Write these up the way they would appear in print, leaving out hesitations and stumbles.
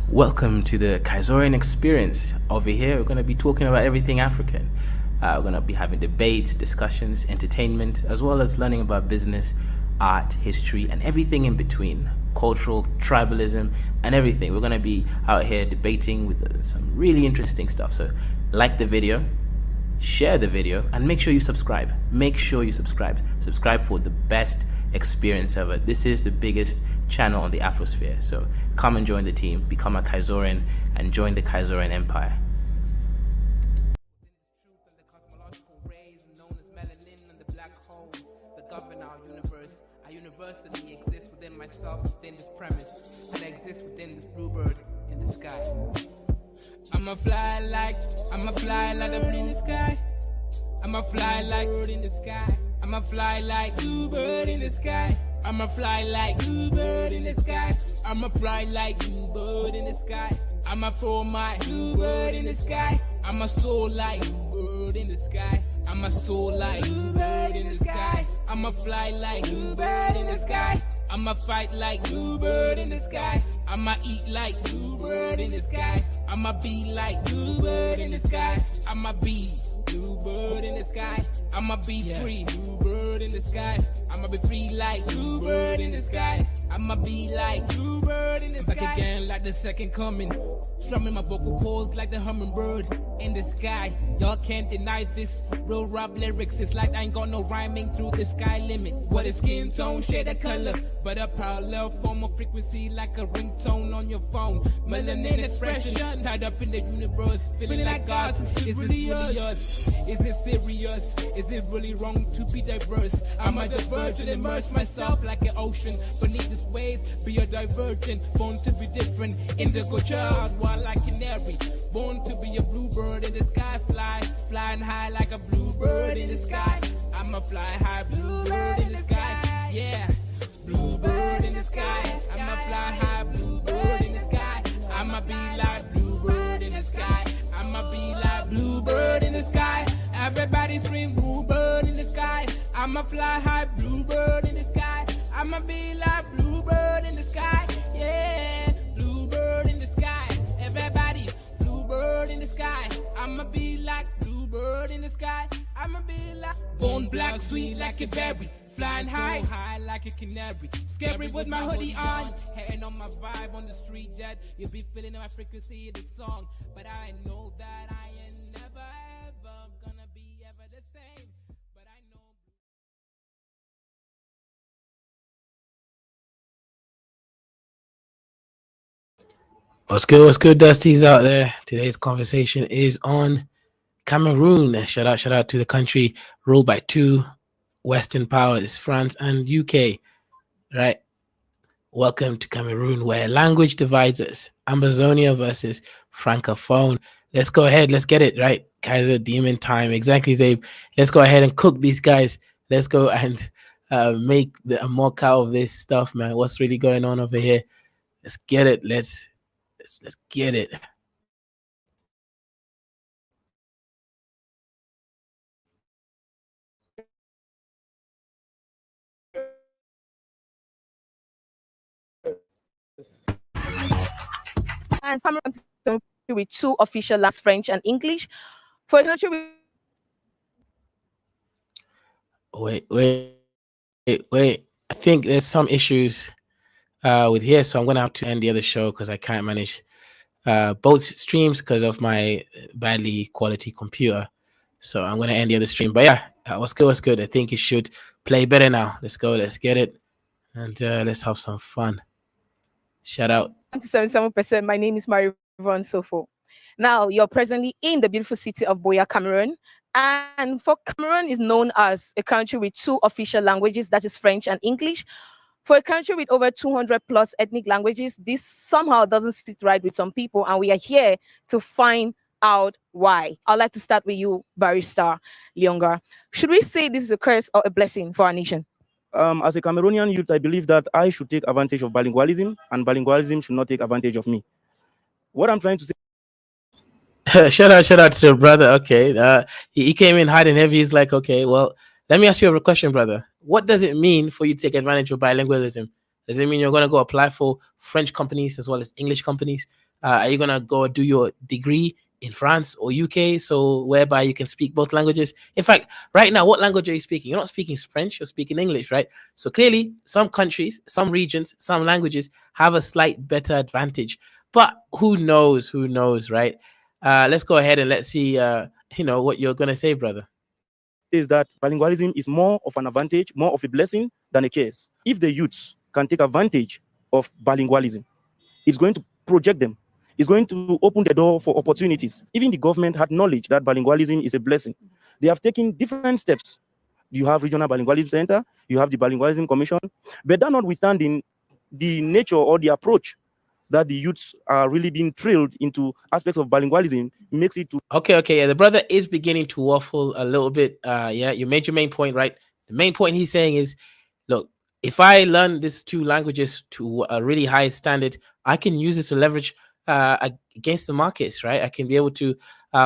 Welcome to the Kaizorian experience. Over here, we're going to be talking about everything African. We're going to be having debates, discussions, entertainment, as well as learning about business, art, history, and everything in between. Cultural, tribalism, and everything. We're going to be out here debating with some really interesting stuff. So, like the video, share the video, and make sure you subscribe. Make sure you subscribe. Subscribe for the best experience ever. This is the biggest channel on the Afrosphere. So come and join the team, become a Kaizorian, and join the Kaizorian Empire. Universally exist within myself, within this premise, and I exist within this bluebird in the sky. I'ma fly like the blue in the sky. I'ma fly like bird in the sky. I'ma fly like bluebird in the sky. I'ma fly like bluebird in the sky. I'ma fly like bluebird in the sky. I'ma throw my bluebird in the sky. I'ma soar like bluebird in the sky. I'ma soar like bluebird in the sky. I'ma fly like bluebird in the sky. I'ma fight like bluebird in the sky. I'ma eat like bluebird in the sky. I'ma be like bluebird in the sky. I'ma be bluebird in the sky. I'ma be free, bluebird in the sky. I'ma be free like bluebird in the sky. I'ma be like bluebird in the sky. Back again like the second coming. Strumming my vocal cords like the hummingbird in the sky. Y'all can't deny this. Real rap lyrics, it's like I ain't got no rhyming through the sky limit. What is skin tone, shade of color, but a parallel form of frequency like a ringtone on your phone. Melanin expression, tied up in the universe, feeling like gods. Is this really us? Is it serious? Is it really wrong to be diverse? I'm a divergent, immerse myself like an ocean beneath this waves. Be a divergent, born to be different. Indigo child, wild like canary. Born to be a bluebird in the sky, flying high like a bluebird in the sky. I'ma fly high, bluebird in the sky. Yeah, bluebird in the sky. I'ma fly high, bluebird in the sky. I'ma be like bluebird in the sky. I'ma be like bluebird in the sky. Everybody scream bluebird in the sky. I'ma fly high, bluebird in the sky. I'ma be like bluebird in the sky. Yeah, bluebird in the sky. Everybody, bluebird in the sky. I'ma be like bluebird in the sky. I'ma be like bone black, sweet like a berry. Flying high like a canary. Scary with my hoodie on. Hating on my vibe on the street that you'll be feeling my frequency of the song. But I know that I ain't never ever gonna be ever the same. But I know. What's good, Dusties out there? Today's conversation is on Cameroon. Shout out to the country ruled by two Western powers, France and UK, right? Welcome to Cameroon, where language divides us. ABAZONIA versus Francaphone. Let's go ahead. Let's get it, right? Kaiser Demon time. Exactly, Zabe. Let's go ahead and cook these guys. Let's go and make a mock out of this stuff, man. What's really going on over here? Let's get it. Let's get it. And Cameroon with two official languages, French and English. For a country with Wait. I think there's some issues with here, so I'm gonna have to end the other show because I can't manage both streams because of my badly quality computer. So I'm gonna end the other stream. But yeah, what's good. I think it should play better now. Let's go. Let's get it, and let's have some fun. Shout out. 77%. My name is Marivon Sofo. Now, you're presently in the beautiful city of Boya, Cameroon. And for Cameroon is known as a country with two official languages, that is French and English. For a country with over 200 plus ethnic languages, this somehow doesn't sit right with some people. And we are here to find out why. I'd like to start with you, Barrister Leonga. Should we say this is a curse or a blessing for our nation? As a Cameroonian youth, I believe that I should take advantage of bilingualism, and bilingualism should not take advantage of me. What I'm trying to say. shout out to your brother. Okay, he came in hot and heavy. He's like, okay, well, let me ask you a question, brother. What does it mean for you to take advantage of bilingualism? Does it mean you're going to go apply for French companies as well as English companies? Are you gonna go do your degree in France or UK, so whereby you can speak both languages? In fact, right now, what language are you speaking? You're not speaking French, you're speaking English, right? So clearly, some countries, some regions, some languages have a slight better advantage. But who knows? Who knows, right? Let's go ahead and let's see, what you're gonna say, brother. Is that bilingualism is more of an advantage, more of a blessing than a curse. If the youths can take advantage of bilingualism, it's going to project them. It's going to open the door for opportunities. Even the government had knowledge that bilingualism is a blessing. They have taken different steps. You have Regional Bilingualism Center, you have the Bilingualism Commission, but that notwithstanding, the nature or the approach that the youths are really being thrilled into aspects of bilingualism makes it to. Okay. Yeah, the brother is beginning to waffle a little bit. Yeah, you made your main point, right? The main point he's saying is, look, if I learn these two languages to a really high standard, I can use this to leverage against the markets, right? I can be able to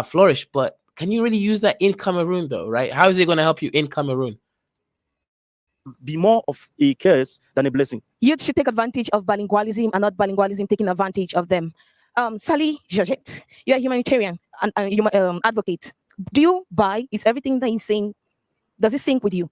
flourish. But can you really use that in Cameroon, though, right? How is it going to help you in Cameroon? Be more of a curse than a blessing. Youth should take advantage of bilingualism and not bilingualism taking advantage of them. Sally Georgette, you're a humanitarian and advocate. Do you buy? Is everything that he's saying, does it sync with you?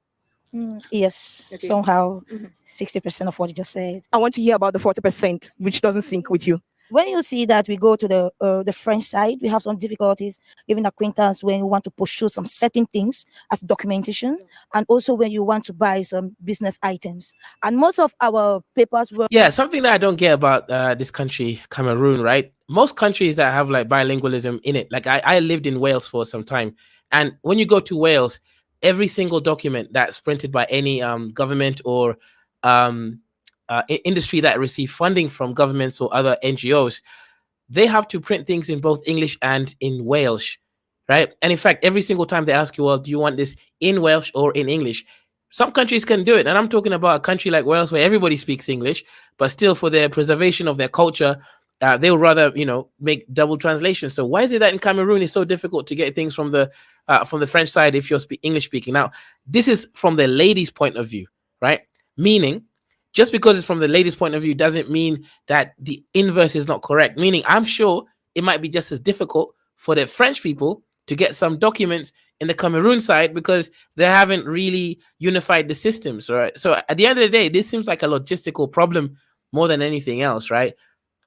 Yes, Okay. somehow 60% of what you just said. I want to hear about the 40% which doesn't sync with you. When you see that we go to the French side, we have some difficulties giving acquaintance when you want to pursue some certain things as documentation, and also when you want to buy some business items. And most of our papers were Yeah, something that I don't get about this country, Cameroon, right? Most countries that have like bilingualism in it, like I lived in Wales for some time, and when you go to Wales, every single document that's printed by any government or industry that receive funding from governments or other NGOs, they have to print things in both English and in Welsh, right? And in fact, every single time they ask you, well, do you want this in Welsh or in English? Some countries can do it. And I'm talking about a country like Wales where everybody speaks English, but still for their preservation of their culture, they would rather, make double translation. So why is it that in Cameroon it's so difficult to get things from the French side if you're English speaking? Now, this is from the lady's point of view, right? Meaning, just because it's from the lady's point of view doesn't mean that the inverse is not correct. Meaning, I'm sure it might be just as difficult for the French people to get some documents in the Cameroon side because they haven't really unified the systems, right? So at the end of the day, this seems like a logistical problem more than anything else, right?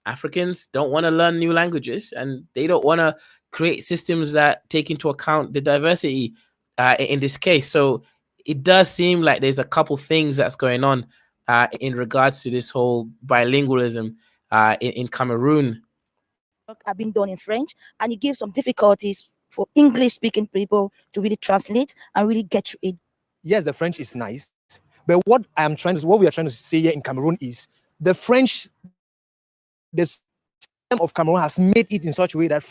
Africans don't want to learn new languages and they don't want to create systems that take into account the diversity in this case. So it does seem like there's a couple things that's going on in regards to this whole bilingualism in Cameroon. have been done in French, and it gives some difficulties for English-speaking people to really translate and really get to it. Yes, the French is nice, but what we are trying to say here in Cameroon is the system of Cameroon has made it in such a way that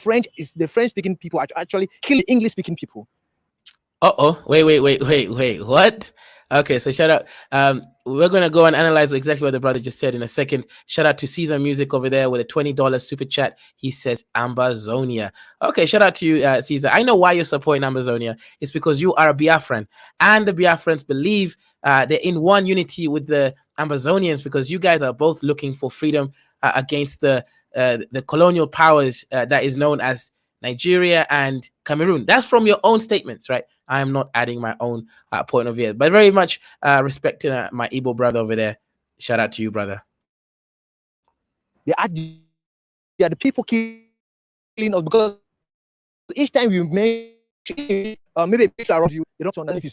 the French-speaking people are actually killing English-speaking people. Wait. What? Okay, so shout out. We're gonna go and analyze exactly what the brother just said in a second. Shout out to Caesar Music over there with a $20 super chat. He says ABAZONIA. Okay, shout out to you, Caesar. I know why you're supporting ABAZONIA. It's because you are a Biafran, and the Biafrans believe they're in one unity with the Ambazonians because you guys are both looking for freedom against the colonial powers that is known as Nigeria and Cameroon. That's from your own statements, right? I am not adding my own point of view, but very much respecting my Igbo brother over there. Shout out to you, brother. They are the people killing us because each time you mention maybe people around you, they don't understand if you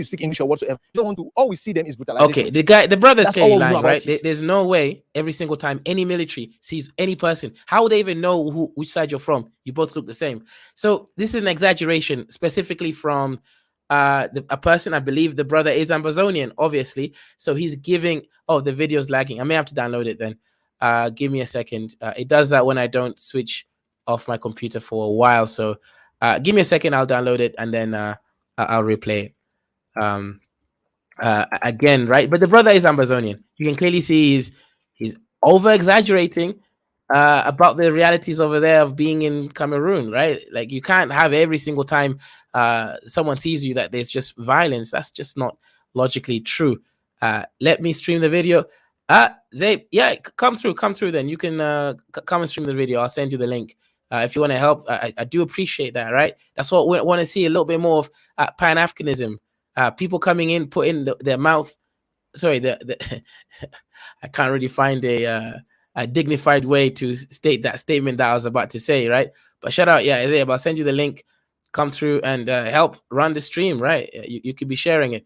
speak English or whatsoever. You don't want to always see them is brutalization. Okay, the brother's That's clearly all we know lying, about right? it. There's no way every single time any military sees any person, how would they even know which side you're from? You both look the same. So this is an exaggeration, specifically from a person. I believe the brother is Ambazonian, obviously. So he's giving. Oh, the video's lagging. I may have to download it then. Give me a second. It does that when I don't switch off my computer for a while. So give me a second. I'll download it and then I'll replay it. Again, right? But the brother is Ambazonian. You can clearly see he's over exaggerating about the realities over there of being in Cameroon, right? Like you can't have every single time someone sees you that there's just violence. That's just not logically true. Let me stream the video Zabe, yeah, come through. Then you can come and stream the video. I'll send you the link if you want to help. I do appreciate that, right? That's what we want to see, a little bit more of Pan Africanism. People coming in, putting their mouth. Sorry, the I can't really find a dignified way to state that statement that I was about to say, right? But shout out, yeah, Zabe, I'll send you the link. Come through and help run the stream, right? You could be sharing it.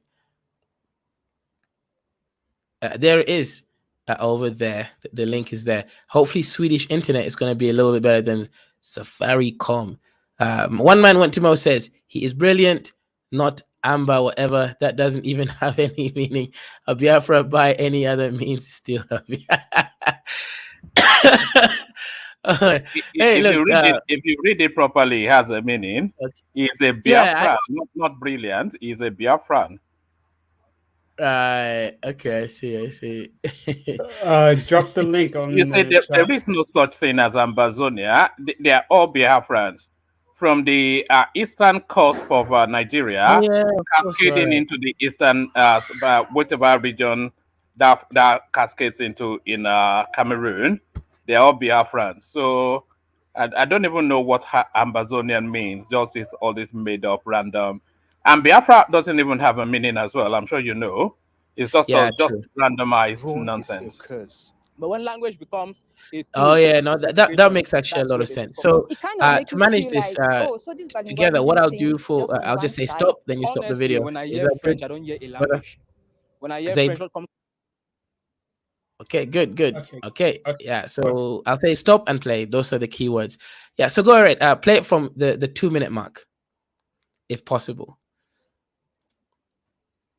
There it is over there. The link is there. Hopefully, Swedish internet is going to be a little bit better than Safaricom. One man went to Mo says he is brilliant, not Amber, whatever. That doesn't even have any meaning. A Biafra by any other means is still a Hey, look. If you read it properly, it has a meaning. Okay. He's a Biafran, not brilliant. He's a Biafran. Right. Okay. I see. Drop the link on. You say there is no such thing as ABAZONIA. They are all Biafrans from the eastern coast of Nigeria, cascading into the eastern whatever region that cascades into in Cameroon. They are all Biafrans. So I don't even know what ABAZONIan means. Just all this made up random. And Biafra doesn't even have a meaning as well. I'm sure you know. It's just randomized nonsense. But when language becomes that makes actually a lot of sense. So to manage this together, what I'll do for I'll just say stop, then you stop the video. When I hear French, I don't hear a language. When I hear French, what comes? Okay, good. Okay. Yeah, so I'll say stop and play. Those are the keywords. Yeah, so go ahead. Play it from the 2-minute mark, if possible.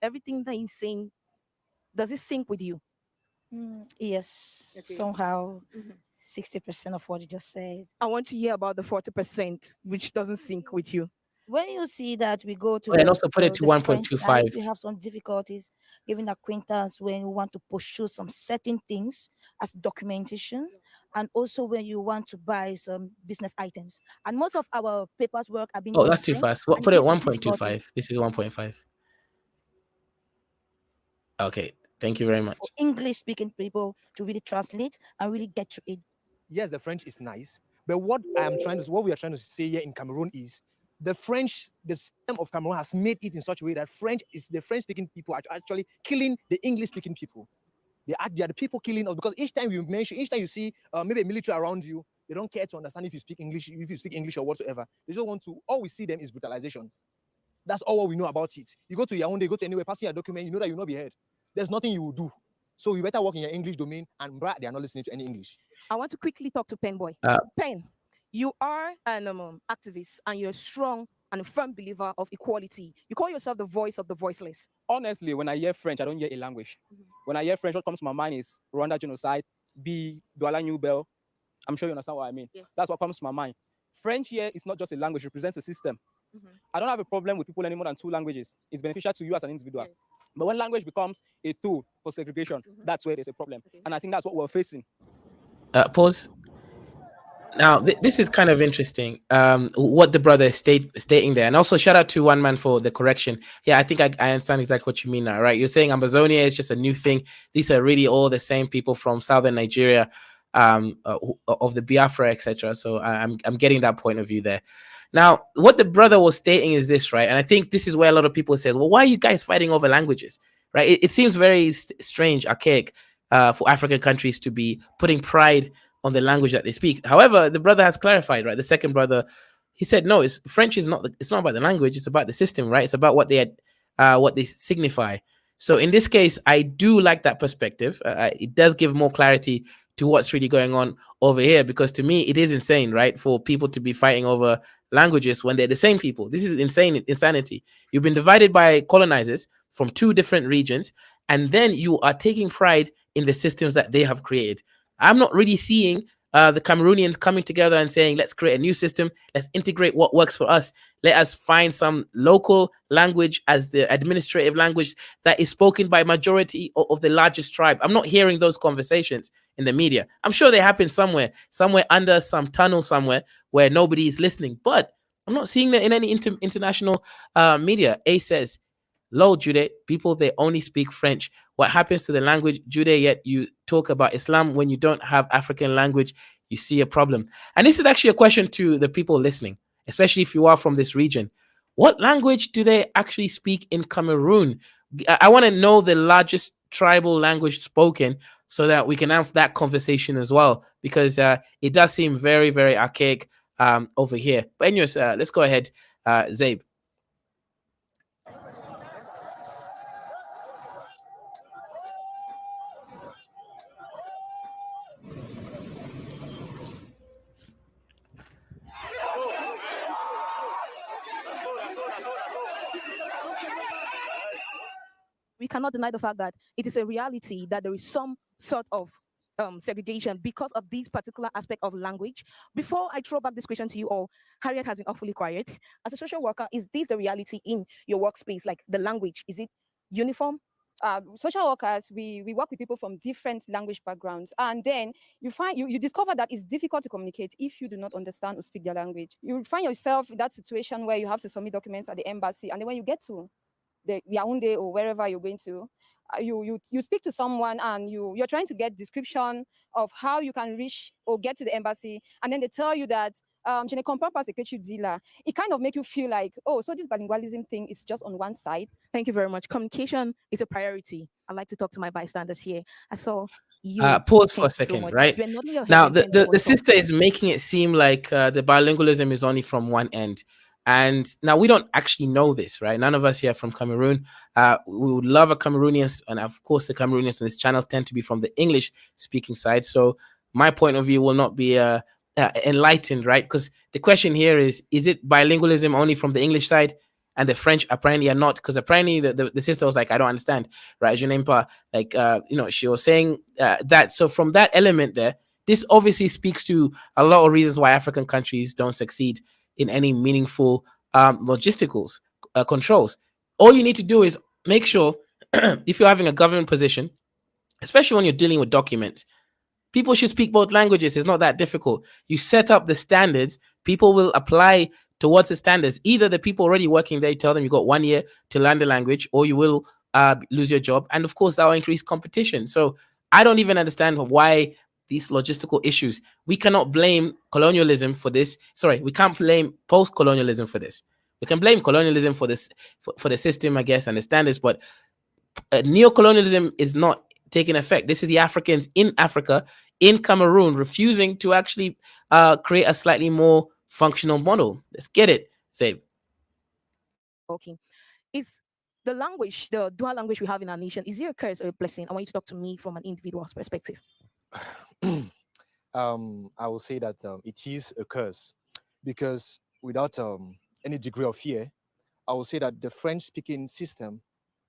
Everything that he's saying, does it sync with you? Yes, somehow 60% of what you just said. I want to hear about the 40% which doesn't sync with you. When you see that we go to and also put it to 1.25, we have some difficulties giving acquaintance when you want to pursue some certain things as documentation, and also when you want to buy some business items. And most of our papers work are being that's too fast. Put it 1.25. This is 1.5. Okay, thank you very much. For English-speaking people to really translate and really get to it. Yes, the French is nice, but what we are trying to say here in Cameroon is the system of Cameroon has made it in such a way that the French-speaking people are actually killing the English-speaking people. They are the people killing us, because each time you see maybe a military around you, they don't care to understand if you speak English or whatsoever. They just want to. All we see them is brutalization. That's all what we know about it. You go to Yaoundé, go to anywhere, passing your document, you know that you'll not be heard. There's nothing you will do. So you better work in your English domain, and they are not listening to any English. I want to quickly talk to Pen Boy. Pen, you are an activist, and you're a strong and a firm believer of equality. You call yourself the voice of the voiceless. Honestly, when I hear French, I don't hear a language. When I hear French, what comes to my mind is Rwanda genocide, Douala New Bell. I'm sure you understand what I mean. Yes. That's what comes to my mind. French here is not just a language, it represents a system. I don't have a problem with people learning more than 2 languages. It's beneficial to you as an individual. Yes. But when language becomes a tool for segregation, that's where there's a problem. And I think that's what we're facing. Pause. Now, this is kind of interesting, what the brother is stating there. And also, shout out to one man for the correction. Yeah, I think I understand exactly what you mean now, right? You're saying ABAZONIA is just a new thing. These are really all the same people from southern Nigeria, of the Biafra, etc. So I'm getting that point of view there. Now, what the brother was stating is this, right? And I think this is where a lot of people say, well, why are you guys fighting over languages, right? It seems very strange, archaic, for African countries to be putting pride on the language that they speak. However, the brother has clarified, right? The second brother, he said, no, French is not. It's not about the language. It's about the system, right? It's about what they signify. So in this case, I do like that perspective. It does give more clarity to what's really going on over here, because to me, it is insane, right? For people to be fighting over languages when they're the same people. This is insanity. You've been divided by colonizers from 2 different regions, and then you are taking pride in the systems that they have created. I'm not really seeing the Cameroonians coming together and saying, let's create a new system. Let's integrate what works for us. Let us find some local language as the administrative language that is spoken by majority of the largest tribe. I'm not hearing those conversations in the media. I'm sure they happen somewhere under some tunnel somewhere where nobody is listening, but I'm not seeing that in any international media. A says, Lol, Jude, people, they only speak French. What happens to the language, Jude, yet you talk about Islam when you don't have African language, you see a problem. And this is actually a question to the people listening, especially if you are from this region. What language do they actually speak in Cameroon? I want to know the largest tribal language spoken so that we can have that conversation as well, because it does seem very, very archaic over here. But anyways, let's go ahead, Zabe. We cannot deny the fact that it is a reality that there is some sort of segregation because of this particular aspect of language. Before I throw back this question to you all, Harriet has been awfully quiet. As a social worker, is this the reality in your workspace? Like the language, is it uniform? Social workers, we work with people from different language backgrounds, and then you discover that it's difficult to communicate if you do not understand or speak their language. You find yourself in that situation where you have to submit documents at the embassy, and then when you get to the Yaoundé or wherever you're going to, you speak to someone and you're trying to get description of how you can reach or get to the embassy, and then they tell you that je ne comprends pas ce que tu dis là. It kind of make you feel like, oh, so this bilingualism thing is just on one side. Thank you very much. Communication is a priority. I'd like to talk to my bystanders here. I saw you. Pause for a second, so right? Now, the sister is making it seem like the bilingualism is only from one end. And now we don't actually know this, right? None of us here are from Cameroon. We would love a Cameroonians, and of course, the Cameroonians on this channel tend to be from the English-speaking side. So my point of view will not be enlightened, right? Because the question here is it bilingualism only from the English side, and the French apparently are not? Because apparently the sister was like, I don't understand, right? Je n'aime pas, like, she was saying that. So from that element there, this obviously speaks to a lot of reasons why African countries don't succeed in any meaningful logisticals controls. All you need to do is make sure if you're having a government position, especially when you're dealing with documents, people should speak both languages. It's not that difficult. You set up the standards, people will apply towards the standards. Either the people already working there, you tell them you got 1 year to learn the language, or you will lose your job. And of course, that will increase competition. So I don't even understand why these logistical issues. We cannot blame colonialism for this. Sorry, we can't blame post-colonialism for this. We can blame colonialism for this, for the system, I guess, and the standards, but neo-colonialism is not taking effect. This is the Africans in Africa, in Cameroon, refusing to actually create a slightly more functional model. Let's get it. Say. Okay. Is the language, the dual language we have in our nation, is it a curse or a blessing? I want you to talk to me from an individual's perspective. I will say that it is a curse, because without any degree of fear, I will say that the French-speaking system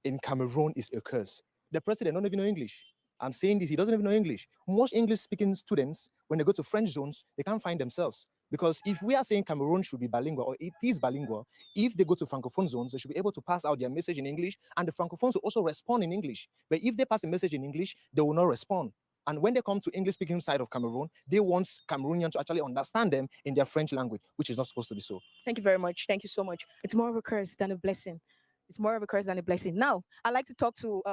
in Cameroon is a curse. The president doesn't even know English. I'm saying this, he doesn't even know English. Most English-speaking students, when they go to French zones, they can't find themselves. Because if we are saying Cameroon should be bilingual, or it is bilingual, if they go to Francaphone zones, they should be able to pass out their message in English, and the Francophones will also respond in English. But if they pass a message in English, they will not respond. And when they come to English-speaking side of Cameroon, they want Cameroonians to actually understand them in their French language, which is not supposed to be so. Thank you very much. Thank you so much. It's more of a curse than a blessing. It's more of a curse than a blessing. Now, I'd like to talk to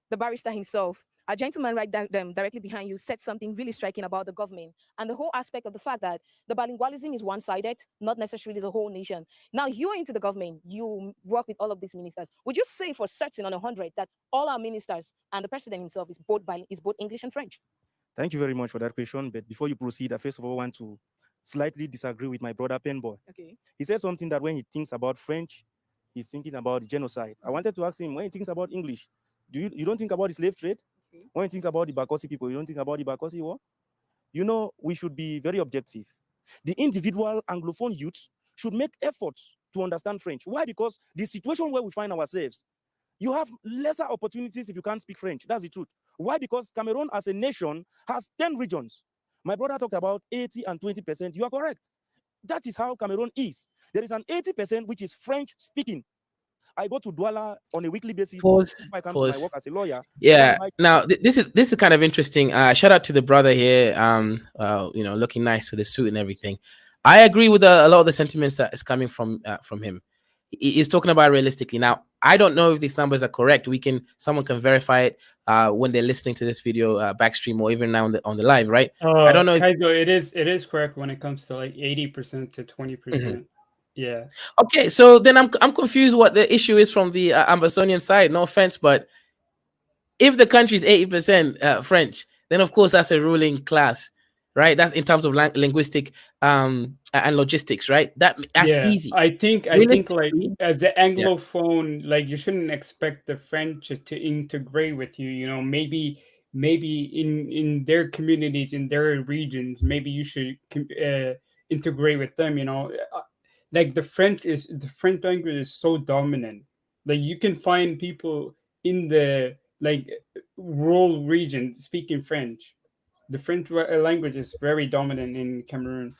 the barrister himself. A gentleman right directly behind you said something really striking about the government and the whole aspect of the fact that the bilingualism is one-sided, not necessarily the whole nation. Now, you're into the government. You work with all of these ministers. Would you say for certain on 100 that all our ministers and the president himself is both English and French? Thank you very much for that question. But before you proceed, I first of all want to slightly disagree with my brother Penboy. Okay. He said something that when he thinks about French, he's thinking about genocide. I wanted to ask him, when he thinks about English, you don't think about the slave trade? Okay. When you think about the Bakosi people, you don't think about the Bakosi war? You know, we should be very objective. The individual Anglophone youths should make efforts to understand French. Why? Because the situation where we find ourselves, you have lesser opportunities if you can't speak French. That's the truth. Why? Because Cameroon as a nation has 10 regions. My brother talked about 80 and 20%. You are correct. That is how Cameroon is. There is an 80% which is French speaking. I go to Douala on a weekly basis. If I come to my work as a lawyer. Yeah. Now this is kind of interesting. Shout out to the brother here. Looking nice with the suit and everything. I agree with a lot of the sentiments that is coming from him. is talking about realistically. Now, I don't know if these numbers are correct. Someone can verify it when they're listening to this video backstream or even now on the live, right? I don't know if Kaizo, it is correct when it comes to like 80% to 20%. Mhm. Yeah. Okay, so then I'm confused what the issue is from the Ambazonian side. No offense, but if the country is 80% French, then of course that's a ruling class, right? That's in terms of linguistic and logistics, right? That's Yeah, easy. I think like Realistically, as an yeah. anglophone, like you shouldn't expect the French to integrate with you. You know, maybe in their communities, in their regions, maybe you should integrate with them. You know, like the French language is so dominant. Like you can find people in the like rural regions speaking French. The French language is very dominant in Cameroon.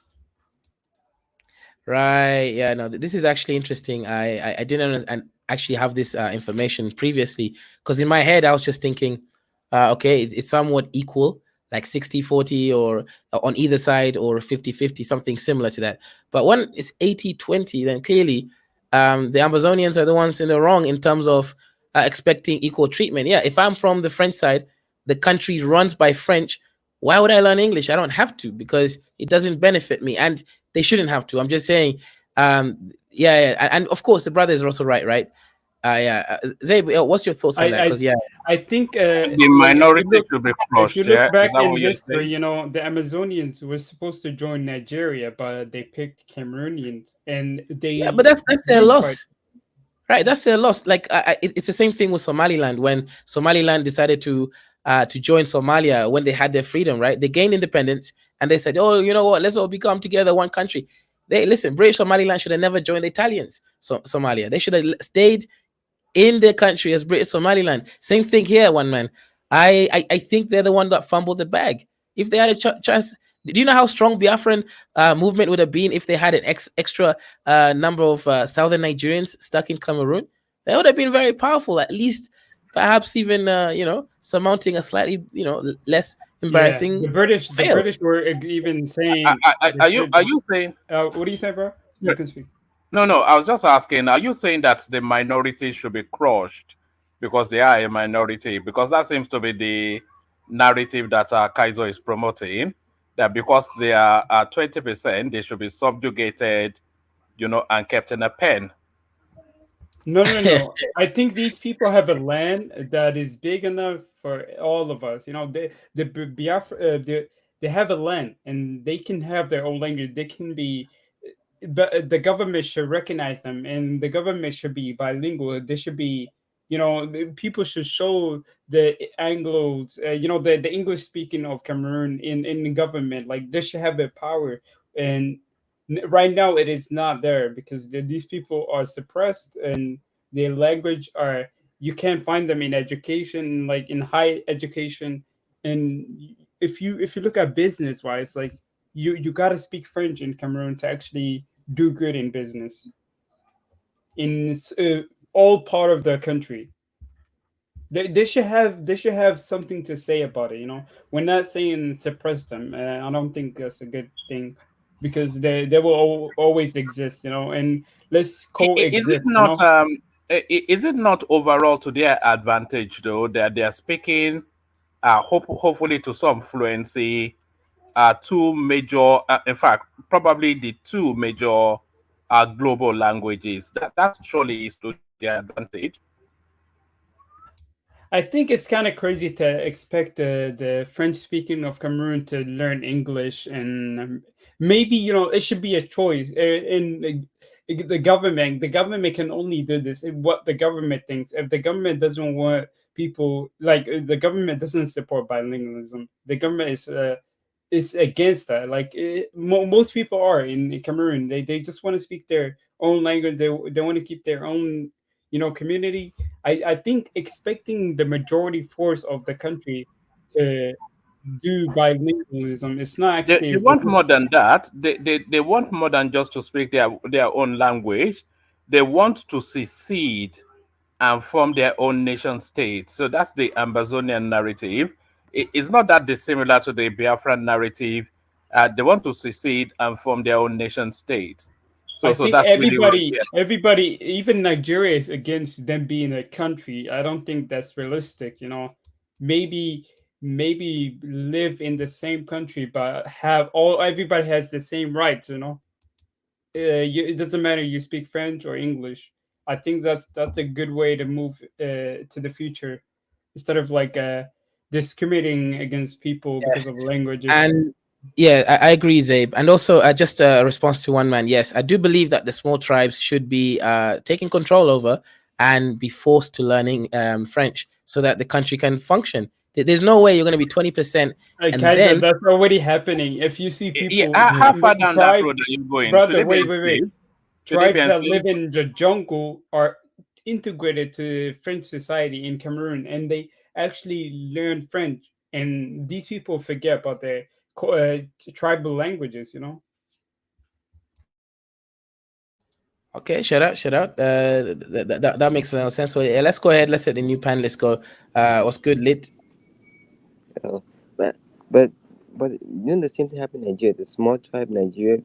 Right. Yeah. No, this is actually interesting. I didn't actually have this information previously because in my head I was just thinking, okay, it's somewhat equal, like 60-40 or on either side or 50-50, something similar to that. But when it's 80-20, then clearly the Amazonians are the ones in the wrong in terms of expecting equal treatment. Yeah. If I'm from the French side, the country runs by French. Why would I learn English? I don't have to because it doesn't benefit me. And they shouldn't have to. I'm just saying, yeah, and of course the brothers are also right. Yeah, Zabe, what's your thoughts on that? I Because yeah, I think The like minority should be if you crushed. look Yeah, is back that in what you're history, saying? you know, the Amazonians were supposed to join Nigeria, but they picked Cameroonians, and yeah, but they that's their didn't fight. loss, right? That's their loss. Like it's the same thing with Somaliland when Somaliland decided to join Somalia when they had their freedom, right? They gained independence and they said, oh, you know what? Let's all become together one country. They listen. British Somaliland should have never joined the Italians. Somalia. They should have stayed in their country as British Somaliland. Same thing here, one man. I think they're the one that fumbled the bag. If they had a chance, do you know how strong Biafran movement would have been if they had an extra number of Southern Nigerians stuck in Cameroon? That would have been very powerful. At least, perhaps even surmounting a slightly less Yeah, embarrassing The fail. British were even saying they Are you should. are you saying? What do you say, bro? You can speak. No, I was just asking, are you saying that the minority should be crushed because they are a minority? Because that seems to be the narrative that Kaizo is promoting, that because they are 20%, they should be subjugated, and kept in a pen. No. I think these people have a land that is big enough for all of us. You know, Biafra, they have a land and they can have their own language. They can be, but the government should recognize them, and the government should be bilingual. They should be, people should show the Anglos, the English speaking of Cameroon in the government. Like they should have the power, and right now it is not there because these people are suppressed and their language are you can't find them in education, like in high education. And if you look at business wise, like you got to speak French in Cameroon to actually do good in business in all part of the country. They should have something to say about it. We're not saying suppress them. I don't think that's a good thing because they will always exist. And let's Is it coexist. not is it not overall to their advantage though that they are speaking hopefully to some fluency two major in fact probably the two major global languages that surely is to their advantage. I think it's kind of crazy to expect the French speaking of Cameroon to learn English, and maybe it should be a choice. In the government can only do this if what the government thinks. If the government doesn't want people like the government doesn't support bilingualism, the government is against that. Like most people are in Cameroon, they just want to speak their own language. They want to keep their own community. I think expecting the majority force of the country to do bilingualism is not They actually want more realistic. than that. They want more than just to speak their own language. They want to secede and form their own nation state. So that's the Ambazonian narrative. It's not that dissimilar to the Biafran narrative. They want to secede and form their own nation state. I So think that's really what it is. everybody, even Nigeria is against them being a country. I don't think that's realistic. You know, maybe live in the same country, but everybody has the same rights. You know, it doesn't matter you speak French or English. I think that's a good way to move to the future, instead of like discriminating against people because of Yes. languages. And yeah, I agree, Zabe. And also, just a response to one man. Yes, I do believe that the small tribes should be taken control over and be forced to learning French so that the country can function. There's no way you're going to be 20%, and Kaiser, then that's already happening. If you see Yeah, people, how far down that tribes, road are you going? Should brother, they be wait. enslaved? Should they be Tribes that live enslaved? in the jungle are integrated to French society in Cameroon, and they actually learn French. And these people forget about their tribal languages. You know. okay, shout out, shout out. That makes a lot of sense. So yeah, let's go ahead. Let's let the new panelists go. What's good, Lit? Uh, but but but the same thing happened in Nigeria. The small tribe in Nigeria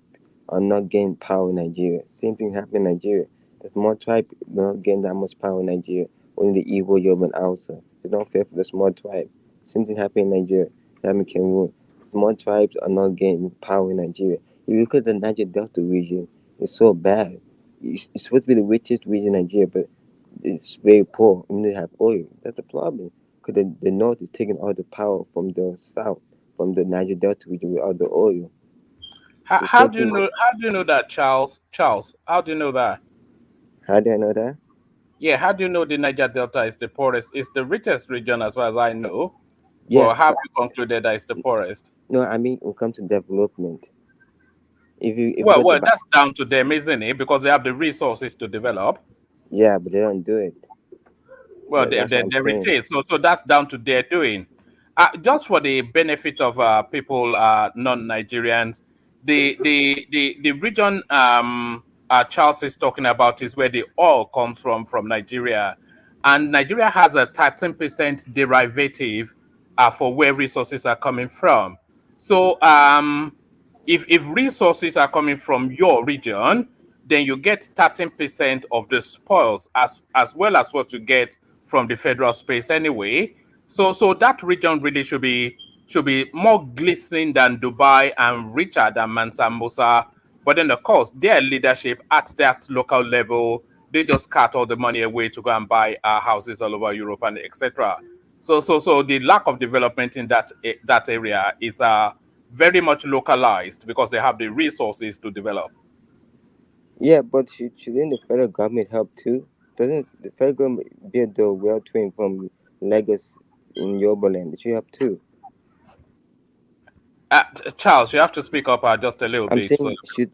are not getting power in Nigeria. Same thing happened in Nigeria. The small tribe not getting that much power in Nigeria. Only the Igbo, Yoruba, and Hausa. It's not fair for the small tribe. Same thing happened in Nigeria. Happened in Cameroon. Small tribes are not getting power in Nigeria. If you look at the Niger Delta region, it's so bad. It's supposed to be the richest region in Nigeria, but it's very poor. I mean, they have oil. That's a problem. Because the north is taking all the power from the south, from the Niger Delta region with all the oil. So How same do you thing. know? How do you know that, Charles? Charles, how do you know that? How do I know that? Yeah, how do you know the Niger Delta is the poorest? It's the richest region as far as I know. Yeah, But how have you concluded that it's the poorest? no, I mean when it comes to development. If you Well, got the that's down to them, isn't it? Because they have the resources to develop. yeah, but they don't do it. Well, That's what I'm they saying. retain. So that's down to their doing. Just for the benefit of people, non-Nigerians, the region Charles is talking about is where the oil comes from Nigeria, and Nigeria has a 13% derivative for where resources are coming from. So if resources are coming from your region, then you get 13% of the spoils as well as what you get from the federal space anyway. So that region really should be more glistening than Dubai and richer than Mansa Musa. But then of course their leadership at that local level, they just cut all the money away to go and buy houses all over Europe and etc. So the lack of development in that area is very much localized because they have the resources to develop. Yeah, but shouldn't the federal government help too? Doesn't the federal government build the well train from Lagos in Yoruba land? It should help too. Charles, you have to speak up just a little I'm bit. So saying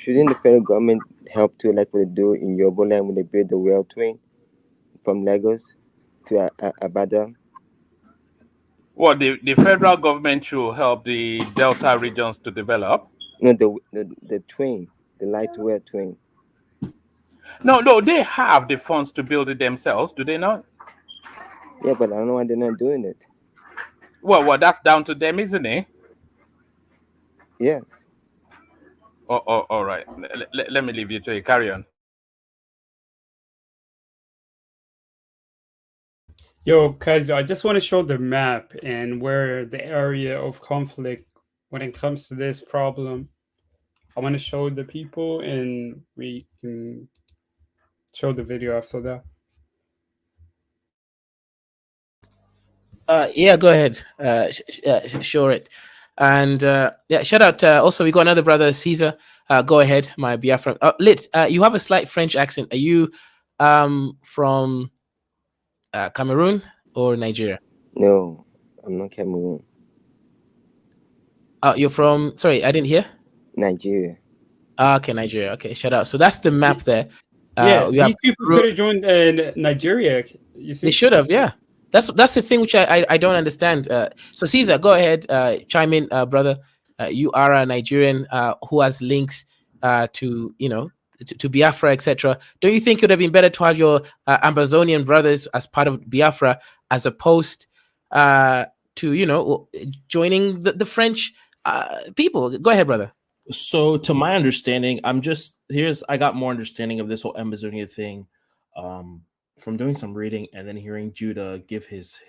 shouldn't the federal government help too, like what they do in Yoruba land when they build the rail train from Lagos to Abada? well, the federal government should help the Delta regions to develop. No, the train, the light rail train. No, they have the funds to build it themselves, do they not? Yeah, but I don't know why they're not doing it. Well, that's down to them, isn't it? Yeah. All right. Let me leave you to it. Carry on. Yo, Kaiser, I just want to show the map and where the area of conflict when it comes to this problem. I want to show the people, and we can show the video after that. Yeah, go ahead. Show it. And yeah, shout out. Also, we got another brother, Caesar. Go ahead, my Biafran. Lit, you have a slight French accent. Are you from Cameroon or Nigeria? No, I'm not Cameroon. You're from. Sorry, I didn't hear. Nigeria. Okay, Nigeria. Okay, shout out. So that's the map there. Yeah, we have these people could have joined Nigeria. You see, They should have. Yeah, that's the thing which I don't understand. So Caesar, go ahead, chime in, brother. You are a Nigerian who has links to to Biafra, etc. Don't you think it would have been better to have your Ambazonian brothers as part of Biafra as opposed to joining the French people? Go ahead, brother. So, to my understanding, I got more understanding of this whole Amazonia thing, um, from doing some reading and then hearing Judah give his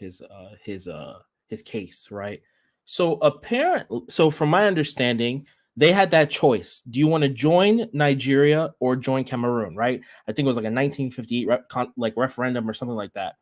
case, right? So from my understanding, they had that choice. Do you want to join Nigeria or join Cameroon, right? I think it was like a 1958 like referendum or something like that.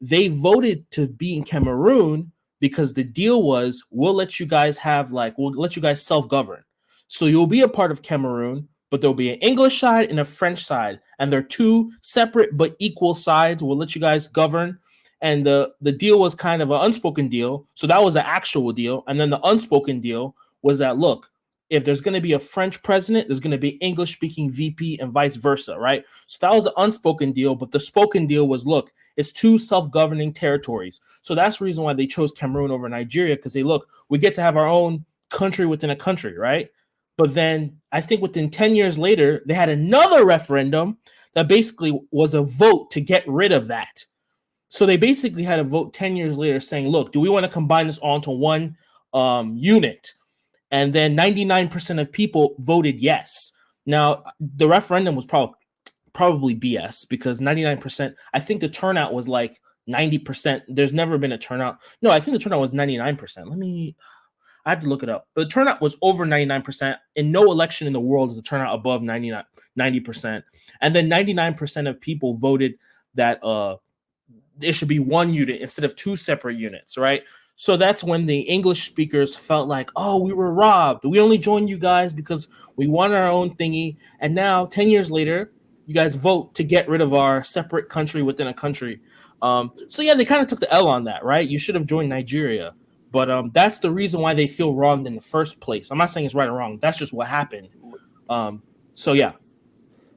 They voted to be in Cameroon because the deal was we'll let you guys self-govern. So you'll be a part of Cameroon, but there'll be an English side and a French side, and they're two separate but equal sides. We'll let you guys govern. And the deal was kind of an unspoken deal. So that was an actual deal. And then the unspoken deal was that, look, if there's going to be a French president, there's going to be English speaking VP and vice versa, right? So that was the unspoken deal. But the spoken deal was, look, it's two self-governing territories. So that's the reason why they chose Cameroon over Nigeria, because they look, we get to have our own country within a country, right? But then I think within 10 years later, they had another referendum that basically was a vote to get rid of that. So they basically had a vote 10 years later saying, look, do we want to combine this all into one unit? And then 99% of people voted yes. Now, the referendum was probably BS because 99%, I think the turnout was like 90%. There's never been a turnout. No, I think the turnout was 99%. I have to look it up. But the turnout was over 99%. In no election in the world is the turnout above 90%. And then 99% of people voted that it should be one unit instead of two separate units, right? So that's when the English speakers felt like, oh, we were robbed. We only joined you guys because we wanted our own thingy. And now, 10 years later, you guys vote to get rid of our separate country within a country. So yeah, they kind of took the L on that, right? You should have joined Nigeria. But that's the reason why they feel wronged in the first place. I'm not saying it's right or wrong. That's just what happened. So yeah.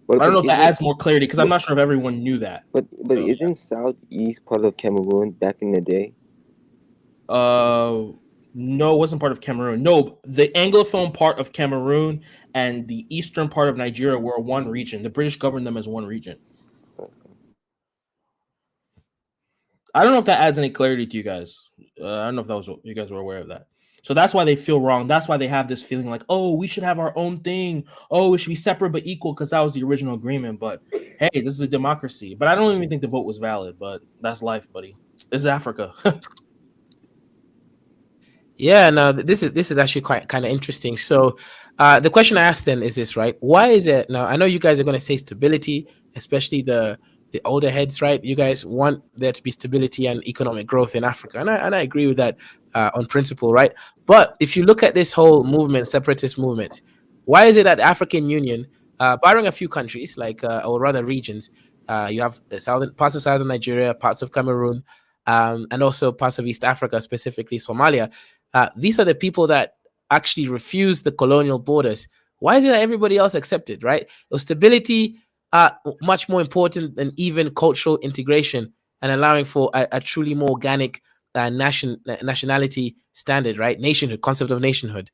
I don't know if that adds more clarity because I'm not sure if everyone knew that. But isn't Southeast part of Cameroon back in the day? No, it wasn't part of Cameroon. No, the Anglophone part of Cameroon and the eastern part of Nigeria were one region. The British governed them as one region. I don't know if that adds any clarity to you guys. I don't know if you guys were aware of that. So that's why they feel wrong. That's why they have this feeling like, oh, we should have our own thing. Oh, we should be separate but equal because that was the original agreement. But hey, this is a democracy. But I don't even think the vote was valid. But that's life, buddy. This is Africa. Yeah, no, this is actually quite kind of interesting. So, the question I asked them is this, right? Why is it now? I know you guys are going to say stability, especially the older heads, right? You guys want there to be stability and economic growth in Africa, and I agree with that on principle, right? But if you look at this whole movement, separatist movement, why is it that the African Union, barring a few countries like or rather regions, you have the parts of southern Nigeria, parts of Cameroon, and also parts of East Africa, specifically Somalia. These are the people that actually refuse the colonial borders. Why is it that everybody else accepted, right? Stability, much more important than even cultural integration and allowing for a truly more organic nationality standard, right? Nationhood, concept of nationhood.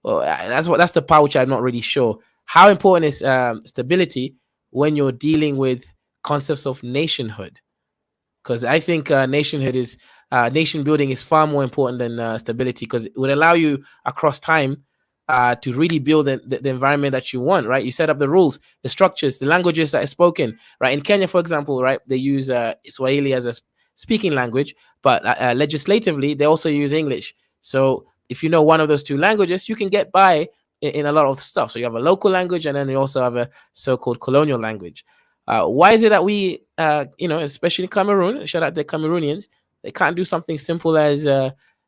Well, that's the part which I'm not really sure. How important is stability when you're dealing with concepts of nationhood? Because I think nationhood is nation building is far more important than stability, because it would allow you across time to really build the environment that you want, right? You set up the rules, the structures, the languages that are spoken, right? In Kenya, for example, right, they use Swahili as a speaking language, but legislatively, they also use English. So if you know one of those two languages, you can get by in a lot of stuff. So you have a local language, and then you also have a so-called colonial language. Why is it that we, especially in Cameroon, shout out the Cameroonians, they can't do something simple as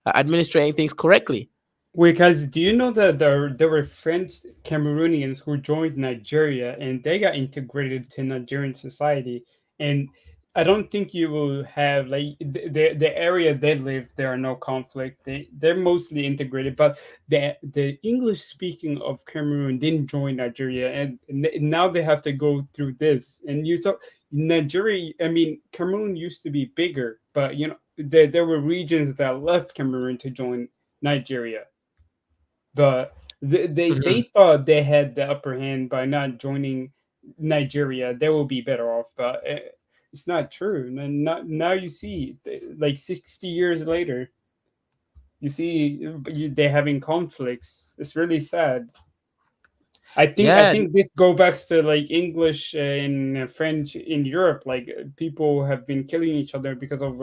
administrating things correctly? Because do you know that there were French Cameroonians who joined Nigeria and they got integrated to Nigerian society, and I don't think you will have like the area they live. There are no conflict. They're mostly integrated, but the English speaking of Cameroon didn't join Nigeria, and now they have to go through this. And you saw Nigeria. I mean, Cameroon used to be bigger, but there were regions that left Cameroon to join Nigeria. But they thought they had the upper hand by not joining Nigeria. They will be better off, but it's not true. And now you see, like 60 years later, you see they're having conflicts. It's really sad. I think this go back to like English and French in Europe. Like people have been killing each other because of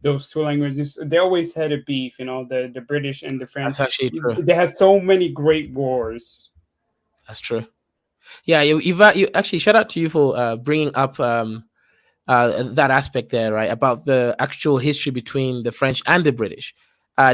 those two languages. They always had a beef, the British and the French. That's actually true. They had so many great wars. That's true. Yeah, you actually, shout out to you for bringing up that aspect there, right? About the actual history between the French and the British.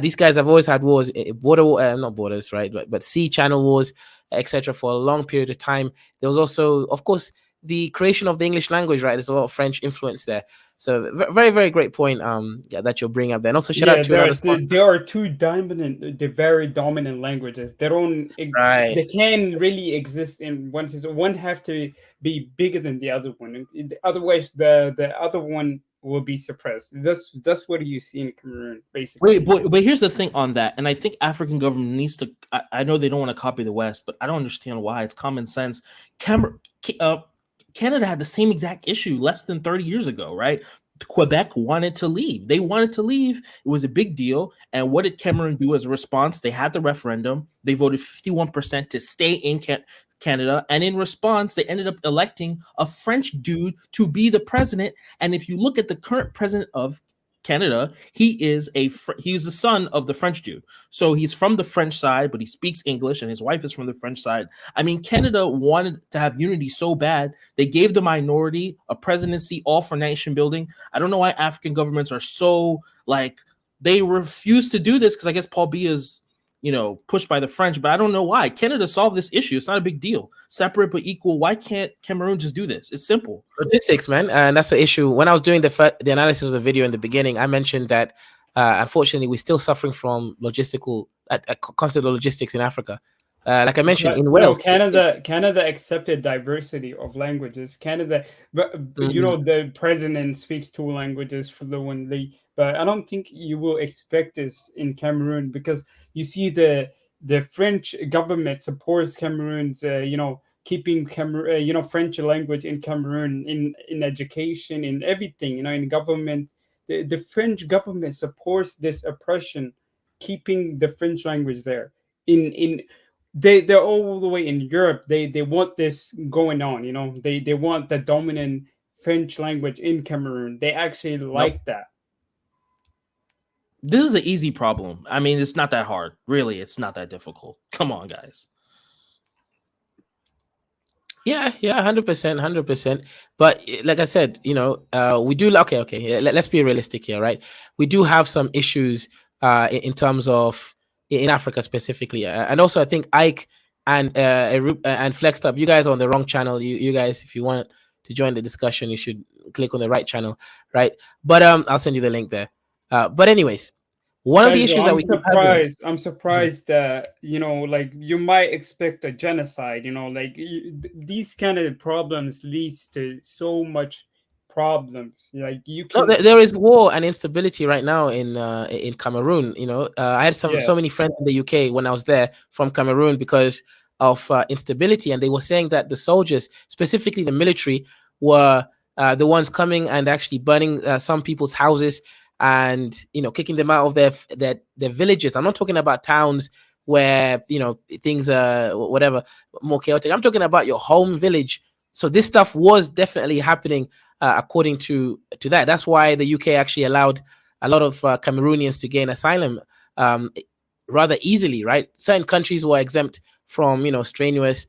These guys have always had wars, not borders, right? But sea channel wars, etc. for a long period of time. There was also, of course, the creation of the English language, right? There's a lot of French influence there. So very, very great point that you'll bring up there. And also shout out to another sponsor. There are two very dominant languages. They can't really exist in one system. One have to be bigger than the other one. Otherwise, the other one will be suppressed. That's what you see in Cameroon, basically. But here's the thing on that, and I think African government needs to. I know they don't want to copy the West, but I don't understand why. It's common sense. Canada had the same exact issue less than 30 years ago, right? Quebec wanted to leave. They wanted to leave. It was a big deal. And what did Cameroon do as a response? They had the referendum. They voted 51% to stay in Canada. And in response, they ended up electing a French dude to be the president. And if you look at the current president of Canada, he is the son of the French dude. So he's from the French side, but he speaks English, and his wife is from the French side. I mean, Canada wanted to have unity so bad, they gave the minority a presidency, all for nation building. I don't know why African governments are so they refuse to do this, because I guess Paul Biya is pushed by the French, but I don't know why. Canada solved this issue. It's not a big deal. Separate but equal. Why can't Cameroon just do this? It's simple. Logistics, man. And that's the issue. When I was doing the analysis of the video in the beginning, I mentioned that unfortunately we're still suffering from constant logistics in Africa. Like I mentioned, in Wales, Canada accepted diversity of languages. But the president speaks two languages fluently. But I don't think you will expect this in Cameroon, because you see the French government supports Cameroon's keeping French language in Cameroon in education, in everything, in government. The French government supports this oppression, keeping the French language there. They're all the way in Europe. They want this going on. They want the dominant French language in Cameroon. They actually like that. This is an easy problem. I mean, it's not that hard. Really, it's not that difficult. Come on, guys. Yeah, 100%. But like I said, we do. Okay. Let's be realistic here, right? We do have some issues in terms of in Africa specifically, and also I think Ike and Flexed Up, you guys are on the wrong channel. You guys, if you want to join the discussion, you should click on the right channel, right? But I'll send you the link there. But anyways, one of the issues that I'm surprised that you might expect a genocide. These kind of problems leads to so much problems. There is war and instability right now in Cameroon. I had so many friends in the UK when I was there from Cameroon because of instability, and they were saying that the soldiers, specifically the military, were the ones coming and actually burning some people's houses and kicking them out of their villages. I'm not talking about towns where things are whatever more chaotic. I'm talking about your home village. So this stuff was definitely happening according to that. That's why the UK actually allowed a lot of Cameroonians to gain asylum rather easily, right? Certain countries were exempt from strenuous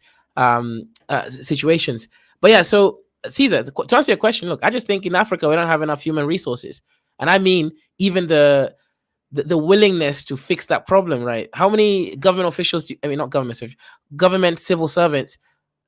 situations. But yeah, so Caesar, to answer your question, look, I just think in Africa we don't have enough human resources. And I mean, even the willingness to fix that problem, right? How many government officials, government civil servants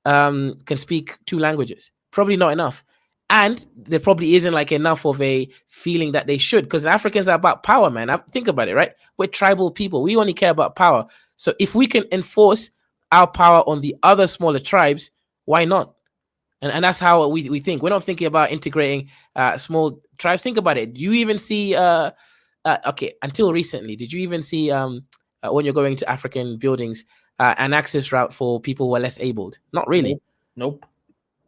can speak two languages? Probably not enough. And there probably isn't enough of a feeling that they should, because Africans are about power, man. Think about it, right? We're tribal people. We only care about power. So if we can enforce our power on the other smaller tribes, why not? And that's how we think. We're not thinking about integrating small tribes. Think about it. Do you even see, until recently, did you even see when you're going to African buildings, an access route for people who are less abled? Not really. Nope.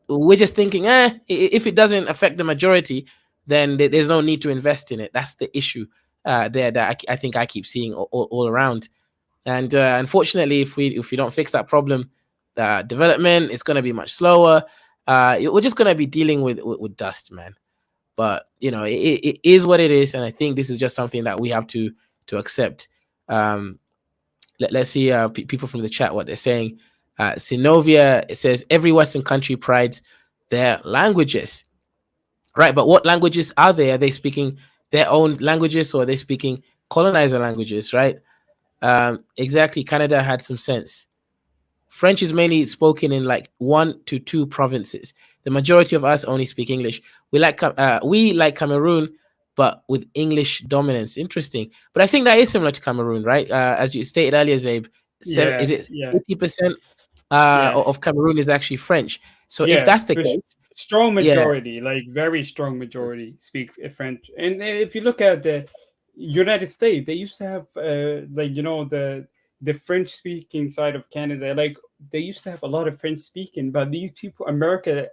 We're just thinking, if it doesn't affect the majority, then there's no need to invest in it. That's the issue there that I think I keep seeing all around. And unfortunately, if we don't fix that problem, development is going to be much slower. We're just going to be dealing with dust, man. But it is what it is, and I think this is just something that we have to accept. Let's see people from the chat what they're saying. Sinovia, it says every Western country prides their languages, right? But what languages are they? Are they speaking their own languages, or are they speaking colonizer languages, right? Exactly. Canada had some sense. French is mainly spoken in like 1 to 2 provinces. The majority of us only speak English. We like Cameroon, but with English dominance. Interesting. But I think that is similar to Cameroon, right? As you stated earlier, Zabe, is it 80% of Cameroon is actually French? So if that's the case, strong majority, like very strong majority, speak French. And if you look at the United States, they used to have the French speaking side of Canada, like they used to have a lot of French speaking, but these people, America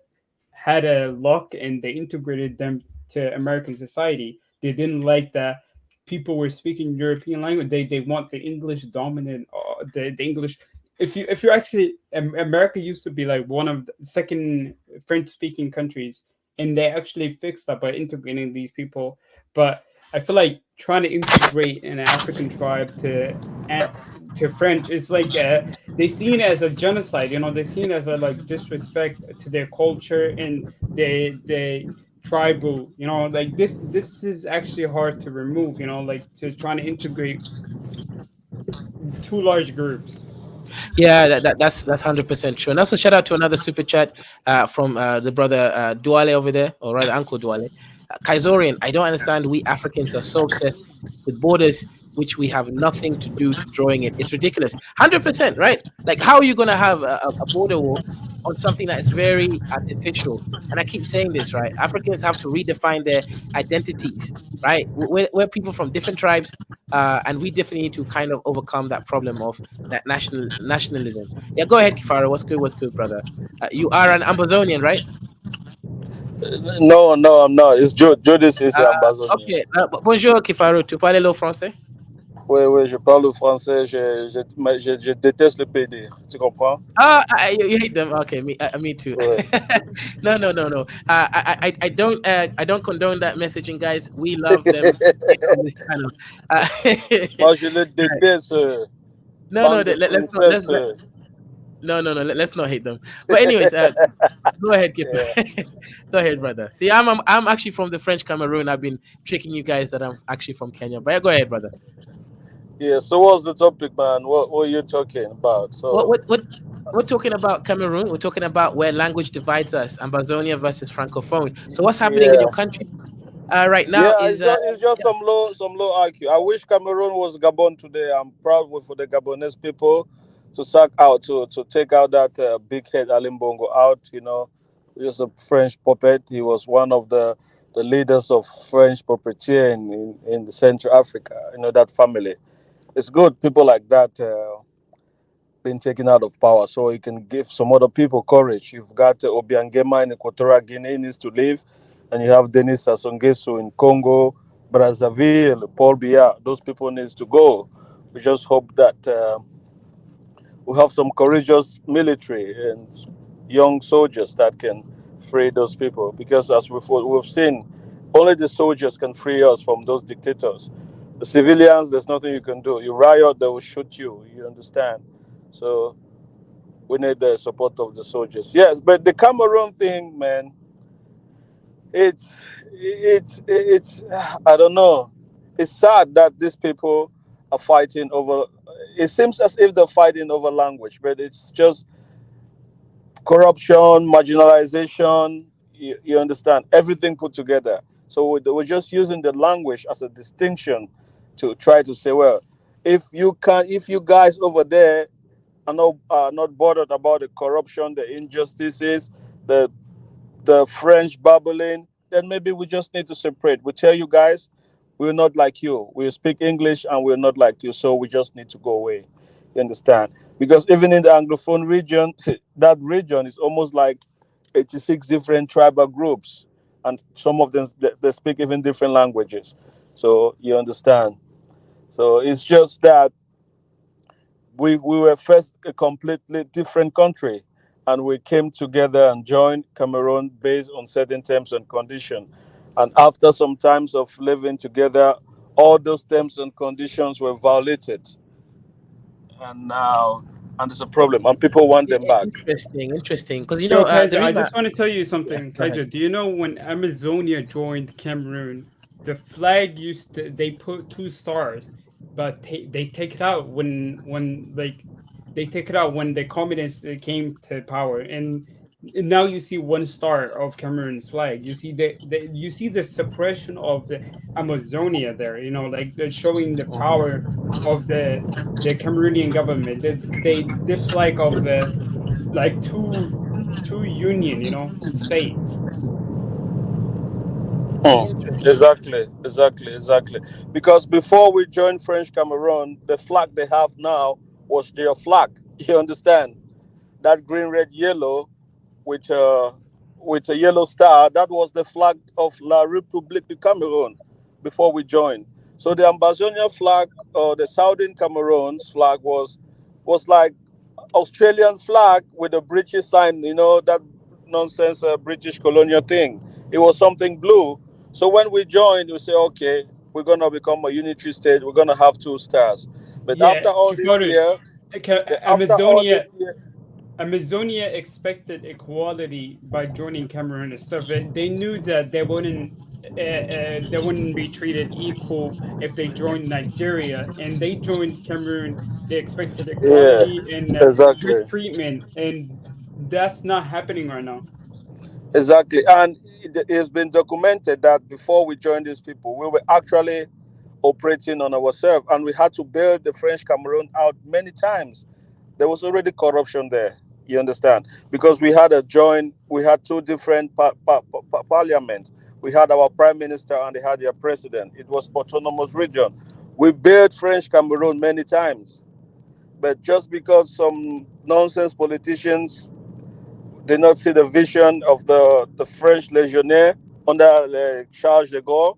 had a lock and they integrated them to American society. They didn't like that people were speaking European language. They want the English dominant, the English. If you actually, America used to be like one of the second French speaking countries, and they actually fixed that by integrating these people. But I feel like trying to integrate an African tribe to French, it's like they seen it as a genocide. They seen it as a like disrespect to their culture and they tribal. Like this is actually hard to remove. Like to trying to integrate two large groups. Yeah, that's 100% true. And also shout out to another super chat from the brother Duale over there, or rather Uncle Duale. Kaisorian, I don't understand. We Africans are so obsessed with borders, which we have nothing to do to drawing it. It's ridiculous. 100%, right? Like, how are you going to have a border war on something that is very artificial? And I keep saying this, right? Africans have to redefine their identities, right? We're people from different tribes, and we definitely need to kind of overcome that problem of that nationalism. Yeah, go ahead, Kifaro. What's good, brother? You are an Amazonian, right? No, no, I'm not. It's Joe. Joe, this is Ambazonia. Ok. Bonjour, Kifaro. Tu parles le français? Oui, oui, je parle le français. Je déteste le PD. Tu comprends? Ah, you hate them. Okay, me too. Ouais. No. I don't condone that messaging, guys. We love them on this channel. Moi, je le déteste. No, Bande de let's princesses. let's not hate them. But anyways, go ahead, Kip. Go ahead, brother. See, I'm actually from the French Cameroon. I've been tricking you guys that I'm actually from Kenya. But yeah, go ahead, brother. Yeah. So, what's the topic, man? What are you talking about? So, What we're talking about Cameroon. We're talking about where language divides us, Ambazonia versus Francaphone. So what's happening in your country right now yeah, is it's just some low IQ. I wish Cameroon was Gabon today. I'm proud for the Gabonese people to sack out to take out that big head Alim Bongo out. Just a French puppet. He was one of the leaders of French puppeteer in the Central Africa. That family. It's good people like that being taken out of power, so you can give some other people courage. You've got Obiangema in Equatorial Guinea needs to leave, and you have Denis Sassou Nguesso in Congo, Brazzaville, Paul Biya. Those people needs to go. We just hope that we have some courageous military and young soldiers that can free those people. Because as we've seen, only the soldiers can free us from those dictators. The civilians, there's nothing you can do. You riot, they will shoot you. You understand? So we need the support of the soldiers. Yes, but the Cameroon thing, man, it's I don't know. It's sad that these people are fighting over. It seems as if they're fighting over language, but it's just corruption, marginalization. You understand everything put together. So we're just using the language as a distinction to try to say, well, if you guys over there are not bothered about the corruption, the injustices, the French babbling, then maybe we just need to separate. We tell you guys, we're not like you. We speak English and we're not like you, so we just need to go away. You understand? Because even in the Anglophone region, that region is almost like 86 different tribal groups, and some of them they speak even different languages. So you understand? So it's just that we were first a completely different country, and we came together and joined Cameroon based on certain terms and conditions. And after some times of living together, all those terms and conditions were violated, and now and there's a problem, and people want them back. Interesting. Because Yo, the Kaiser, I reason just want to tell you yeah, something. go ahead. Kaiser, do you know when Amazonia joined Cameroon, the flag used to they put two stars, but they take it out when like they take it out when the communists came to power, and now you see one star of Cameroon's flag. You see you see the suppression of the Amazonia there. You know, like they're showing the power of the Cameroonian government. They dislike of like two union, you know, state. Hmm. Exactly. Because before we joined French Cameroon, the flag they have now was their flag. You understand? That green, red, yellow with a yellow star. That was the flag of La République du Cameroun before we joined. So the Ambazonia flag, or the Southern Cameroon's flag, was like Australian flag with a British sign. You know that nonsense British colonial thing. It was something blue. So when we joined, we say, okay, we're gonna become a unitary state. We're gonna have two stars. But Yeah, after all this Kikoru, year, after all this Amazonia year, Amazonia expected equality by joining Cameroon and stuff. They knew that they wouldn't be treated equal if they joined Nigeria, and they joined Cameroon. They expected yeah, equality and good exactly. treatment, and that's not happening right now. Exactly. And it has been documented that before we joined these people, we were actually operating on ourselves, and we had to bail the French Cameroon out many times. There was already corruption there. You understand? Because we had two different parliaments. We had our prime minister and they had their president. It was autonomous region. We bailed French Cameroon many times. But just because some nonsense politicians did not see the vision of the French legionnaire under Charles de Gaulle,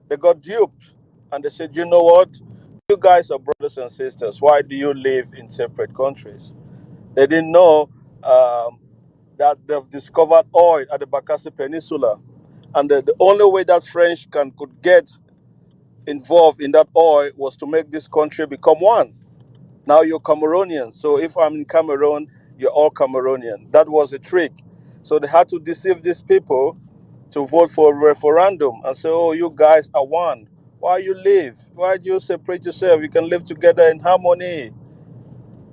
they got duped. And they said, you know what? You guys are brothers and sisters. Why do you live in separate countries? They didn't know that they've discovered oil at the Bakassi Peninsula. And the only way that French could get involved in that oil was to make this country become one. Now you're Cameroonian. So if I'm in Cameroon, you're all Cameroonian. That was a trick. So they had to deceive these people to vote for a referendum and say, oh, you guys are one. Why you live? Why do you separate yourself? You can live together in harmony.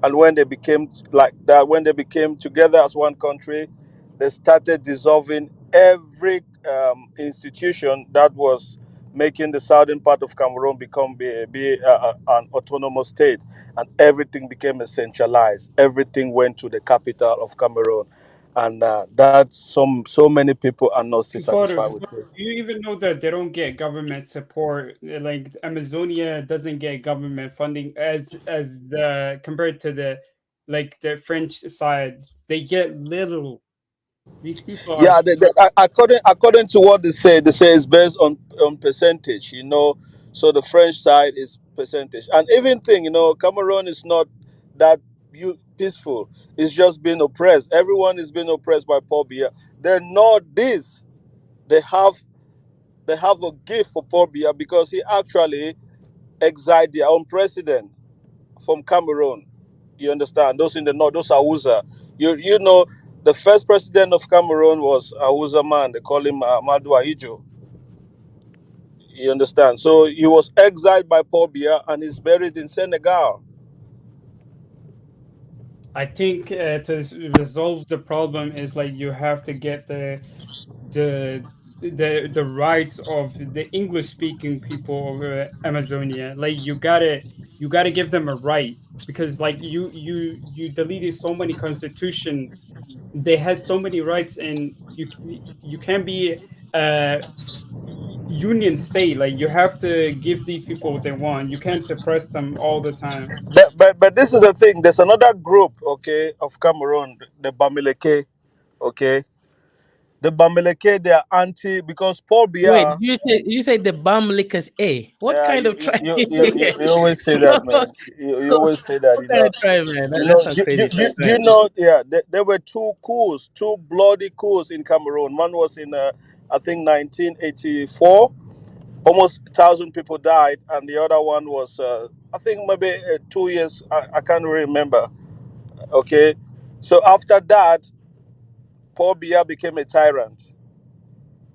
And when they became like that, when they became together as one country, they started dissolving every institution that was making the southern part of Cameroon be an autonomous state, and everything became centralized. Everything went to the capital of Cameroon, and that so many people are not still satisfied Kifaru, with it. do you even know that they don't get government support? Like Amazonia doesn't get government funding as the compared to the like the French side. They get little. These people are Yeah, according to what they say it's based on percentage. So the French side is percentage, and even thing, Cameroon is not that peaceful. It's just being oppressed. Everyone is being oppressed by Paul Biya. They know this. They have they have a gift for Paul Biya because he actually exiled their own president from Cameroon. You understand? Those in the north, those are Hausa. You know, the first president of Cameroon was a Hausa man. They call him Amadou Ahidjo. You understand? So he was exiled by Paul Biya and he's buried in Senegal. I think resolve the problem is like you have to get the the rights of the English speaking people of Amazonia. Like you gotta give them a right because like you deleted so many constitution. They had so many rights and you can't be a union state. Like you have to give these people what they want. You can't suppress them all the time. But this is the thing. There's another group, okay, of Cameroon, the Bamileke, okay. The Bamileke, they are anti because Paul Wait, Biya. did you say the bum lickers A? What Yeah, kind of tribe? you always say that, man. You always say that, What kind of tribe, man? That's some crazy tribe. Do you know? Yeah, there were two coups, two bloody coups in Cameroon. One was in, I think, 1984. Almost 1,000 people died, and the other one was, I think, maybe 2 years. I can't really remember. Okay, so after that, Paul Biya became a tyrant.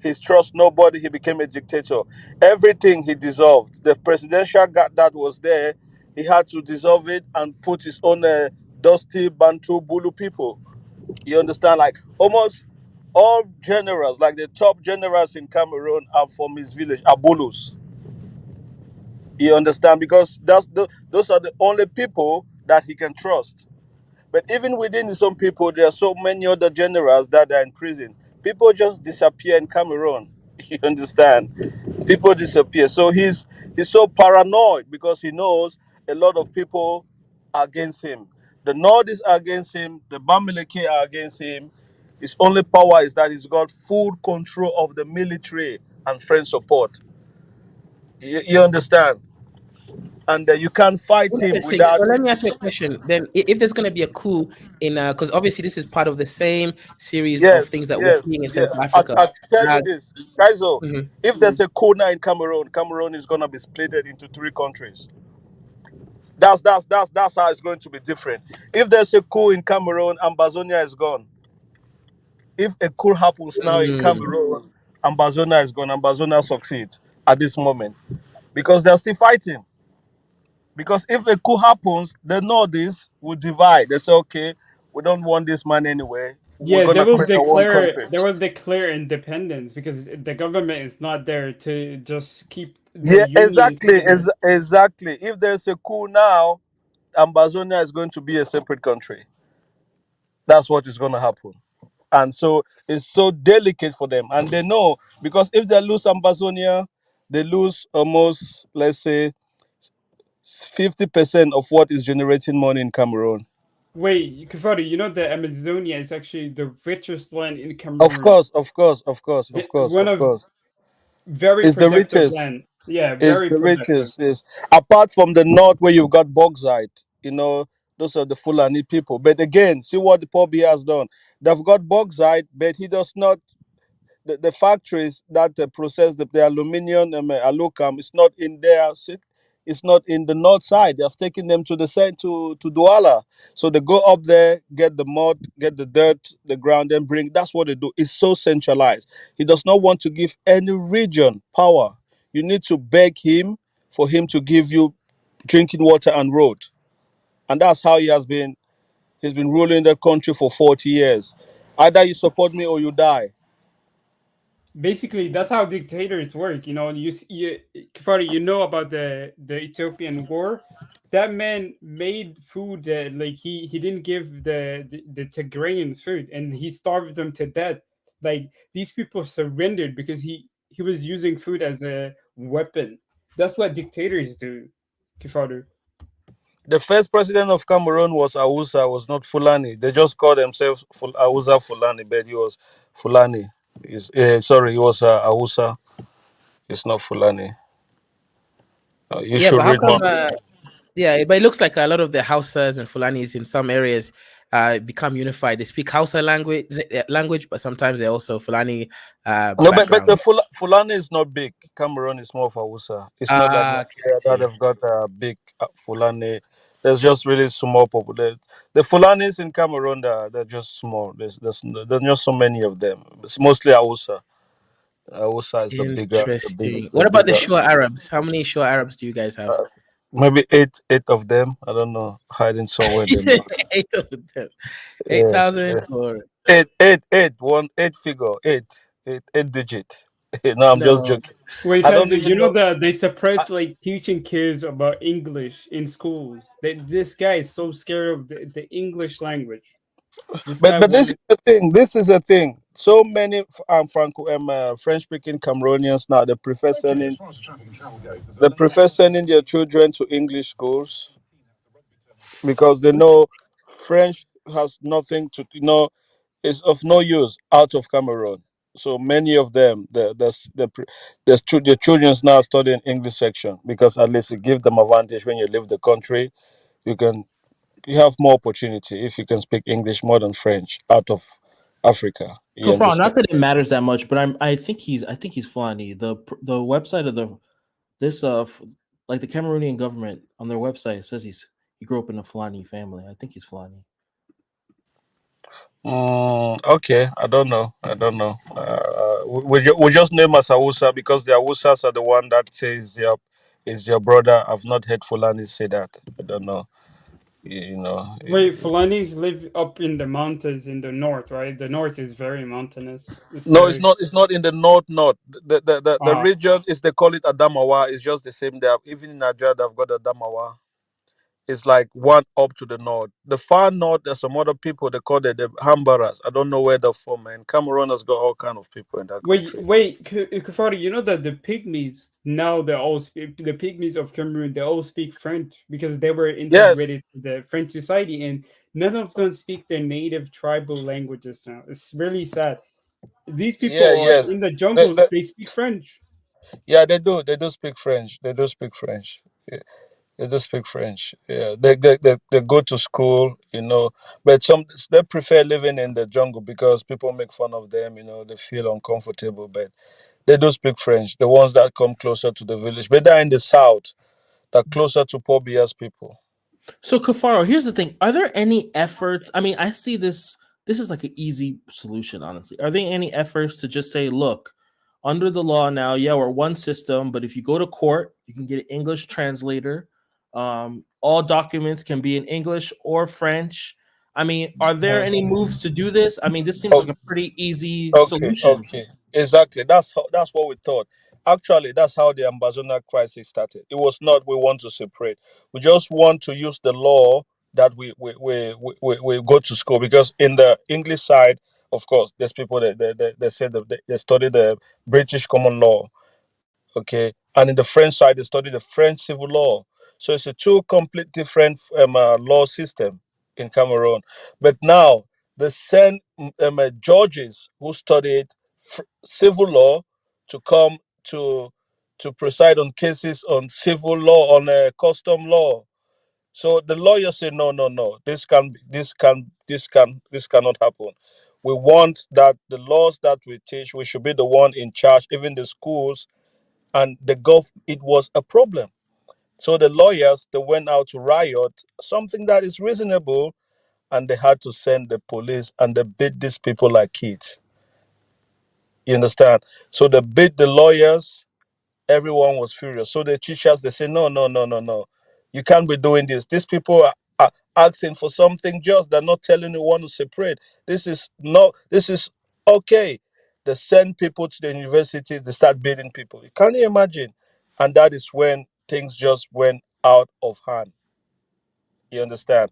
He trusts nobody. He became a dictator. Everything he dissolved. The presidential guard that was there, he had to dissolve it and put his own dusty Bantu Bulu people. You understand? Like almost all generals, like the top generals in Cameroon, are from his village, Abulus. You understand? Because those are the only people that he can trust. But even within his own people, there are so many other generals that are in prison. People just disappear in Cameroon. You understand? People disappear. So he's so paranoid because he knows a lot of people are against him. The North is against him. The Bamileke are against him. His only power is that he's got full control of the military and friend support. You understand? And you can't fight him Interesting. without. So let me ask you a question. Then, if there's going to be a coup in, because obviously this is part of the same series of Yes, things that we're yes, seeing in yeah. Central Africa. I tell you this, Kaizo, Mhm. if there's a coup now in Cameroon, Cameroon is gonna be split into three countries. That's how it's going to be different. If there's a coup in Cameroon, Ambazonia is gone. If a coup happens now in Cameroon, Ambazonia is gone. Ambazonia succeed at this moment because they're still fighting. Because if a coup happens, the Nordics will divide. They say, okay, we don't want this man anyway. We're Yeah, gonna create our own country. they will declare independence because the government is not there to just keep the Yeah, union together. exactly. If there's a coup now, Ambazonia is going to be a separate country. That's what is going to happen. And so it's so delicate for them. And they know because if they lose Ambazonia, they lose almost, let's say, 50% of what is generating money in Cameroon. Wait, Kafari, you know that Amazonia is actually the richest land in Of Cameroon. course, of course, of course, of course, One of of course. very It's the productive richest. land. Yeah, It's very the productive. richest. Is apart from the north where you've got bauxite, those are the Fulani people. But again, see what the Pobi has done. They've got bauxite, but he does not. The factories that process the aluminium and alucam is not in there. It's not in the north side. They have taken them to the side to Douala. So they go up there, get the mud, get the dirt, the ground, then bring. That's what they do. It's so centralized. He does not want to give any region power. You need to beg him for him to give you drinking water and road. And that's how he has been. He's been ruling the country for 40 years. Either you support me or you die. Basically, that's how dictators work. You know, Kafari, you know about the Ethiopian war. That man made food that like he didn't give the Tigrayans food, and he starved them to death. Like these people surrendered because he was using food as a weapon. That's what dictators do, Kafari. The first president of Cameroon was Awusa, was not Fulani. They just called themselves Awusa Fulani, but he was Fulani. Sorry, he was Awusa. It's not Fulani. You Yeah, should but how read more. come? Yeah, but it looks like a lot of the Hausas and Fulanis in some areas become unified. They speak Hausa language, but sometimes they also Fulani No, but background. the Fulani is not big. Cameroon is more of Awusa. It's not that Okay, I that see. have got a big Fulani. There's just really small people. The Fulanis in Cameroon, they're just small. There's not so many of them. It's mostly Awusa. Awusa is Interesting. the What about the bigger. Shua Arabs? How many Shua Arabs do you guys have? Maybe eight of them. I don't know, hiding somewhere in the north. Eight of them. Yes, 8,000 or eight, one, eight figure, eight digit. No, I'm just no? joking. Wait, I don't Kazi, you even know know. that they suppress like teaching kids about English in schools. This guy is so scared of the English language. This guy But this is wanted. the thing. This is the thing. So many French speaking Cameroonians now they prefer sending their children to English schools because they know French has nothing to is of no use out of Cameroon. So many of them, the children's now studying English section because at least it gives them advantage when you leave the country. You can you have more opportunity if you can speak English more than French out of Africa. You Kofar, understand? not that it matters that much, but I think he's Fulani. The website of this like the Cameroonian government on their website says he grew up in a Fulani family. I think he's Fulani. Okay, I don't know. I don't know. We just name as Awusa because the Awusas are the one that says is your brother. I've not heard Fulani say that. I don't know. You know. Wait, Fulanis live up in the mountains in the north, right? The north is very mountainous. It's No, it's very not. It's not in the north. North. The uh region is they call it Adamawa. It's just the same there. Even in Nigeria, they've got Adamawa. It's like one up to the north. The far north, there's some other people they call it the Hambaras. I don't know where they're from, man. Cameroon has got all kind of people in that country. Kafari, you know that the pygmies now they all speak the pygmies of Cameroon. They all speak French because they were Yes. integrated to the French society, and none of them speak their native tribal languages now. It's really sad. These Yeah. people are Yes. in the They, jungles. they, They speak French. yeah, they do. They do speak French. They do speak French. Yeah, they do speak French. Yeah. They go to school, but some they prefer living in the jungle because people make fun of them. They feel uncomfortable, but they do speak French. The ones that come closer to the village, but they're in the south. They're closer to Poor Bia's people. So Kafaro, here's the thing: are there any efforts? I mean, I see this. This is like an easy solution, honestly. Are there any efforts to just say, look, under the law now, yeah, we're one system, but if you go to court, you can get an English translator. All documents can be in English or French. I mean, are there any moves to do this? I mean, this seems Oh, like a pretty easy okay, solution. okay, exactly. That's what we thought. Actually, that's how the Ambazonia crisis started. It was not we want to separate. We just want to use the law that we go to school because in the English side, of course, there's people that they said that they study the British common law, okay, and in the French side they study the French civil law. So it's a two complete different law system in Cameroon. But now they send judges who studied civil law to come to preside on cases on civil law, on custom law. So the lawyer said, no, no, no, this cannot happen. We want that the laws that we teach, we should be the one in charge, even the schools and the gulf. It was a problem. So the lawyers they went out to riot, something that is reasonable, and they had to send the police and they beat these people like kids. You understand? So they beat the lawyers. Everyone was furious. So the teachers they say, no, no, no, no, no, you can't be doing this. These people are asking for something just. They're not telling you want to separate. This is no. This is okay. They send people to the universities. They start beating people. Can you imagine? And that is when things just went out of hand. You understand?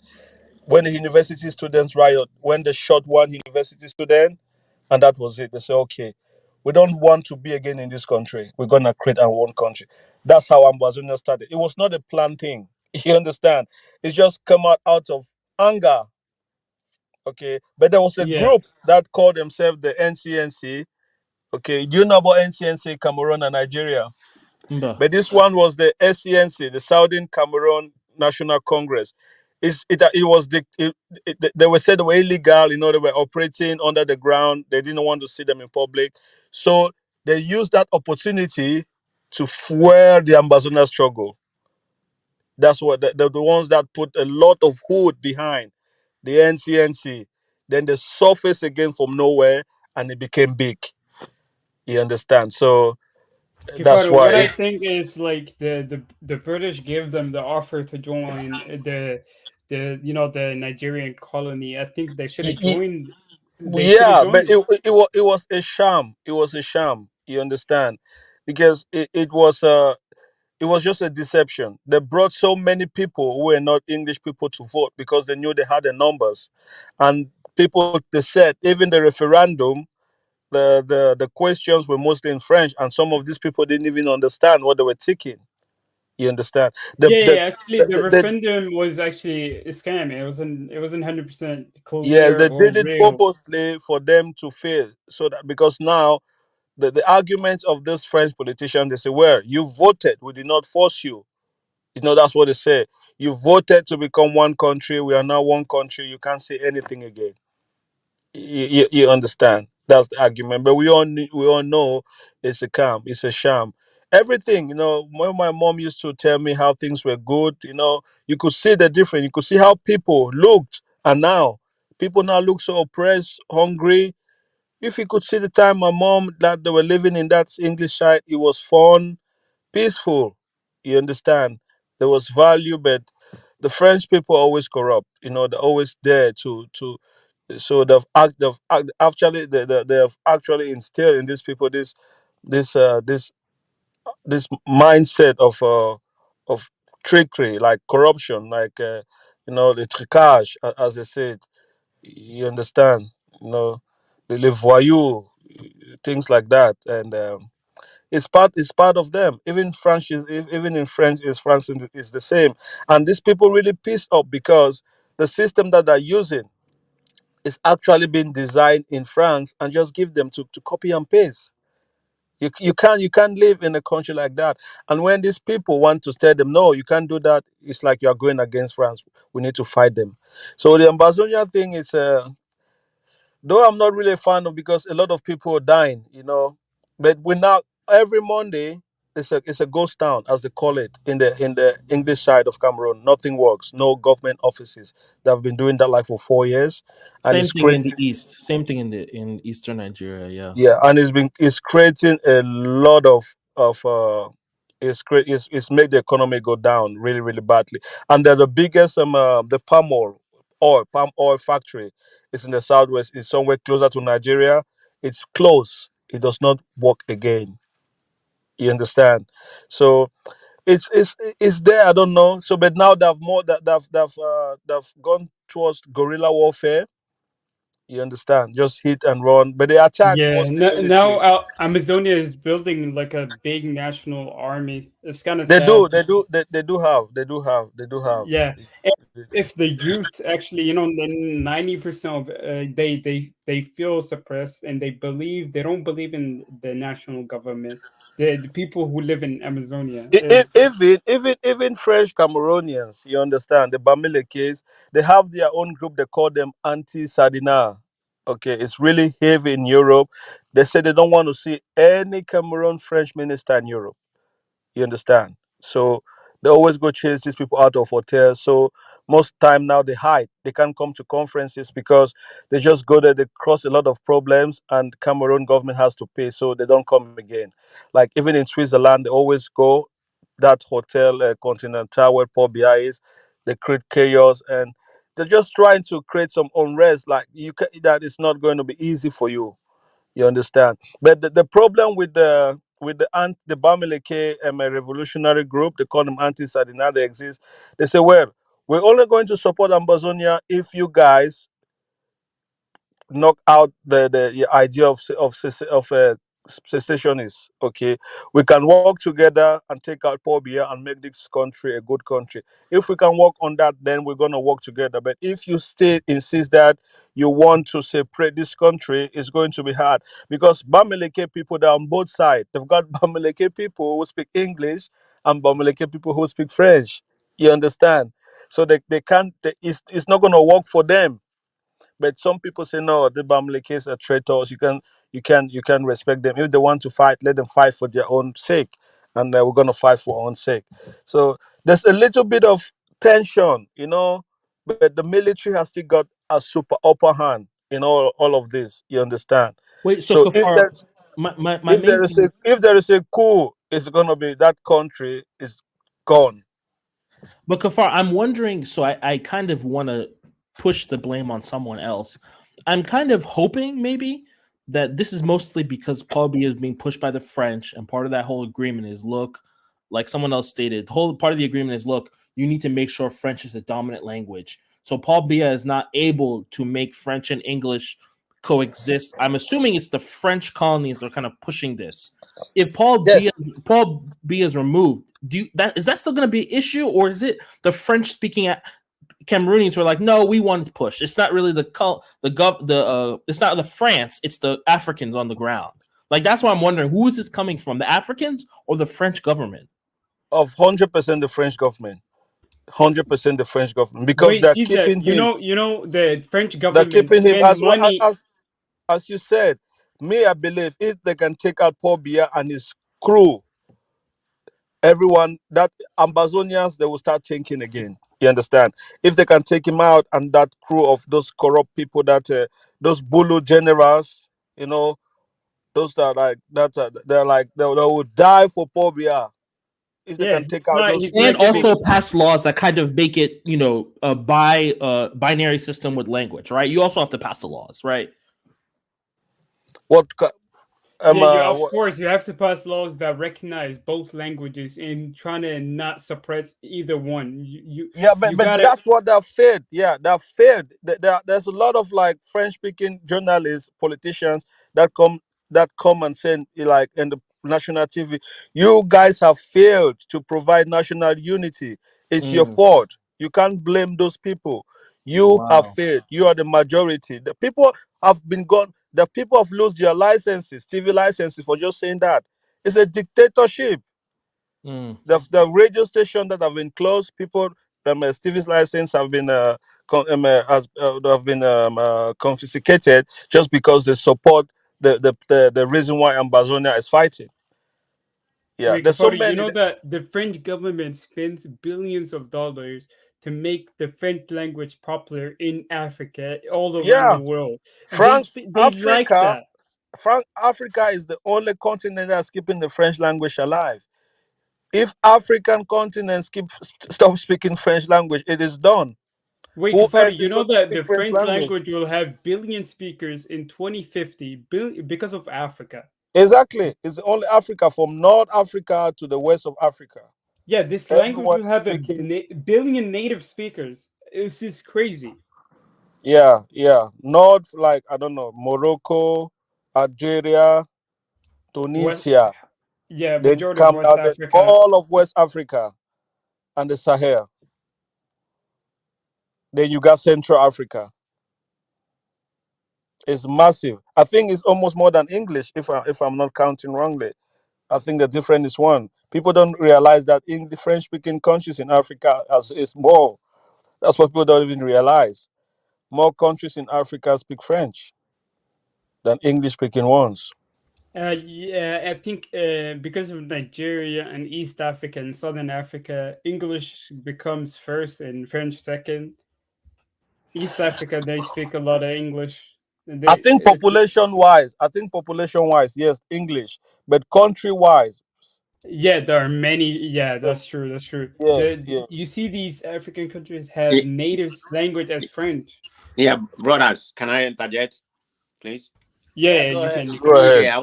When the university students riot, when they shot one university student, and that was it. They say, okay, we don't want to be again in this country. We're gonna create our own country. That's how Ambazonia started. It was not a planned thing. You understand? It's just come out of anger. Okay. But there was a Yeah. group that called themselves the NCNC. Okay, you know about NCNC, Cameroon and Nigeria. Mba. But this one was the SCNC, the Southern Cameroon National Congress. It was they were said they were illegal. They were operating under the ground. They didn't want to see them in public, so they used that opportunity to fuel the Ambazonia struggle. That's what the ones that put a lot of hood behind the NCNC. Then they surfaced again from nowhere, and it became big. You understand? So that's Kifaro, why what I it, think is like the British gave them the offer to join the Nigerian colony. I think they should have joined. They should have yeah, but joined. it was a sham. It was a sham. You understand? Because it was just a deception. They brought so many people who were not English people to vote because they knew they had the numbers, and people they said even the referendum, the questions were mostly in French, and some of these people didn't even understand what they were thinking. You understand? Actually, the The referendum was actually a scam. It wasn't 100% yes, clear they or did it real. purposely for them to fail. So that because now the arguments of this French politician, they say, well, you voted, we did not force you. You know, that's what they say. You voted to become one country. We are now one country. You can't say anything again. You understand? That's the argument. But we all know it's a scam. It's a sham. Everything, when my mom used to tell me how things were good, you could see the difference. You could see how people looked, and now people now look so oppressed, hungry. If you could see the time my mom that they were living in that English side, it was fun, peaceful. You understand? There was value, but the French people are always corrupt. They're always there to. So they have actually instilled in these people this this mindset of trickery, like corruption, like the tricage, as they said. You understand? You know, les voyous, things like that, and it's part of them. Even French even in French is the same, and these people really piss up because the system that they're using is actually being designed in France and just give them to copy and paste. You can't live in a country like that. And when these people want to tell them no, you can't do that, it's like you are going against France. We need to fight them. So the Ambazonia thing is though I'm not really a fan of because a lot of people are dying, but we now every Monday it's a ghost town as they call it in the English side of Cameroon. Nothing works. No government offices. They've been doing that like for 4 years, and Same it's thing in creating the east. Same thing in eastern Nigeria. Yeah. yeah, and it's creating a lot of it's made the economy go down really really badly, and they're the biggest the palm oil factory is in the southwest. It's somewhere closer to Nigeria. It's close. It does not work again. You understand? So it's there. I don't know. So but now they've gone towards guerrilla warfare. You understand? Just hit and run, but they attack Yeah, mostly now military. Amazonia is building like a big national army. It's kind of They sad. do, they do, they do have, they do have, they do have. Yeah, and if the youth actually, the 90% of they feel suppressed and they don't believe in the national government. The people who live in Amazonia. Even French Cameroonians, you understand, the Bamile case, they have their own group. They call them anti-Sardina. Okay, it's really heavy in Europe. They say they don't want to see any Cameroon French minister in Europe. You understand? So they always go chase these people out of hotels. So most time now they hide. They can't come to conferences because they just go there. They cross a lot of problems, and Cameroon government has to pay, so they don't come again. Like even in Switzerland, they always go that hotel Continental where Paul Biya is. They create chaos, and they're just trying to create some unrest. Like that is not going to be easy for you. You understand? But the problem with the Bamileke a revolutionary group, they call them anti-Sardina, they exist. They say, well, we're only going to support Ambazonia if you guys knock out the idea of secessionists. Okay, we can work together and take out Paul Biya and make this country a good country. If we can work on that, then we're gonna work together. But if you still insist that you want to separate this country, it's going to be hard because Bamileke people, they're on both sides. They've got Bamileke people who speak English and Bamileke people who speak French. You understand? So they can't. It's not gonna work for them. But some people say no, the Bamilekes are traitors. You can respect them. If they want to fight, let them fight for their own sake, and we're gonna fight for our own sake. So there's a little bit of tension, but the military has still got a super upper hand in all of this. You understand? Wait, so So if Kafar, there's my if main there is a thing. if there is a coup, it's gonna be that country is gone. But Kafar, I'm wondering. So I kind of want to push the blame on someone else. I'm kind of hoping maybe that this is mostly because Paul Biya is being pushed by the French, and part of that whole agreement is look, like someone else stated, the whole part of the agreement is look, you need to make sure French is the dominant language. So Paul Biya is not able to make French and English coexist. I'm assuming it's the French colonies that are kind of pushing this. if Paul Yes. B is removed, is that still going to be an issue, or is it the French speaking Cameroonians were like, no, we want to push. It's not really it's not the France, it's the Africans on the ground. Like, that's why I'm wondering, who is this coming from, the Africans or the French government? Of 100% the French government. 100% the French government, because Wait, they're Caesar, keeping him. the French They're government keeping him spend as well money. as you said. Me, I believe if they can take out Paul Biya and his crew, everyone that Ambazonians, they will start thinking again. You understand? If they can take him out and that crew of those corrupt people, that those Bulu generals, you know, those that are like that, they're like they will die for Paul Biya if they Yeah, can take out those And French also people. pass laws that kind of make it, a binary system with language, right? You also have to pass the laws, right? What Of course, you have to pass laws that recognize both languages and trying to not suppress either one. Yeah, You but gotta. that's what they've failed. Yeah, they've failed. There's a lot of like French speaking journalists, politicians that come and say, like, in the national TV, you guys have failed to provide national unity. It's your fault. You can't blame those people. You have Wow. failed. You are the majority. The people have been gone. The people have lost their licenses, TV licenses, for just saying that. It's a dictatorship. The radio station that have been closed, people, Stevie's license have been have been confiscated just because they support the reason why Ambazonia is fighting. Yeah, Wait, there's so Kafari, you many. know that the French government spends billions of dollars to make the French language popular in Africa, all around the Yeah, world. France, They like that. Africa is the only continent that's keeping the French language alive. If African continents stop speaking French language, it is done. Wait, Who Kafari, else you is know going to that speak the French French language? language will have billion speakers in 2050 because of Africa. Exactly. It's only Africa, from North Africa to the west of Africa. Yeah, this language Everyone will is have speaking. billion native speakers. This is crazy. Yeah, yeah. North, like, I don't know, Morocco, Algeria, Well, Tunisia. yeah, Then you majority of come West down the Africa. all of West Africa and the Sahel. Then you got Central Africa. It's massive. I think it's almost more than English, if I'm not counting wrongly. I think the difference is one. People don't realize that in the French-speaking countries in Africa is more. That's what people don't even realize. More countries in Africa speak French than English-speaking ones. Yeah, I think because of Nigeria and East Africa and Southern Africa, English becomes first and French second. East Africa, they speak a lot of English. I think population-wise, yes, English, but country-wise, Yeah, there are many. Yeah, yes, that's true. That's true. yes, You yes. see, these African countries have native language as French. Yeah, brothers, can I interject, please? Yeah, Go you ahead. can. You Go can. ahead. Yeah,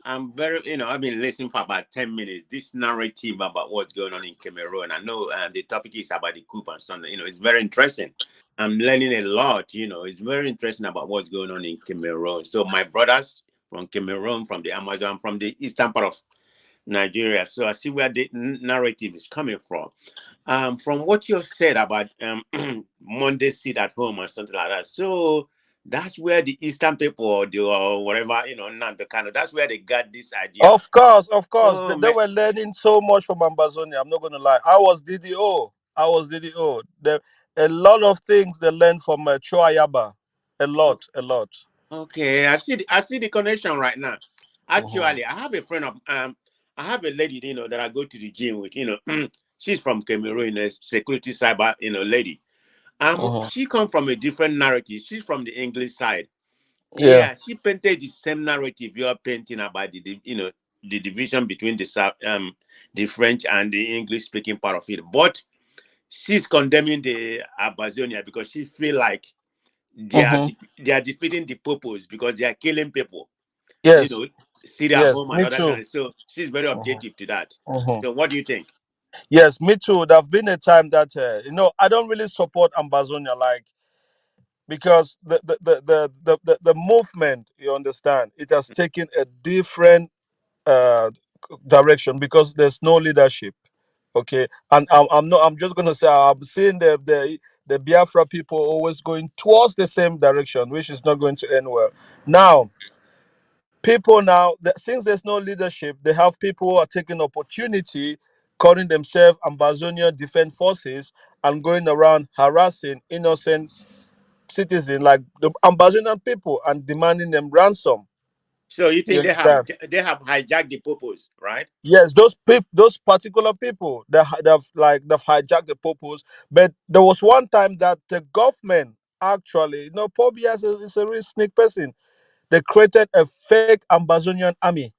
I'm very, I've been listening for about 10 minutes. This narrative about what's going on in Cameroon. I know the topic is about the coup and something. It's very interesting. I'm learning a lot. It's very interesting about what's going on in Cameroon. So my brothers from Cameroon, from the Amazon, from the eastern part of Nigeria. So I see where the narrative is coming from. From what you said about Monday sit at home or something like that. So that's where the Eastern people or whatever, Nando, that's where they got this idea. Of course, of course. Oh They man. were learning so much from Ambazonia. I'm not gonna lie. I was DDO. A lot of things they learned from Choayaba. A lot, a lot. Okay, I see the connection right now. Mhm. Actually, I have a lady, that I go to the gym with, she's from Cameroon, a security cyber, lady. Mhm. She come from a different narrative. She's from the English side. Yeah. Yeah, she painted the same narrative you are painting about the division between the French and the English speaking part of it. But she's condemning the Abazonia because she feel like they are Mhm. de- they are defeating the purpose because they are killing people. You Yes. know, Syria Yes. home and Me other too. kind. So she's very Mhm. objective to that. Mhm. So what do you think? Yes, me too. There've been a time that I don't really support Ambazonia, like, because the movement, you understand, it has taken a different direction because there's no leadership. Okay, and I'm just gonna say I'm seeing the Biafra people always going towards the same direction, which is not going to end well. Now, people now, since there's no leadership, they have people who are taking opportunity, calling themselves Ambazonia Defense Forces, and going around harassing innocent citizens like the Ambazonian people and demanding them ransom. So you You think understand? they have hijacked the purpose, right? Yes, those particular people they've hijacked the purpose. But there was one time that the government actually, Pobias is a real sneak person. They created a fake Ambazonian army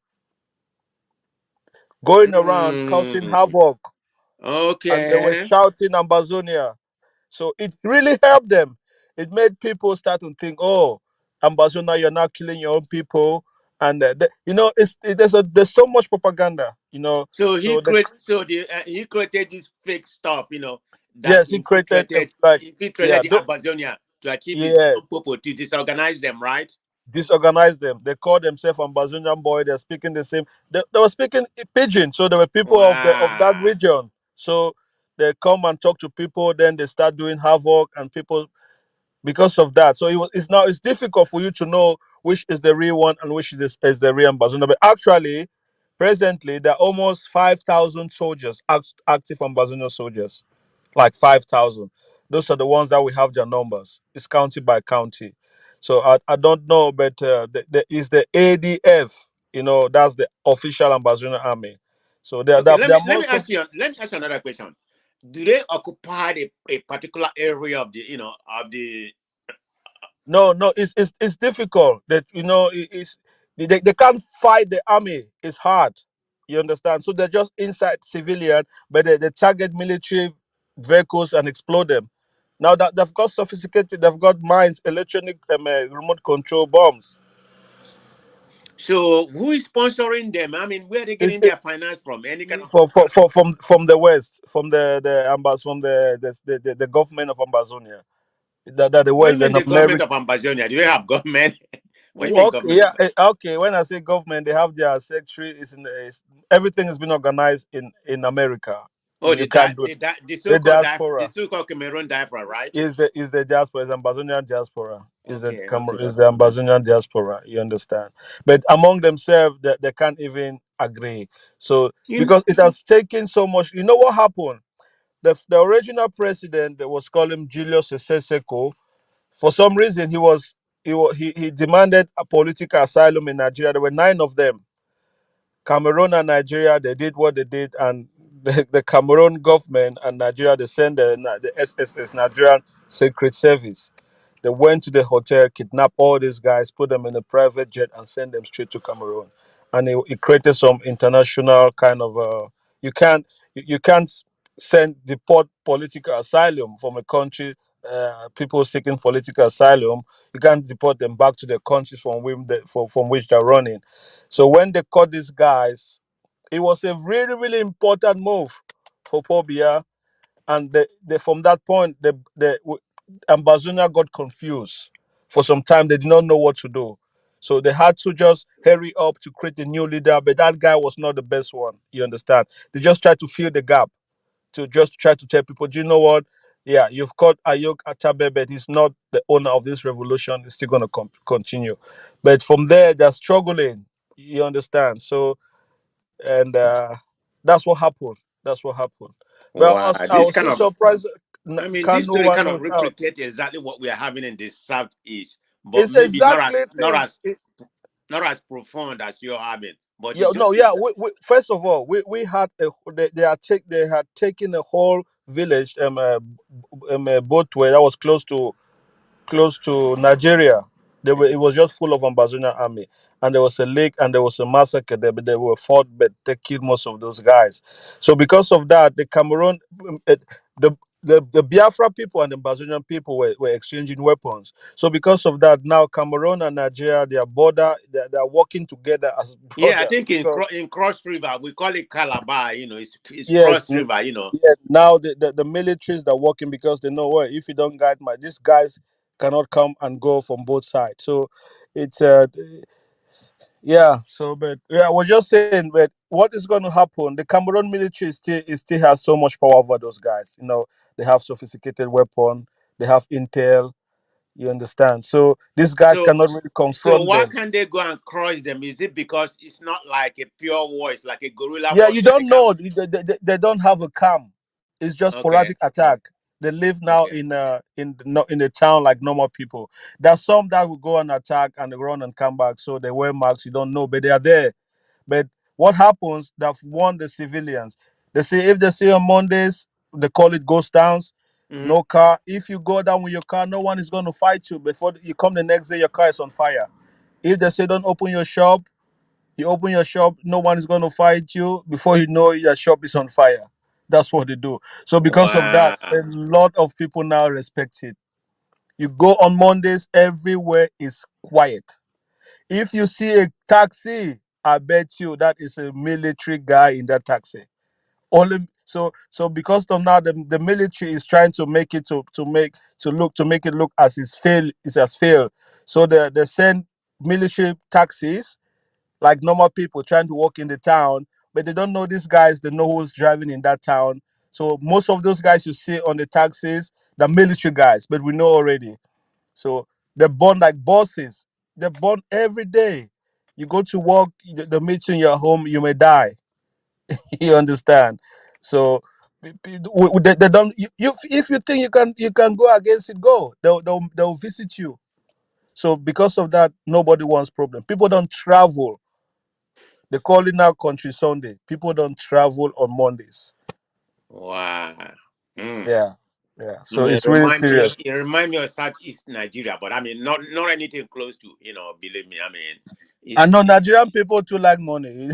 going around causing havoc, and they were Okay. shouting Ambazonia. So it really helped them. It made people start to think, oh, Ambazonia, you're not killing your own people. And there's so much propaganda, So So he created this fake stuff, that yes, he created infiltrated the Amazonia to achieve his yeah, own purpose, to disorganize them, right? disorganize them. They call themselves Ambazonian boy. They're speaking the same. They were speaking pidgin, so there were people of that Wow. region. So they come and talk to people. Then they start doing havoc, and people because of that. So it's difficult for you to know which is the real one and which is the real Ambazonian. But actually, presently, there are almost 5,000 soldiers, active Ambazonian soldiers, like 5,000. Those are the ones that we have their numbers. It's county by county. So I don't know, but is the ADF. That's the official Ambazonian army. So Okay, let there me are let me most of ask you another question. Do they occupy a particular area of the no, it's difficult. That they can't fight the army. It's hard. You understand? So they're just inside civilian, but they target military vehicles and explode them. Now that they've got sophisticated, they've got mines, electronic remote control bombs. So who is sponsoring them? I mean, where are they It's getting their finance from? Any kind of from the west, from from the government of Ambazonia. That the what do you west mean and the government America. of Amazonia? Do they have government? What do you mean Okay, government yeah, of okay. When I say government, they have their secretary. Everything has been organized in America. Oh, You can't do it. The the diaspora so-called Cameroon diaspora, right? is the diaspora, is Ambazonian diaspora, Okay, okay. is the Ambazonian diaspora. You understand? But among themselves, they can't even agree. So You because it has taken so much, you know what happened? The original president, that was called him Julius Seseko. For some reason, he demanded a political asylum in Nigeria. There were 9 of them. Cameroon and Nigeria, they did what they did, and the Cameroon government and Nigeria, they sent the SSS, Nigerian Secret Service. They went to the hotel, kidnapped all these guys, put them in a private jet, and sent them straight to Cameroon. And it created some international kind of you can't send deport political asylum from a country. People seeking political asylum, you can't deport them back to their countries from which they're running. So when they caught these guys, it was a really, really important move for Pobia. And from that point, Ambazonia got confused. For some time, they did not know what to do. So they had to just hurry up to create a new leader, but that guy was not the best one. You understand? They just tried to fill the gap, to just try to tell people, do you know what? Yeah, you've caught Ayok Atabe, but he's not the owner of this revolution. It's still going to continue. But from there, they're struggling. You understand? So, and that's what happened. That's what happened. Well, wow, I this was kind so of surprised. this Kanu story one kind of was out. replicates exactly what we are having in the southeast, but It's maybe exactly not as profound as you're having. But yeah, it's no, just yeah. First of all, we had they had taken a whole village, boat where that was close to Nigeria. It was just full of Ambazonian army, and there was a lake and there was a massacre there, but they were fought, but they killed most of those guys. So because of that, the Cameroon, the the Biafra people and the Ambazonian people were exchanging weapons. So because of that, now Cameroon and Nigeria, their border, they're working together as yeah. I brothers think because in Cross River we call it Calabar. It's yes, Cross River. yeah. Now the militaries are working because they know what, if you don't guide these guys cannot come and go from both sides. So it's Yeah. So, but yeah, I was just saying, but what is going to happen? The Cameroon military still has so much power over those guys. They have sophisticated weapon, they have intel. You understand? So these guys So, cannot really so confront why them. can't they go and crush them? Is it because it's not like a pure war? It's like a guerrilla Yeah, you warfare. They don't can. know. They don't have a camp. It's just Okay. sporadic attack. They live now Okay. in the town like normal people. There's some that will go and attack and they run and come back. So they wear masks. You don't know, but they are there. But what happens? They've warned the civilians. They say if they see on Mondays, they call it ghost towns. Mhm. No car. If you go down with your car, no one is going to fight you. Before you come the next day, your car is on fire. If they say don't open your shop, you open your shop, no one is going to fight you. Before you know it, your shop is on fire. That's what they do. So because of that, Wow. a lot of people now respect it. You go on Mondays, everywhere is quiet. If you see a taxi, I bet you that is a military guy in that taxi. Only so because of now the military is trying to make it to make it look as is as failed. So they send military taxis like normal people trying to walk in the town, but they don't know these guys. They know who's driving in that town. So most of those guys you see on the taxis, the military guys, but we know already. So they're born like bosses. They're born every day. You go to work, the meeting in your home, you may die. You understand? So they don't. If you think you can go against it, go. They'll visit you. So because of that, nobody wants problem. People don't travel. They call it now Country Sunday. People don't travel on Mondays. Wow. Mm. Yeah, yeah. I So mean, it's really serious. it remind me of Southeast Nigeria, but I mean, not anything close to, believe me. I mean, I it's know Nigerian people too like money.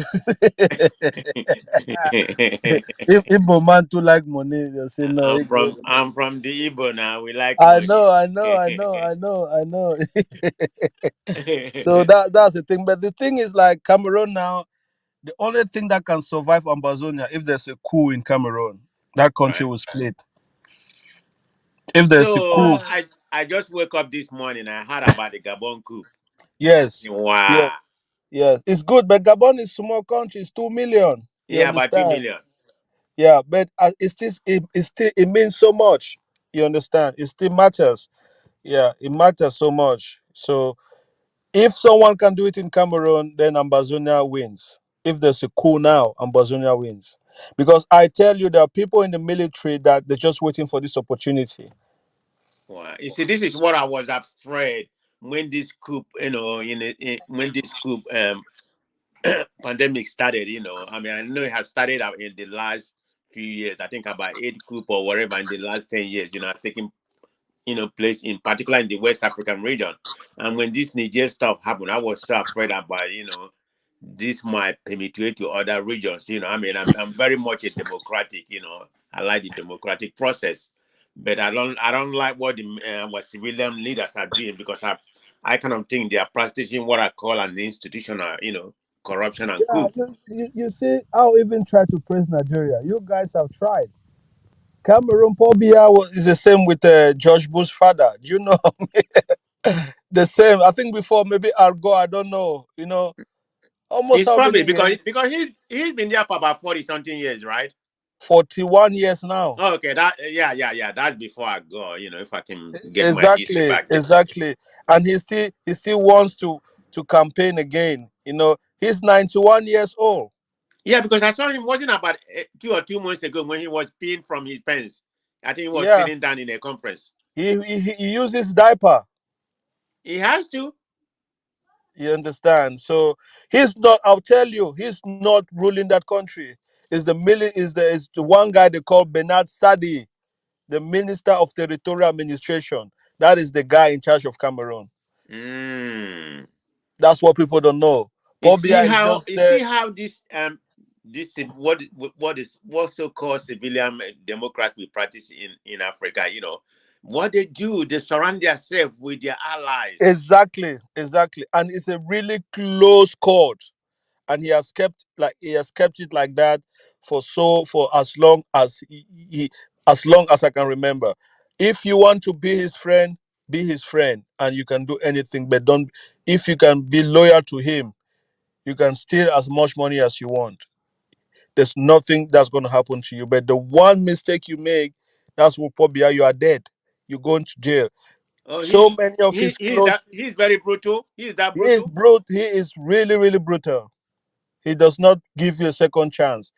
If man too like money, they say no. I'm from the Igbo now. We like I money. know, I know, I know, I know, I know. So that's the thing. But the thing is, like Cameroon now, the only thing that can survive Ambazonia if there's a coup in Cameroon, that country Right. will split. If there's a So coup, I just woke up this morning. I heard about the Gabon coup. yes, yeah, Wow. yes, it's good. But Gabon is small country. It's 2 million. You Yeah, about 2 understand? million. Yeah, but it means so much. You understand? It still matters. Yeah, it matters so much. So if someone can do it in Cameroon, then Ambazonia wins. If there's a coup now, Ambazonia wins. Because I tell you, there are people in the military that they're just waiting for this opportunity. Wow. You see, this is what I was afraid when this coup, when this coup pandemic started. I mean, I know it has started out in the last few years. I think about 8 coup or whatever in the last 10 years. Has taken place in particular in the West African region. And when this Niger stuff happened, I was so afraid about this might perpetuate to other regions. I mean, I'm very much a democratic. I like the democratic process, but I don't like what civilian leaders are doing, because I kind of think they are practicing what I call an institutional, corruption and Yeah, coup. you see, I'll even try to praise Nigeria. You guys have tried. Cameroon, Paul Biya is the same with George Bush's father. Do you know? The same. I think before maybe Argo, I don't know. Almost It's how probably many because years? because he's been there for about 40 something years, right? 41 years now. Oh, okay, yeah. That's before I go. If I can get my history Exactly, back. exactly. And he still wants to campaign again. He's 91 years old. Yeah, because I saw him wasn't about 2 or 2 months ago when he was peeing from his pants. I think he was Yeah, sitting down in a conference. he uses diaper. He has to. You understand? So he's not. I'll tell you, he's not ruling that country. Is the one guy they call Bernard Sadi, the Minister of Territorial Administration. That is the guy in charge of Cameroon. Mm. That's what people don't know. You Paul see Biya is how just there. what so-called civilian democrats we practice in Africa. What they do, they surround themselves with their allies. Exactly, exactly. And it's a really close court. And he has kept it like that for as long as I can remember. If you want to be his friend, and you can do anything, but don't if you can be loyal to him, You can steal as much money as you want. There's nothing that's going to happen to you. But the one mistake you make, that's what probably you are dead. You're going to jail. Oh, So many of his close. he's very brutal. He is that He is brutal. brutal. He is really, really brutal. He does not give you a second chance.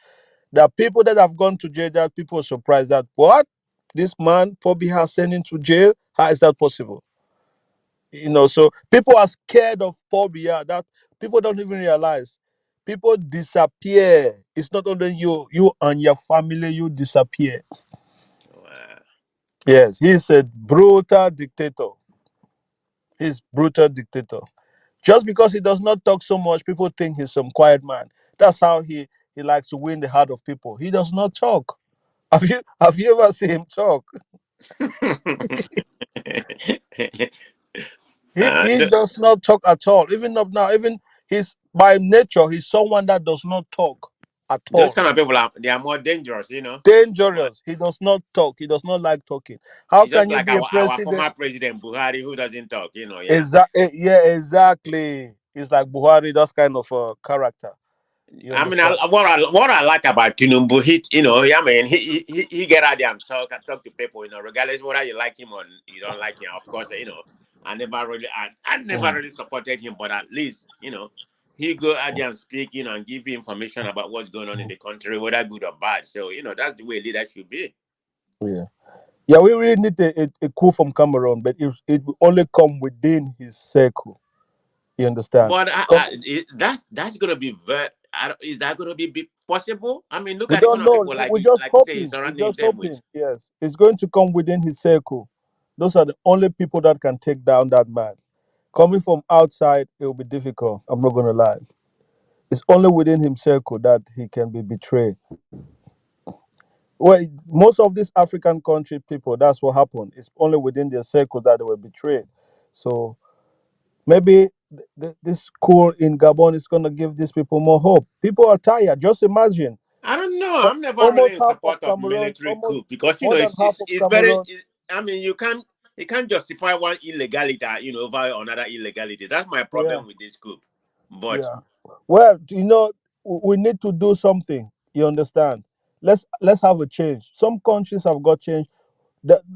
There are people that have gone to jail that people are surprised that what this man probably has sent into jail. How is that possible? So people are scared of Paul Biya. That people don't even realize. People disappear. It's not only you and your family, you disappear. Wow. Yes, he's a brutal dictator. He's brutal dictator. Just because he does not talk so much, people think he's some quiet man. That's how he likes to win the heart of people. He does not talk. Have you ever seen him talk? He does not talk at all. Even up now, even he's by nature, he's someone that does not talk at Those all. kind of people they are more dangerous, Dangerous. He does not talk. He does not like talking. How It's just can you like be a our president? former president Buhari, who doesn't talk, yeah. Yeah, exactly. He's like Buhari, that's kind of a character. You I mean, understand? what I like about Tinubu, I mean, he get out there and talk to people, regardless whether you like him or you don't like him. Of course, I never really supported him, but at least, he go out there and speak, and give you information about what's going on in the country, whether good or bad. So, that's the way leaders should be. Yeah. Yeah, we really need a coup from Cameroon, but it will only come within his circle. You understand? But that's gonna be very. Is that gonna be possible? I mean, look We at the don't kind of know. people We're just like you say he's hoping. We're surrounding just himself with. hoping. Yes, it's going to come within his circle. Those are the only people that can take down that man. Coming from outside, it will be difficult. I'm not gonna lie. It's only within his circle that he can be betrayed. Well, most of these African country people, that's what happened. It's only within their circle that they were betrayed. So maybe this coup in Gabon is gonna give these people more hope. People are tired. Just imagine. I don't know. I'm never really Almost in half of support of Cameroon, military almost coup because more than half of it's very. Cameroon. I mean, you can't justify one illegality, over another illegality. That's my Yeah, problem with this coup. But yeah. Well, we need to do something. You understand? Let's have a change. Some countries have got change.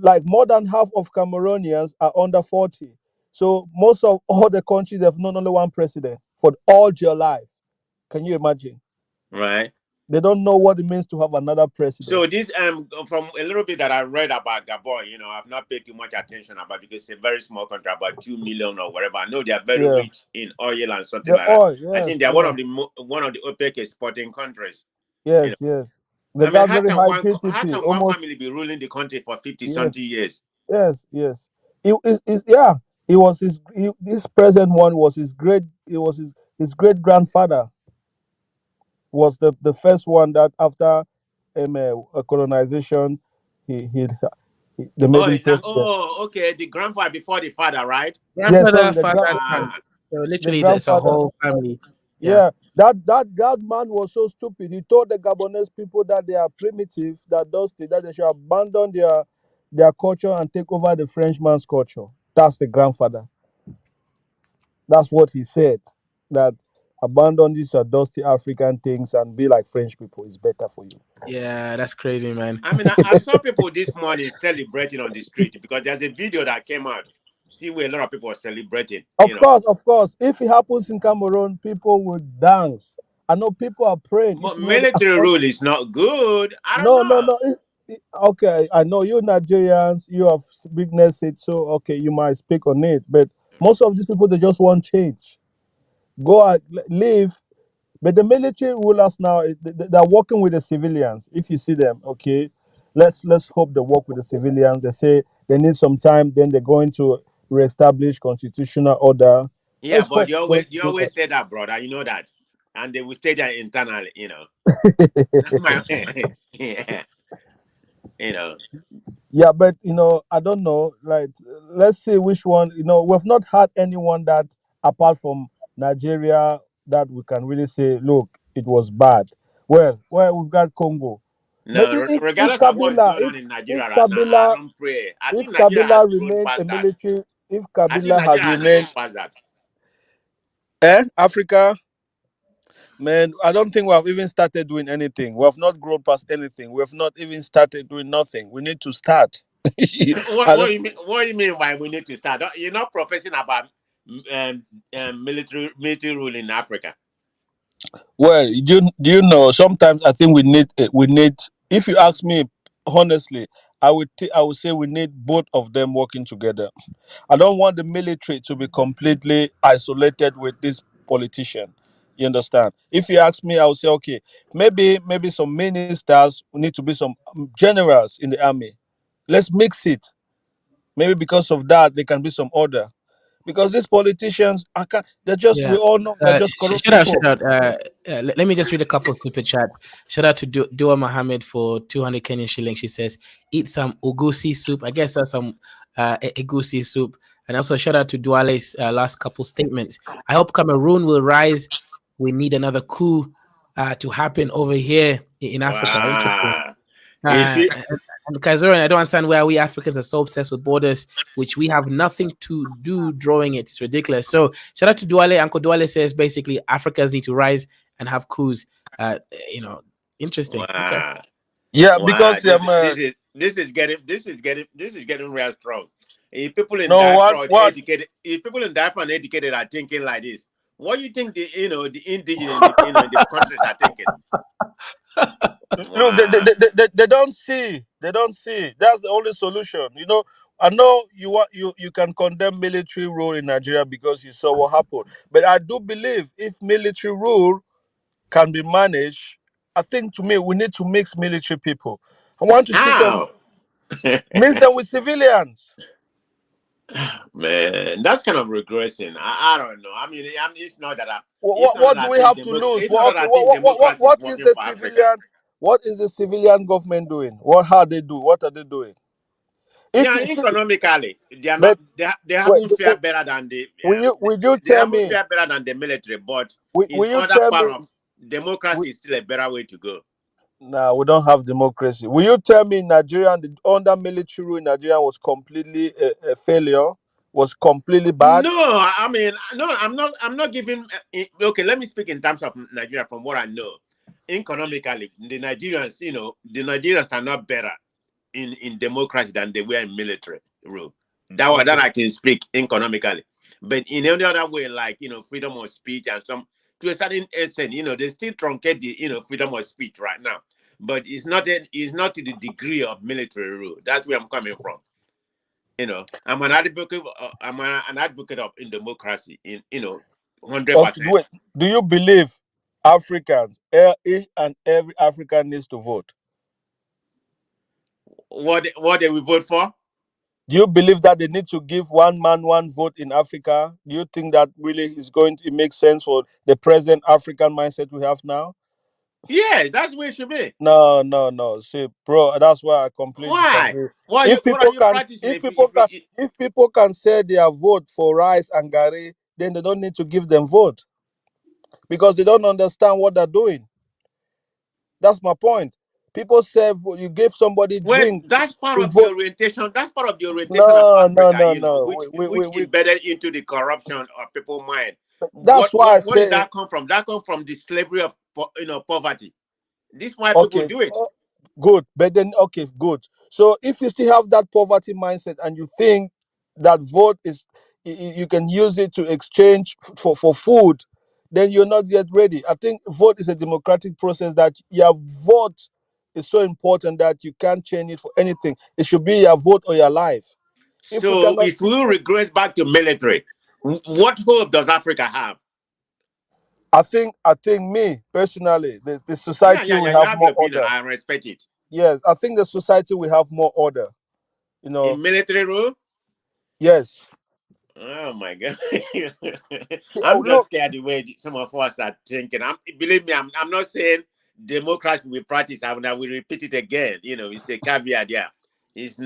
Like more than half of Cameroonians are under 40. So most of all the countries have not only one president for all their life. Can you imagine? right. They don't know what it means to have another president. So this from a little bit that I read about Gabon, I've not paid too much attention about because it's a very small country, about 2 million or whatever. I know they are very Yeah. rich in oil and something The like that. oil, I think yes, they are yes, one of the OPEC exporting countries. yes, yes. They I mean, got very high how GDP, can one almost. family be ruling the country for 50 Yes, something years? yes, yes. Yeah. This present one was his great. It was his great grandfather was the first one that after colonization, they made him president. Okay, the grandfather before the father, right? Yeah, Grandfather, sorry, father, and son. Ah, So the literally, that's a grandfather. whole family. Yeah. Yeah, that man was so stupid. He told the Gabonese people that they are primitive, that they should abandon their culture and take over the Frenchman's culture. That's the grandfather. That's what he said. That abandon these dusty African things and be like French people is better for you. Yeah, that's crazy, man. I mean, I saw people this morning celebrating on the street because there's a video that came out. See where a lot of people are celebrating. Of course. If it happens in Cameroon, people will dance. I know people are praying. If But you know the military rule is not good. I don't no, no, know. no. Okay, I know you Nigerians, you have witnessed it, so okay, you might speak on it. But most of these people, they just want change. Go out, leave. But the military rulers now, they're working with the civilians. If you see them, okay, let's hope they work with the civilians. They say they need some time, then they're going to reestablish constitutional order. Yeah, Let's but hope. you Going to do always say that, brother. You know that, and they will stay there internally. that. Yeah, you know. Yeah, but I don't know. Like, let's see which one. We've not had anyone that, apart from Nigeria, that we can really say, look, it was bad. Well, we've got Congo. No, Maybe if regardless of what's Kabila, going on in if Nigeria right now, I Kabila, don't pray. I if think Nigeria has Kabila grown remained a past that. military, if I think Kabila has Nigeria has grown remained, past that. Africa. Man, I don't think we have even started doing anything. We have not grown past anything. We have not even started doing nothing. We need to start. What I what don't, do you mean? What do you mean? Why we need to start? You're not professing about military rule in Africa. well, do you know? Sometimes I think we need. If you ask me honestly, I would say we need both of them working together. I don't want the military to be completely isolated with this politician. You understand? If you ask me, I would say, okay, maybe some ministers need to be some generals in the army. Let's mix it. Maybe because of that, there can be some order. Because these politicians, I can't. They're just. We Yeah. all know they're just corrupt Shout out, people. shout out. Let me just read a couple of super chats. Shout out to Dua Mohammed for 200 Kenyan shillings. She says, eat some ugusi soup. I guess that's some egusi soup. And also shout out to Duale's last couple statements. I hope Cameroon will rise. We need another coup to happen over here in Africa. Interesting. Wow. Is it? And Kaiser, I don't understand why we Africans are so obsessed with borders, which we have nothing to do drawing it. It's ridiculous. So shout out to Duale. Uncle Duale says basically Africans need to rise and have coups. Interesting. Okay. Wow. Yeah, Wow. because This is getting real strong. If people in no diaspora are what educated, if people in diaspora and educated are thinking like this, what do you think the indigenous in the countries are thinking? look, they don't see. They don't see. That's the only solution. I know you can condemn military rule in Nigeria because you saw what happened. But I do believe if military rule can be managed, I think to me we need to mix military people. I want to see some How? mix them with civilians. Man, that's kind of regressing. I don't know. I mean, it's not that What, what do we have to lose? it's not that Okay, I think democracy is what is working the for Africa. civilian? What is the civilian government doing? How they do? What are they doing? If Yeah, you see, economically, they are not. but They wait, haven't fared better than the. will you They tell haven't me? fared better than the military, but in Will you other tell part me? of democracy is still a better way to go. Nah, we don't have democracy. Will you tell me under military rule in Nigeria was completely a failure? Was completely bad? No, I mean, no, I'm not giving. Okay, let me speak in terms of Nigeria from what I know. Economically, the Nigerians are not better in democracy than they were in military rule. That Okay. I can speak economically, but in any other way, like freedom of speech and some to a certain extent, they still truncate the freedom of speech right now. But it's not to the degree of military rule. That's where I'm coming from. I'm an advocate. An advocate of in democracy. 100%. Wait, do you believe Africans, each and every African needs to vote? What they will vote for? Do you believe that they need to give one man one vote in Africa? Do you think that really is going to make sense for the present African mindset we have now? Yeah, that's where it should be. No, no, no. See, bro, that's why I completely Why? disagree. What are you practicing? If people can say their vote for rice and gari, then they don't need to give them vote because they don't understand what they're doing. That's my point. People say you give somebody Well, drink that's part to of the vote. orientation. That's part of the orientation of No, no, Africa, no, no. which embedded into the corruption of people's mind. That's why I What did say that come from? That comes from the slavery of poverty. This is why people okay, do it. good. But then okay, good. So if you still have that poverty mindset and you think that vote is you can use it to exchange for food, then you're not yet ready. I think vote is a democratic process that your vote is so important that you can't change it for anything. It should be your vote or your life. If we So cannot if we regress back to military, what hope does Africa have? I think me personally, the society will Yeah. You have have more your opinion. order. I respect it. Yes, I think the society will have more order. You know, In military rule? yes. Oh my God. Oh, I'm just look, scared the way some of us are thinking. Believe me, I'm not saying democracy we practice. I will repeat it again. It's a caveat there. It's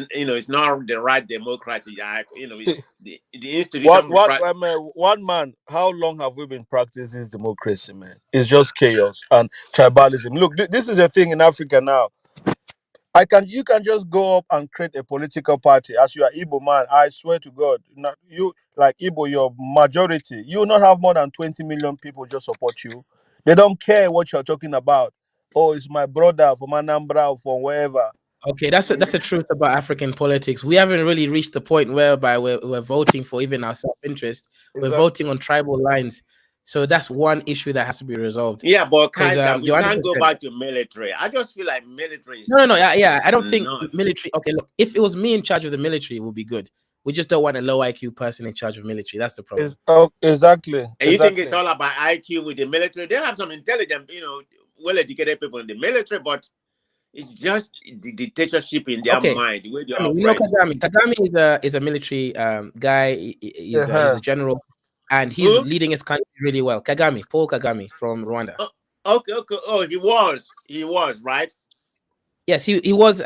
not the right democracy. It's see, the institution we practice. one man. How long have we been practicing this democracy, man? It's just chaos and tribalism. Look, this is a thing in Africa now. You can just go up and create a political party as you are Igbo man. I swear to God, not you like Igbo, your majority. You will not have more than 20 million people just support you. They don't care what you're talking about. Oh, it's my brother from Anambra or from wherever. Okay, that's the truth about African politics. We haven't really reached the point whereby we're voting for even our self-interest. We're Exactly. voting on tribal lines. So that's one issue that has to be resolved. Yeah, but Because we can't go back to military. I just feel like military is no, yeah. I don't think not. military. Okay, look, if it was me in charge of the military, it would be good. We just don't want a low IQ person in charge of military. That's the problem. Exactly. And you think it's all about IQ with the military? They have some intelligent, well-educated people in the military, but it's just the dictatorship in their mind, the way they operate. Kagame is a military guy. He's a general, and he's leading his country really well. Paul Kagame from Rwanda. Okay. Oh, he was right. Yes, he was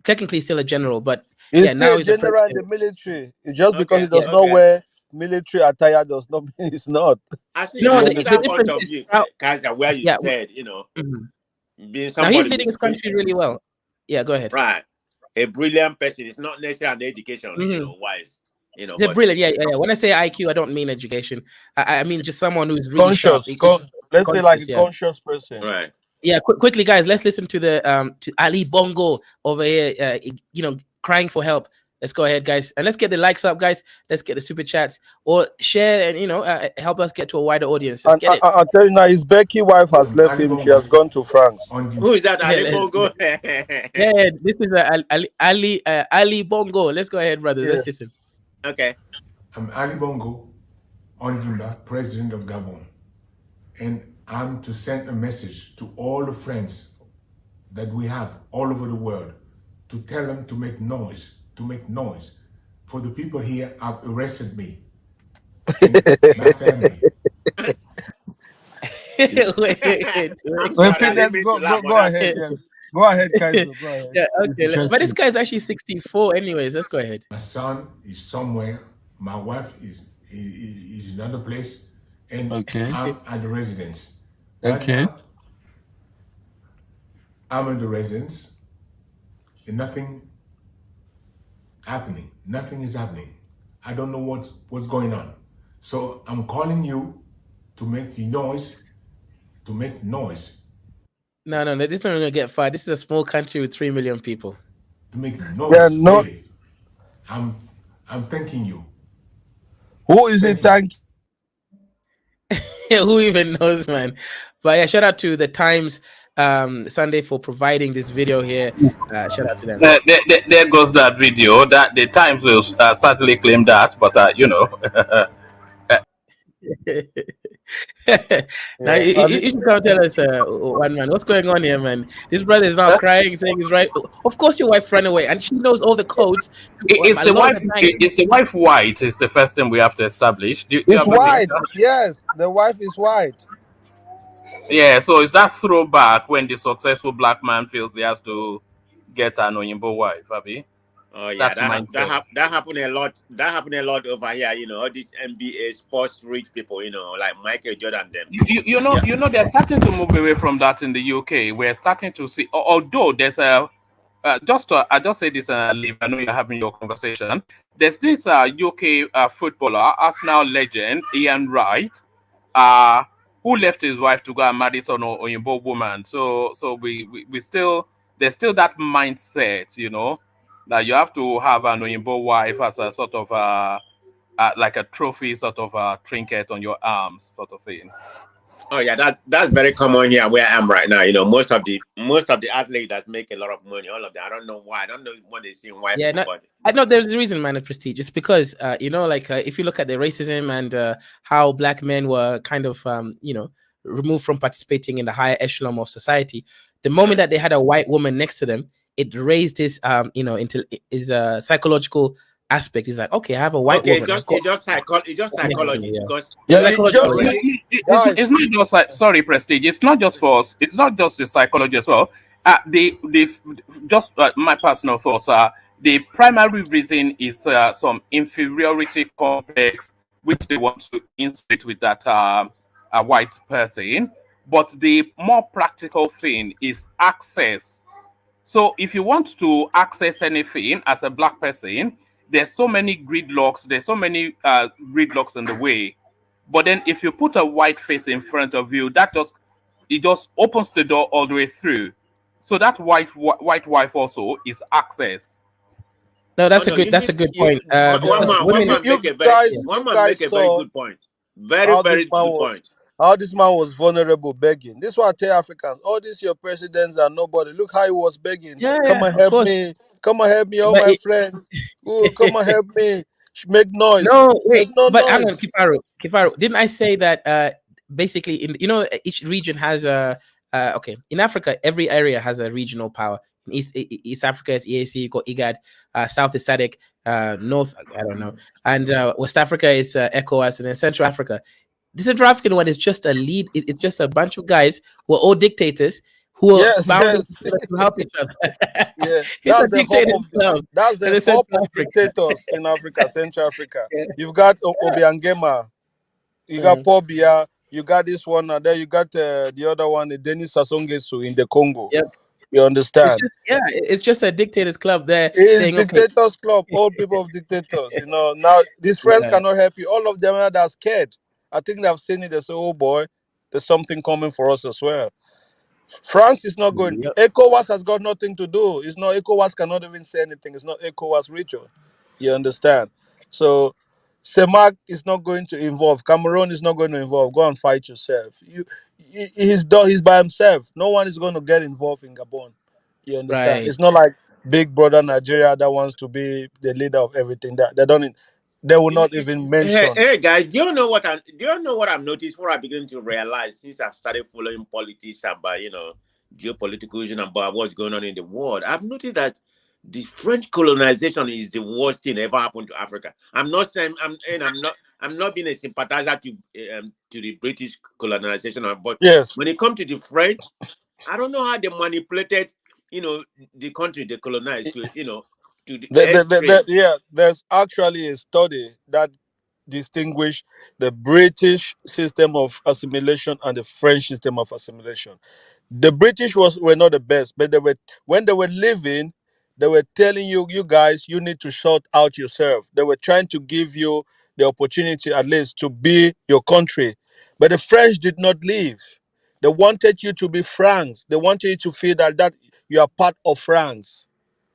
technically still a general, but he's now still he's a general in the military. Just because he does not wear military attire does not mean he's not. I see. No, the point of view, Kaiser, where you said, being somebody. Now he's leading his country really well. Yeah, go ahead. Right, a brilliant person. It's not necessarily an education, wise. They're brilliant. Yeah. When I say IQ, I don't mean education. I mean just someone who's really conscious. Let's say like a conscious person. Right. Yeah. Quickly, guys. Let's listen to to Ali Bongo over here. Crying for help. Let's go ahead, guys, and let's get the likes up, guys. Let's get the super chats or share and help us get to a wider audience. Let's get it. I'll tell you now, his Becky wife has left him. She has gone to France. Who is that? Ali Bongo. Yeah, this is Ali Bongo. Let's go ahead, brothers. Let's listen. Okay. I'm Ali Bongo, Ondimba, President of Gabon, and I'm to send a message to all the friends that we have all over the world to tell them to make noise. For the people here have arrested me. My family. Go ahead. Yes. Go ahead, Kaiser. Go ahead. Yeah, okay. But this guy's actually 64 anyways. Let's go ahead. My son is somewhere. My wife is in another place. And I'm at the residence. Right now, I'm in the residence. And nothing is happening. I don't know what's going on. So I'm calling you to make noise. No, this is not gonna get far. This is a small country with 3 million people. To make noise. Yeah, no. Really. I'm thanking you. Who is it thanking? Who even knows, man? But yeah, shout out to the Times Sunday for providing this video here. Shout out to them. There goes that video. That the Times will certainly claim that, but Now you should come tell us, one man, what's going on here, man? This brother is now crying, saying he's right. Of course, your wife ran away, and she knows all the codes. Is the wife white? Is the first thing we have to establish. It's white. Yes, the wife is white. Yeah, so is that throwback when the successful black man feels he has to get an Oyinbo wife, Abi? Oh yeah, that happened a lot. That happened a lot over here. All these NBA sports rich people, like Michael Jordan. Them. They're starting to move away from that in the UK. We're starting to see, although there's a I just say this and I leave. I know you're having your conversation. There's this UK footballer, Arsenal legend Ian Wright, who left his wife to go and marry some Oyinbo woman. So we still, there's still that mindset, that you have to have an Oyinbo wife as a sort of like a trophy, sort of a trinket on your arms, sort of thing. Oh yeah, that's very common here where I am right now. Most of the athletes that make a lot of money, all of them. I don't know why. I don't know what they see in white. Yeah, I know there's a reason, man. Of prestige. It's because if you look at the racism and how black men were kind of removed from participating in the higher echelon of society, the moment that they had a white woman next to them, it raised his into his psychological aspect. He's like, okay, I have a white woman. It's just psychology. Yeah. Because it's not just like, sorry, prestige. It's not just for us. It's not just the psychology as well. Just my personal thoughts are the primary reason is some inferiority complex which they want to insert with that a white person. But the more practical thing is access. So if you want to access anything as a black person, there's so many gridlocks. There's so many gridlocks in the way. But then if you put a white face in front of you, it just opens the door all the way through. So that white wife also is access. No, Oh that's a no, good you point. one Because man one women, man You make a very guys, one you man guys make a very saw good point. Very how this very man good was, point. vulnerable begging. This is why I tell Africans, all these your presidents are nobody. Look how he was begging. Come yeah, and of help course. me. Come and help me, all But my friends. Ooh, come and help me. Make noise. no, wait, There's no but hang on, noise. Kifaru, didn't I say that basically in each region has a okay, in Africa every area has a regional power. In East Africa is EAC, you got IGAD, South is SADC, North I don't know, and West Africa is ECOWAS, and then Central Africa. The Central African one is just a lead. It's just a bunch of guys who are all dictators who are Yes, bound yes. together to help each other. Yeah, It's a that's the hub dictator's of club that's in the the hub Central of Africa. dictators in Africa, Central Africa. Yeah. You've got Obiangema, you got Paul Biya, you got this one, and then you got the other one, Denis Sassou Nguesso in the Congo. Yep. You It's understand? just it's just a dictators club there It is saying, okay, dictators club, all people of dictators. Now these friends yeah, cannot help you. All of them are scared. I think they've seen it. They say, "Oh boy, there's something coming for us as well." France is not going. yep, ECOWAS has got nothing to do. It's not ECOWAS cannot even say anything. It's not ECOWAS region. You understand? So Semak is not going to involve. Cameroon is not going to involve. Go and fight yourself. He's done. He's by himself. No one is going to get involved in Gabon. You understand? right. It's not like big brother Nigeria that wants to be the leader of everything. That they don't. They will not even Hey, mention. hey guys, do you know what I've noticed? What I'm beginning to realize since I've started following politics about geopolitical issues about what's going on in the world. I've noticed that the French colonization is the worst thing ever happened to Africa. I'm not saying I'm not being a sympathizer to the British colonization, but Yes. when it comes to the French, I don't know how they manipulated the country they colonized to the extreme. Yeah, there's actually a study that distinguish the British system of assimilation and the French system of assimilation. The British were not the best, but they were when they were leaving, they were telling you guys you need to sort out yourself. They were trying to give you the opportunity at least to be your country. But the French did not leave. They wanted you to be France. They wanted you to feel that you are part of France,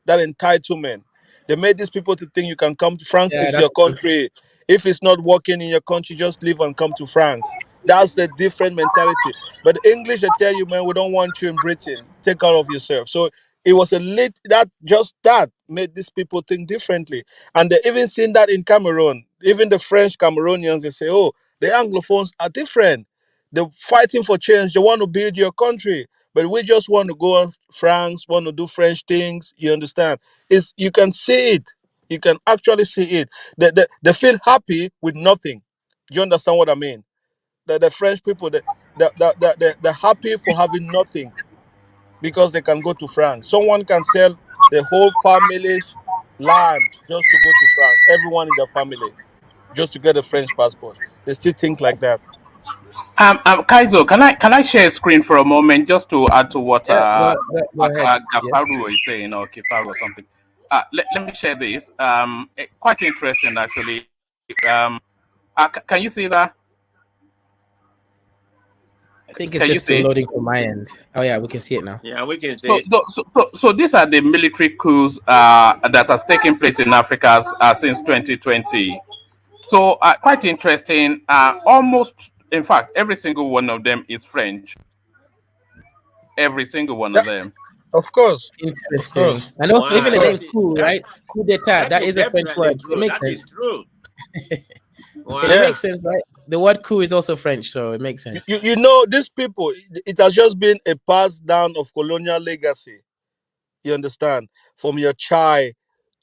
that entitlement. They made these people to think you can come to France, Yeah, it's that's your country. If it's not working in your country, just leave and come to France. That's the different mentality. But the English, they tell you, man, we don't want you in Britain. Take care of yourself. So it was a lit that made these people think differently. And they even seen that in Cameroon. Even the French Cameroonians, they say, oh, the Anglophones are different. They're fighting for change. They want to build your country. But we just want to go on France, want to do French things. You understand? You can see it. You can actually see it. They feel happy with nothing. Do you understand what I mean? The French people, they're happy for having nothing because they can go to France. Someone can sell the whole family's land just to go to France. Everyone in the family just to get a French passport. They still think like that. Kaizo, can I share a screen for a moment just to add to what yeah. Go ahead. Yeah. Gafaru is saying or Kifaru or something? Let me share this. Quite interesting actually. Can you see that? I think it's Can you just still see? loading from my end. Oh yeah, we can see it now. Yeah, we can see So, it. so these are the military coups that has taken place in Africa since 2020. So quite interesting. Almost, in fact, every single one of them is French. Every single one Yeah, of them. of course. Of Interesting. course. And also Wow, even the name that is coup, right? Coup d'état. that That is is a French definitely word. It true. makes That is sense. true. It Wow. makes Yes. sense, right? The word coup is also French, so it makes sense. You know, these people, it has just been a pass down of colonial legacy. You understand? From your child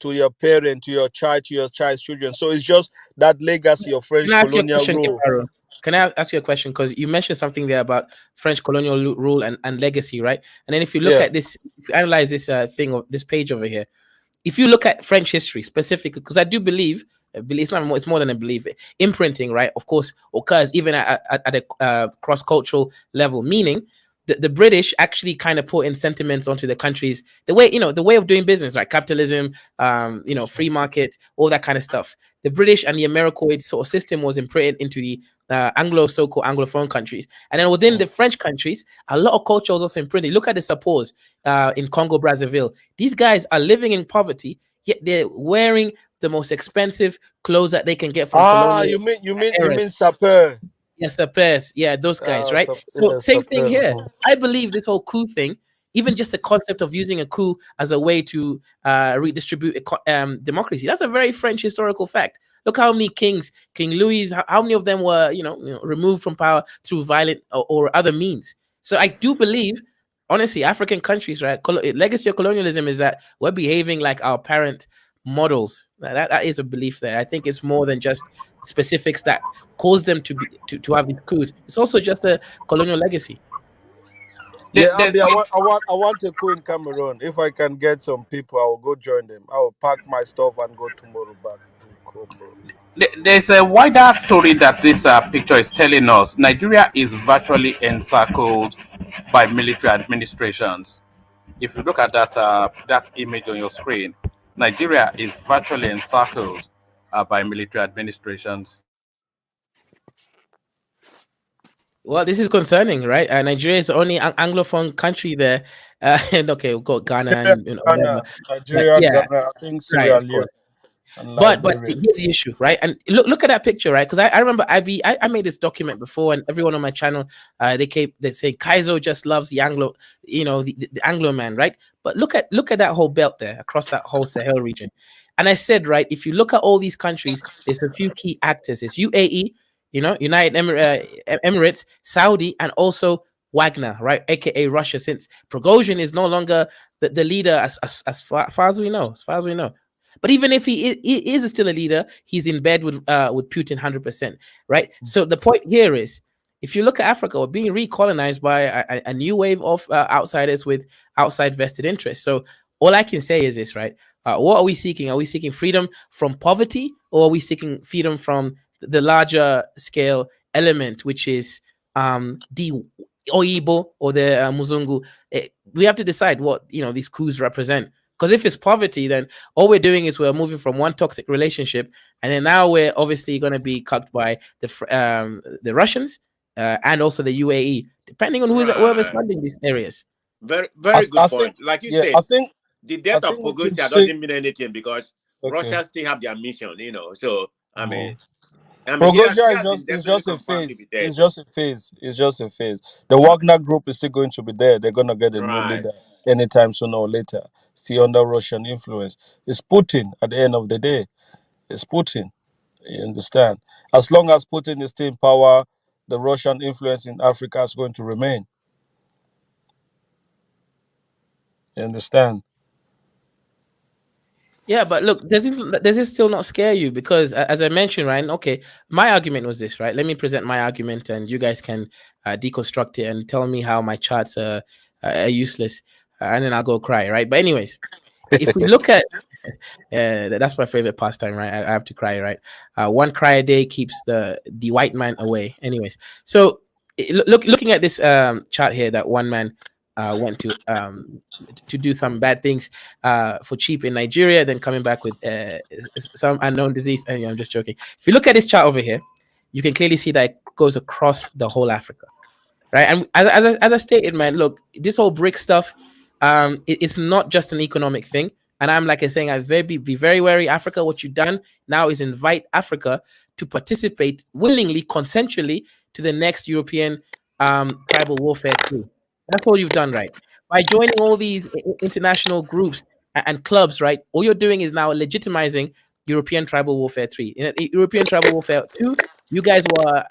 to your parent, to your child, to your child's children. So it's just that legacy of Can French I ask you a colonial question, rule. Kiparo? Can I ask you a question? Because you mentioned something there about French colonial rule and legacy, right? And then if you look Yeah. at this, if you analyze this thing of this page over here, if you look at French history specifically, because I do believe, it's not more, it's more than a belief. Imprinting, right? Of course, occurs even at a cross cultural level, meaning the British actually kind of put in sentiments onto the countries, the way the way of doing business, right? Capitalism, free market, all that kind of stuff. The British and the Americoid sort of system was imprinted into the so-called Anglophone countries. And then within the French countries, a lot of culture was also imprinted. Look at the Sapors in Congo, Brazzaville. These guys are living in poverty, yet they're wearing the most expensive clothes that they can get from colonial you eras. mean Sapeur? Yes, the pairs. Yeah, those guys, right? So Yeah, same thing Sapeur. here. I believe this whole coup thing, even just the concept of using a coup as a way to redistribute democracy, that's a very French historical fact. Look how many kings, King Louis, how many of them were, removed from power through violent or other means. So I do believe, honestly, African countries, right? Legacy of colonialism is that we're behaving like our parent models. That is a belief there. I think it's more than just specifics that cause them to have these coups. It's also just a colonial legacy. Yeah, Abi, I want a coup in Cameroon. If I can get some people, I will go join them. I will pack my stuff and go tomorrow back to Congo. There's a wider story that this picture is telling us. Nigeria is virtually encircled by military administrations. If you look at that image on your screen, Nigeria is virtually encircled by military administrations. Well, this is concerning, right? Nigeria is the only Anglophone country there. And okay, we've got Ghana and whatever. Nigeria, Yeah, Ghana, I think right, Sierra of Leone course. and But Liberia. here's the issue, right? And look at that picture, right? Because I remember I made this document before, and everyone on my channel they say Kaizo just loves the Anglo, the Anglo man, right? But look at that whole belt there across that whole Sahel region. And I said, right, if you look at all these countries, there's a few key actors. It's UAE, United Emirates, Saudi, and also Wagner, right, aka Russia, since Prigozhin is no longer the leader as far as we know, But even if he is still a leader, he's in bed with Putin 100%, right? So the point here is, if you look at Africa, we're being recolonized by a new wave of outsiders with outside vested interests. So all I can say is this, right? What are we seeking? Are we seeking freedom from poverty, or are we seeking freedom from the larger scale element, which is the Oyibo or the Muzungu? We have to decide what these coups represent. Because if it's poverty, then all we're doing is we're moving from one toxic relationship, and then now we're obviously going to be cucked by the Russians and also the UAE, depending on whoever's funding these areas. Very good I point. think, Like you yeah, said, the I death of think we can Bogosia say, doesn't mean anything because okay. Russia still have their mission, So Progosia he is has been just definitely a confirmed to phase. be dead. It's just a phase. It's just a phase. The Wagner group is still going to be there. They're gonna get a new Right. leader anytime sooner or later. Still under Russian influence. It's Putin at the end of the day. It's Putin. You understand? As long as Putin is still in power, the Russian influence in Africa is going to remain. You understand? Yeah, but look, does this still not scare you? Because as I mentioned, right? Okay, my argument was this, right? Let me present my argument, and you guys can deconstruct it and tell me how my charts are useless, and then I'll go cry, right? But anyways, if we look at that's my favorite pastime, right? I have to cry, right? One cry a day keeps the white man away. Anyways, so looking at this chart here, that one man went to do some bad things for cheap in Nigeria, then coming back with some unknown disease. And I'm just joking. If you look at this chart over here, you can clearly see that it goes across the whole Africa, right? And as I stated, man, look, this whole BRIC stuff, it's not just an economic thing. And I'm like I saying, be very wary, Africa. What you've done now is invite Africa to participate willingly, consensually, to the next European tribal warfare too. That's all you've done, right? By joining all these international groups and clubs, right? All you're doing is now legitimizing European tribal warfare 3. In European tribal warfare 2, you guys were,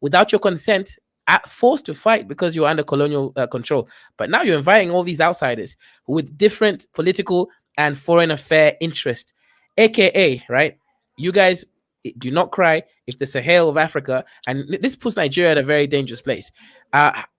without your consent, forced to fight because you were under colonial control. But now you're inviting all these outsiders with different political and foreign affair interests, aka, right? You guys do not cry if the Sahel of Africa, and this puts Nigeria at a very dangerous place,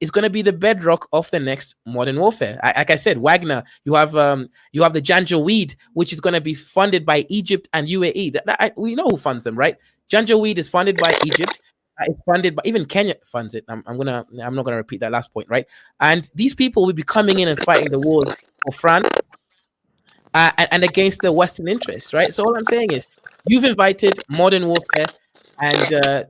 is going to be the bedrock of the next modern warfare. Like I said, Wagner, you have the Janjaweed, which is going to be funded by Egypt and UAE. We know who funds them, right? Janjaweed is funded by Egypt. It's funded by even Kenya funds it. I'm not gonna repeat that last point, right? And these people will be coming in and fighting the wars for France and against the Western interests, right? So all I'm saying is, you've invited modern warfare, and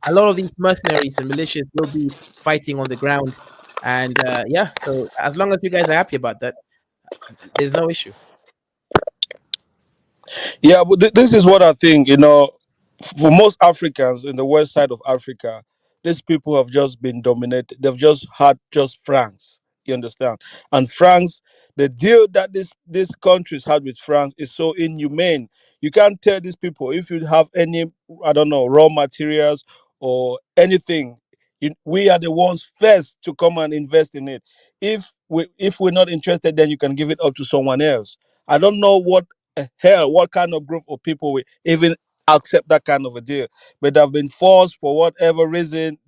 a lot of these mercenaries and militias will be fighting on the ground. And yeah, so as long as you guys are happy about that, there's no issue. Yeah, but this is what I think. For most Africans in the west side of Africa, these people have just been dominated. They've just had just France. You understand? And France, the deal that these countries had with France is so inhumane. You can't tell these people if you have any, I don't know, raw materials or anything. We are the ones first to come and invest in it. If we're not interested, then you can give it up to someone else. I don't know what kind of group of people will even accept that kind of a deal. But they've been forced for whatever reason.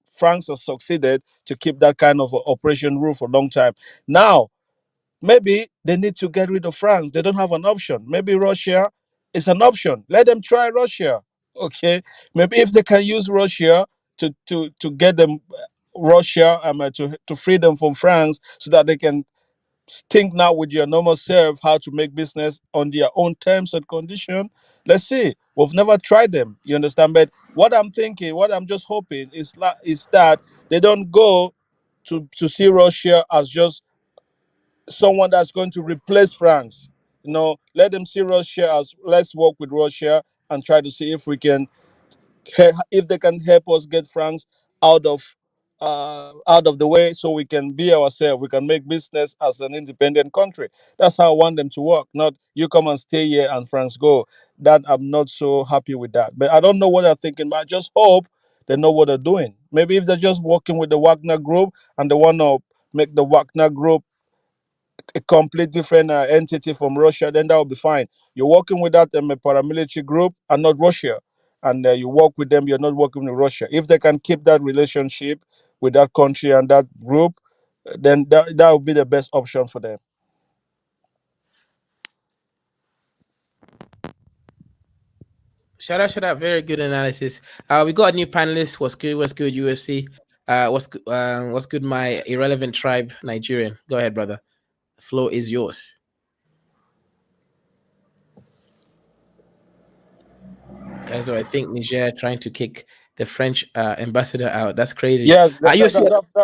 France has succeeded to keep that kind of a operation rule for a long time. Now, maybe they need to get rid of France. They don't have an option. Maybe Russia is an option. Let them try Russia. Okay. Maybe if they can use Russia to get them Russia to free them from France so that they can think now with your normal self how to make business on their own terms and condition. Let's see. We've never tried them. You understand? But what I'm thinking, what I'm just hoping is that they don't go to see Russia as just someone that's going to replace France. Let them see Russia as let's work with Russia and try to see if they can help us get France out of the way so we can be ourselves. We can make business as an independent country. That's how I want them to work. Not you come and stay here and France go. That I'm not so happy with that. But I don't know what they're thinking, but I just hope they know what they're doing. Maybe if they're just working with the Wagner group and they want to make the Wagner group a complete different entity from Russia, then that will be fine. You're working with that a paramilitary group and not Russia, and you work with them. You're not working with Russia. If they can keep that relationship with that country and that group, then that would be the best option for them. Shout out. Very good analysis. We got a new panelist. What's good, UFC? What's good, my irrelevant tribe, Nigerian? Go ahead, brother. The floor is yours. Guys, so I think Niger trying to kick the French ambassador out. That's crazy. Yes,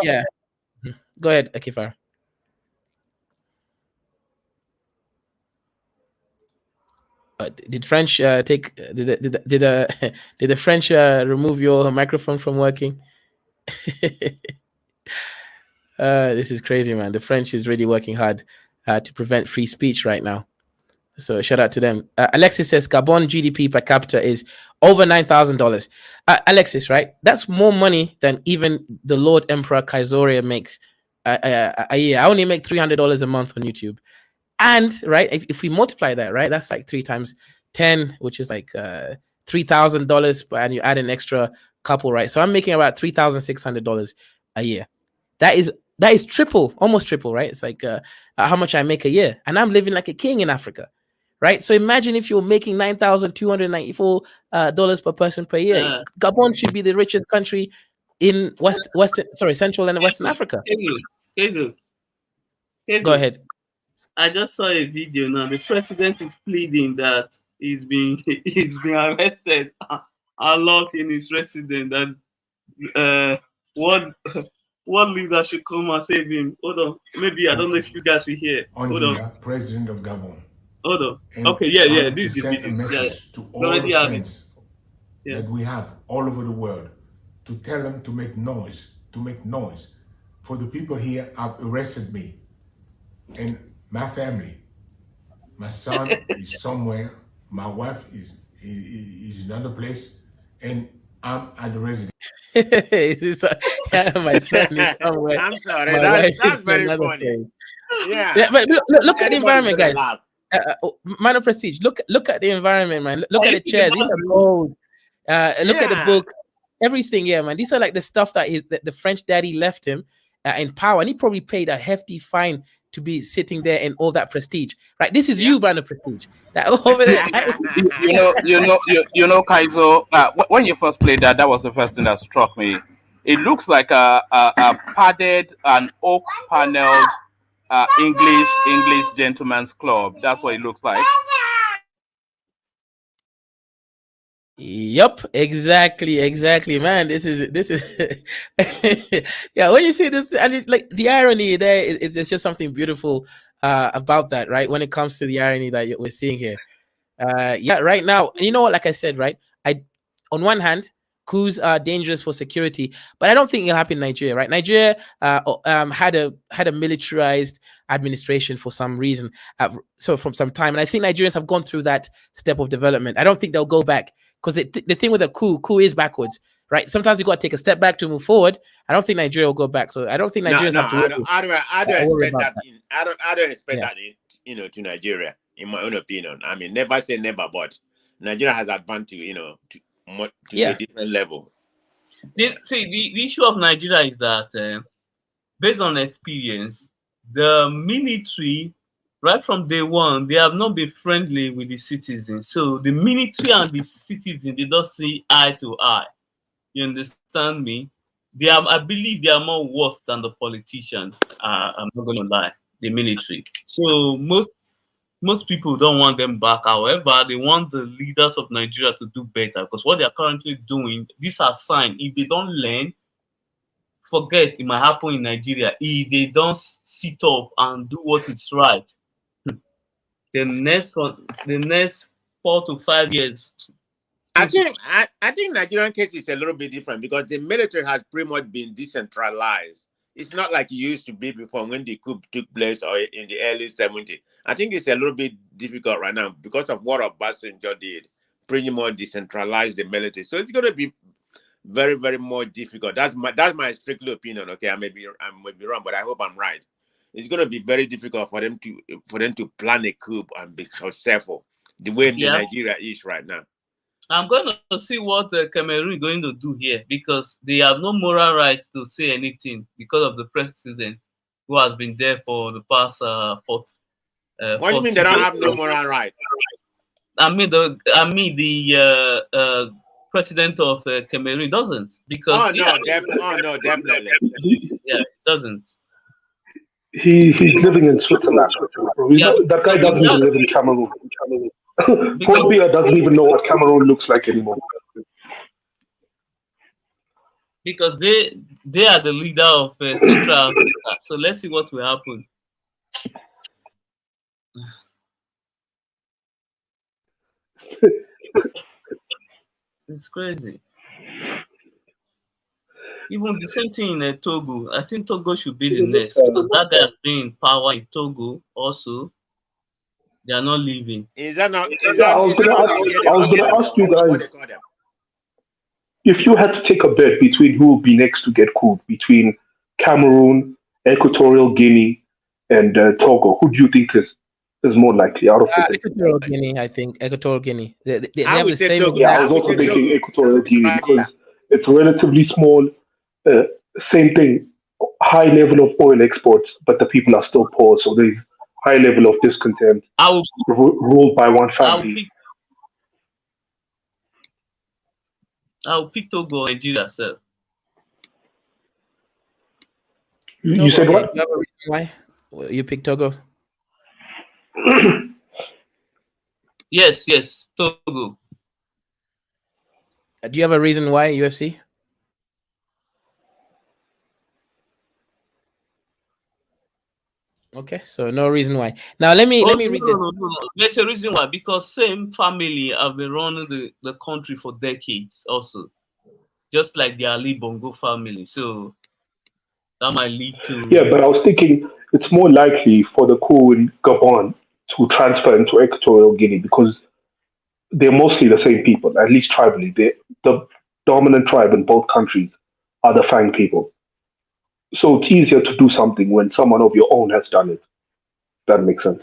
yeah. Go ahead, Akifar. Did French take? Did the French remove your microphone from working? This is crazy, man. The French is really working hard to prevent free speech right now. So shout out to them. Alexis says Gabon GDP per capita is over $9,000. Alexis, right? That's more money than even the Lord Emperor Kaizoria makes a year. I only make $300 a month on YouTube. And right, if we multiply that, right, that's like 3 times 10, which is like $3,000, and you add an extra couple, right? So I'm making about $3,600 a year. That is triple, almost triple, right? It's like how much I make a year, and I'm living like a king in Africa, right? So imagine if you're making $9,294 per person per year. Gabon should be the richest country in Central and Western Africa. Go ahead. I just saw a video now. The president is pleading that he's been arrested and locked in his residence. That what leader should come and save him? Hold on, maybe I don't know if you guys will hear. Hold on. President of Gabon. Hold on. And okay, yeah. This is the video. A message to all the friends that we have all over the world to tell them to make noise. For the people here have arrested me. And my family, my son is somewhere, my wife is in another place, and I'm at the residence. My son is somewhere. I'm sorry, that's very funny. Place. Yeah, but look at the environment, guys. Man of Prestige, look at the environment, man. Look at the chairs. These are gold. Look at the book. Everything, yeah, man. These are like the stuff that the French daddy left him in power, and he probably paid a hefty fine to be sitting there in all that prestige, right? This is you, man of Prestige. That over there. you know, Kaizo. When you first played that was the first thing that struck me. It looks like a padded and oak paneled English gentleman's club. That's what it looks like. Yep, exactly, man. This is yeah. When you see this, and like the irony there is it's just something beautiful about that, right? When it comes to the irony that we're seeing here, yeah, right now, you know what? Like I said, right? On one hand, coups are dangerous for security, but I don't think it'll happen in Nigeria, right? Nigeria had a militarized administration for some reason, so from some time, and I think Nigerians have gone through that step of development. I don't think they'll go back because the thing with a coup is backwards, right? Sometimes you got to take a step back to move forward. I don't think Nigeria will go back, so I don't think Nigerians have to I don't worry expect about that. I don't expect Yeah. that. To Nigeria, in my own opinion. I mean, never say never, but Nigeria has advanced to a different level. The issue of Nigeria is that, based on experience, the military, right from day one, they have not been friendly with the citizens. So the military and the citizens, they don't see eye to eye. You understand me? I believe they are more worse than the politicians. I'm not going to lie, the military. So most people don't want them back. However, they want the leaders of Nigeria to do better because what they are currently doing, these are signs. If they don't learn, forget it might happen in Nigeria. If they don't sit up and do what is right, the next 4 to 5 years. I think Nigerian case is a little bit different because the military has pretty much been decentralized. It's not like it used to be before when the coup took place or in the early 70s. I think it's a little bit difficult right now because of what Obasanjo did, pretty much decentralized the military. So it's going to be very, very more difficult. That's my strictly opinion. Okay, I may be wrong, but I hope I'm right. It's going to be very difficult for them to plan a coup and be successful the way Nigeria is right now. I'm going to see what Cameroon is going to do here because they have no moral right to say anything because of the president who has been there for the past 40. What do you mean they don't have no moral right? I mean the president of Cameroon doesn't because definitely. Yeah, it doesn't. He's living in Switzerland. That guy doesn't even live in Cameroon. Paul Biya doesn't even know what Cameroon looks like anymore. Because they are the leader of Central Africa. So let's see what will happen. It's crazy. Even the same thing in Togo. I think Togo should be the next because that guy has been in power in Togo also. They are not leaving. I was going to ask you guys, if you had to take a bet between who would be next to get coup, between Cameroon, Equatorial Guinea, and Togo, who do you think is more likely out of the Equatorial Guinea, I think. Equatorial Guinea. They have the same. I was also thinking Equatorial Guinea because it's relatively small. Same thing, high level of oil exports, but the people are still poor, so there's high level of discontent. Ruled by one family. I'll pick Togo, Nigeria, sir. You said what? You have a reason why you picked Togo? Yes, Togo. Do you have a reason why UFC? Okay, so no reason why. Now let me read this. No. There's a reason why, because same family have been running the country for decades also. Just like the Ali Bongo family. So that might lead to... Yeah, but I was thinking it's more likely for the coup in Gabon to transfer into Equatorial Guinea because they're mostly the same people, at least tribally. The dominant tribe in both countries are the Fang people. So it's easier to do something when someone of your own has done it. That makes sense.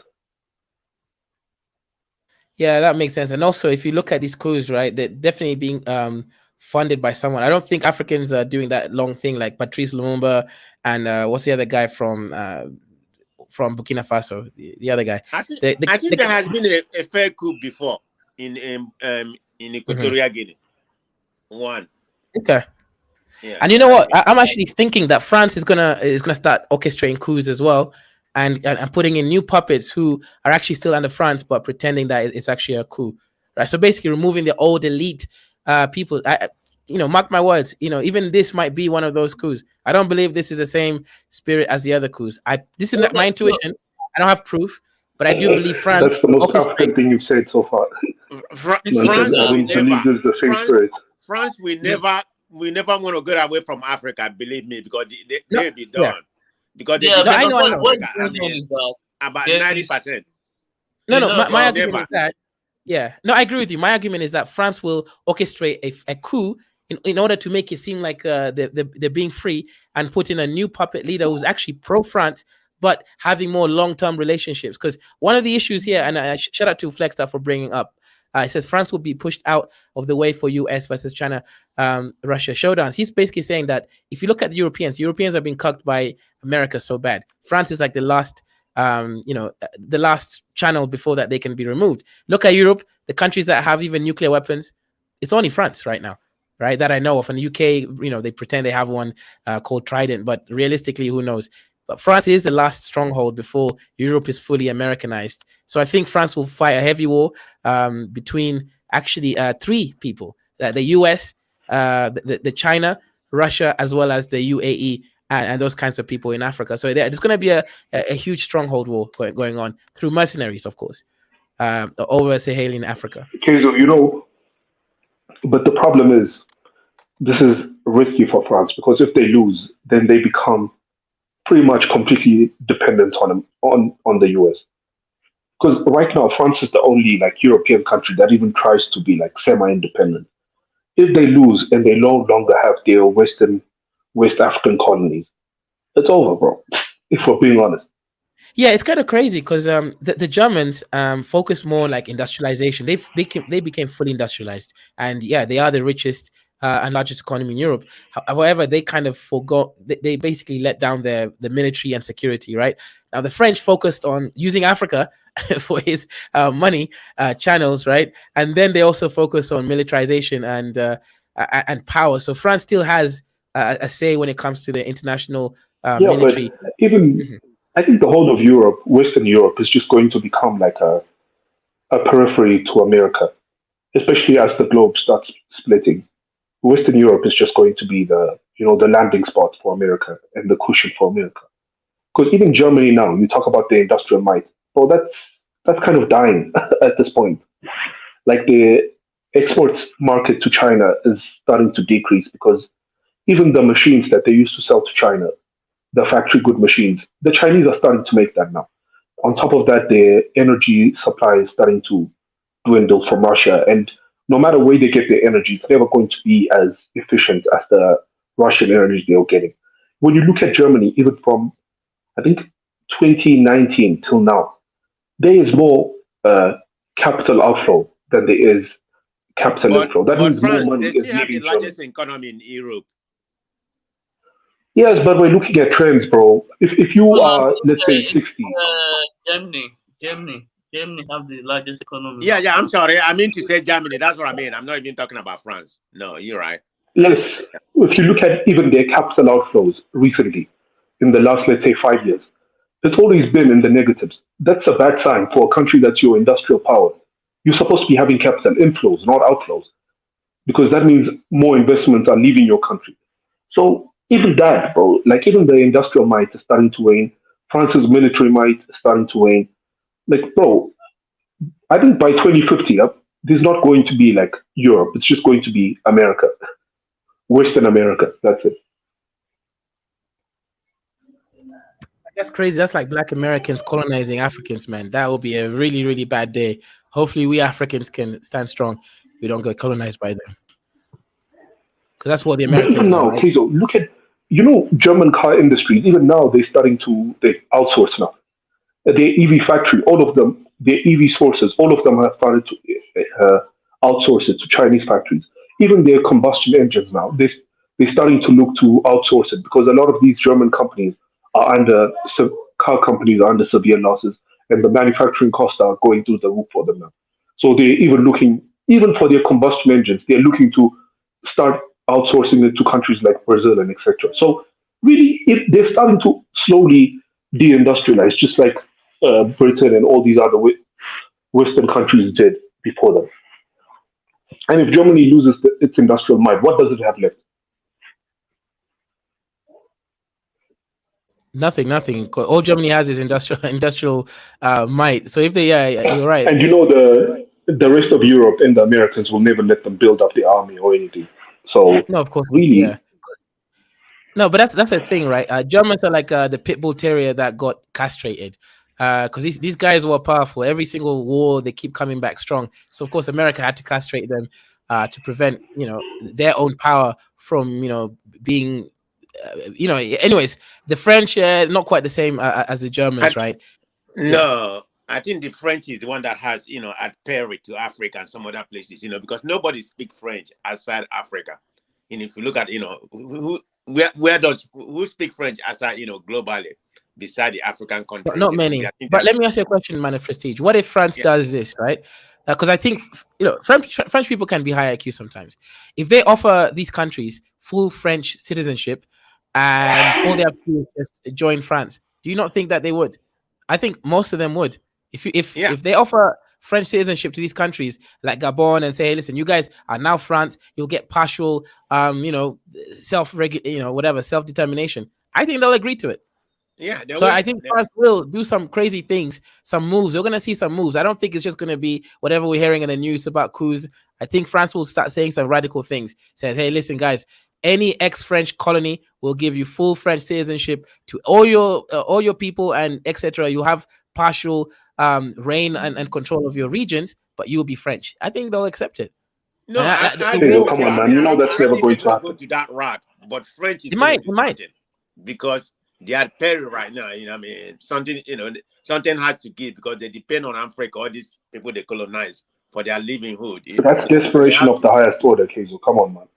Yeah, that makes sense. And also, if you look at these coups, right, they're definitely being funded by someone. I don't think Africans are doing that long thing like Patrice Lumumba and what's the other guy from Burkina Faso? The other guy. I think there has been a fair coup before in Equatorial Guinea. One. Okay. Yeah. And you know what? I'm actually thinking that France is gonna start orchestrating coups as well, and putting in new puppets who are actually still under France but pretending that it's actually a coup, right? So basically, removing the old elite people. Mark my words. Even this might be one of those coups. I don't believe this is the same spirit as the other coups. This is my intuition. I don't have proof, but I do believe France. That's the most African thing you've said so far. France I don't believe this is the same spirit. France will never want to go away from Africa. Believe me, because they'll be done. Yeah. Because they I know. Africa. I mean, about 90%. No, my argument is that. Yeah, no, I agree with you. My argument is that France will orchestrate a coup in order to make it seem like they're being free and put in a new puppet leader who's actually pro-France, but having more long-term relationships. Because one of the issues here, and shout out to Flexstar for bringing up, it says France will be pushed out of the way for US versus China, Russia showdowns. He's basically saying that if you look at the Europeans have been cucked by America so bad. France is like the last the last channel before that they can be removed. Look at Europe, the countries that have even nuclear weapons, it's only France right now, right? That I know of. In the UK, they pretend they have one called Trident, but realistically, who knows? But France is the last stronghold before Europe is fully Americanized. So I think France will fight a heavy war between actually three people: the US, the China, Russia, as well as the UAE. And those kinds of people in Africa. So there's going to be a huge stronghold war going on through mercenaries, of course, over Saharan Africa. Okay, so but the problem is, this is risky for France because if they lose, then they become pretty much completely dependent on the US. Because right now, France is the only European country that even tries to be semi-independent. If they lose and they no longer have their West African colonies, it's over, bro. If we're being honest. Yeah, it's kind of crazy because the Germans focus more industrialization. They became fully industrialized, and yeah, they are the richest and largest economy in Europe. However, they kind of forgot. They basically let down the military and security. Right now, the French focused on using Africa for his money channels, right, and then they also focus on militarization and power. So France still has a say when it comes to the international military. But even I think the whole of Europe, Western Europe, is just going to become like a periphery to America, especially as the globe starts splitting. Western Europe is just going to be the landing spot for America and the cushion for America. Because even Germany now, you talk about the industrial might, well, that's kind of dying at this point. Like the export market to China is starting to decrease because even the machines that they used to sell to China, the factory good machines, the Chinese are starting to make that now. On top of that, the energy supply is starting to dwindle from Russia. And no matter where they get their energy, it's never going to be as efficient as the Russian energy they're getting. When you look at Germany, even from, I think, 2019 till now, there is more capital outflow than there is capital inflow. That means France, more money they is still have the leaving largest Germany. economy in Europe. Yes, but we're looking at trends, bro. If you are, let's say, 60. Germany have the largest economy. Yeah, I'm sorry. I mean to say Germany. That's what I mean. I'm not even talking about France. No, you're right. Yes, if you look at even their capital outflows recently, in the last, let's say, 5 years, it's always been in the negatives. That's a bad sign for a country that's your industrial power. You're supposed to be having capital inflows, not outflows, because that means more investments are leaving your country. So even that, bro, like even the industrial might is starting to wane. France's military might is starting to wane. Like, bro, I think by 2050, this is not going to be like Europe. It's just going to be America, Western America. That's it. That's crazy. That's like Black Americans colonizing Africans, man. That will be a really, really bad day. Hopefully, we Africans can stand strong. We don't get colonized by them. Because that's what the But even Americans now, are, right? Kizo, look at, German car industries, even now they're starting to they outsource now. The EV factory, all of them, the EV sources, all of them have started to outsource it to Chinese factories. Even their combustion engines now, they're starting to look to outsource it because a lot of these German companies are car companies are under severe losses and the manufacturing costs are going through the roof for them now. So they're even looking, even for their combustion engines, they're looking to start outsourcing it to countries like Brazil and etc. So really, they're starting to slowly deindustrialize, just like Britain and all these other Western countries did before them. And if Germany loses its industrial might, what does it have left? Nothing. All Germany has is industrial might. So if they, you're right. And you know the rest of Europe and the Americans will never let them build up the army or anything. So No, of course, yeah. really, No, but that's the thing, right? Germans are like the pit bull terrier that got castrated. Because these guys were powerful. Every single war, they keep coming back strong. So of course, America had to castrate them to prevent, their own power from, being, Anyways, the French, not quite the same as the Germans, right? No, I think the French is the one that has, at parity to Africa and some other places, because nobody speaks French outside Africa. And if you look at, who speak French outside, globally, beside the African countries? Not many. But let me ask you a question, man of prestige. What if France does this, right? Because I think French people can be high IQ sometimes. If they offer these countries full French citizenship, and all they have to do is just join France, do you not think that they would? I think most of them would. If they offer French citizenship to these countries like Gabon and say, hey, listen, you guys are now France, you'll get partial, self-determination. I think they'll agree to it. Yeah. So I think France will do some crazy things, some moves. We're going to see some moves. I don't think it's just going to be whatever we're hearing in the news about coups. I think France will start saying some radical things. Says, hey, listen, guys, any ex-French colony will give you full French citizenship to all your people and etc. You have partial reign and control of your regions, but you'll be French. I think they'll accept it. No, I agree with come you. on, I man. mean, You know that's I don't never think going they're to going to go happen. to that route, but French is It going might. to do something because they are peril right now. I mean, something has to give because they depend on Africa, all these people they colonize for their livelihood. That's So they desperation have of the highest order, Kizo. Come on, man.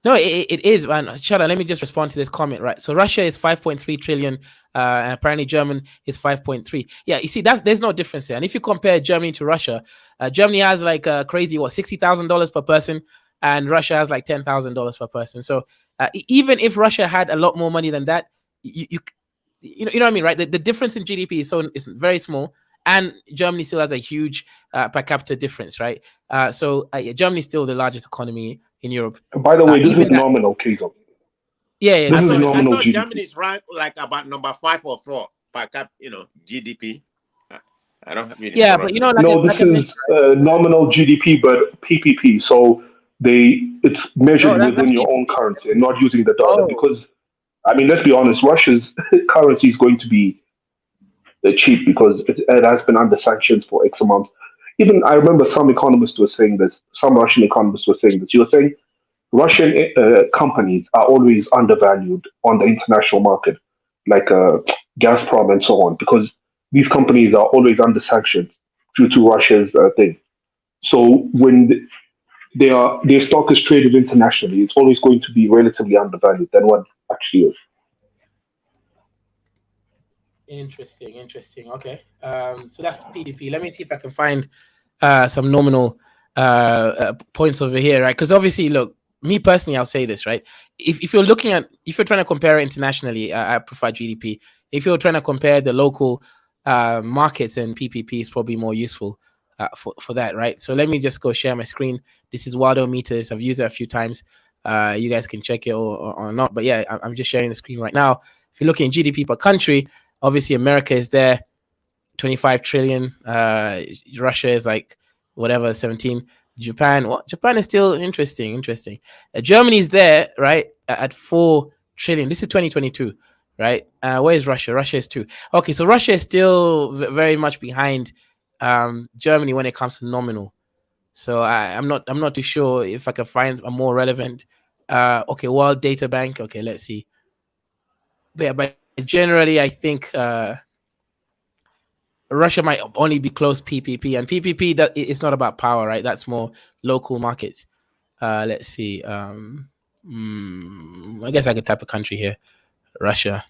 No, it is, man. Shada, let me just respond to this comment, right? So Russia is 5.3 trillion, and apparently German is 5.3. Yeah, you see, there's no difference here. And if you compare Germany to Russia, Germany has like crazy $60,000 per person, and Russia has like $10,000 per person. So even if Russia had a lot more money than that, you know what I mean, right? The difference in GDP is very small, and Germany still has a huge per capita difference, right? So Germany is still the largest economy in Europe. By the way, this Even is nominal, Kizo. Yeah, This is I nominal thought GDP. Germany is ranked like about number 5 or 4 per cap, GDP. I don't have it in front but of me. No, this is nominal GDP, but PPP. So it's measured within that's your own PPP. currency and not using the dollar. Oh, Because I mean, let's be honest, Russia's currency is going to be cheap because it has been under sanctions for X amount. Even I remember some economists were saying this. Some Russian economists were saying this. You were saying Russian companies are always undervalued on the international market, like Gazprom and so on, because these companies are always under sanctions due to Russia's thing. So when their stock is traded internationally, it's always going to be relatively undervalued than what actually is. Interesting. Okay. So that's PPP. Let me see if I can find some nominal points over here, right? Because obviously, look, me personally, I'll say this, right? If you're trying to compare it internationally, I prefer GDP. If you're trying to compare the local markets, and PPP is probably more useful for that, right? So let me just go share my screen. This is Waldo Meters. I've used it a few times. You guys can check it or not. But yeah, I'm just sharing the screen right now. If you're looking at GDP per country, obviously America is there, 25 trillion. Russia is like whatever, 17. Japan is still interesting. Germany is there, right, at 4 trillion. This is 2022, right? Where is Russia? Russia is 2. Okay, so Russia is still very much behind Germany when it comes to nominal. So I'm not too sure if I can find a more relevant. Okay, World Data Bank. Okay, let's see. But generally, I think Russia might only be close PPP, and PPP that it's not about power, right? That's more local markets. Let's see. I guess I could type a country here, Russia.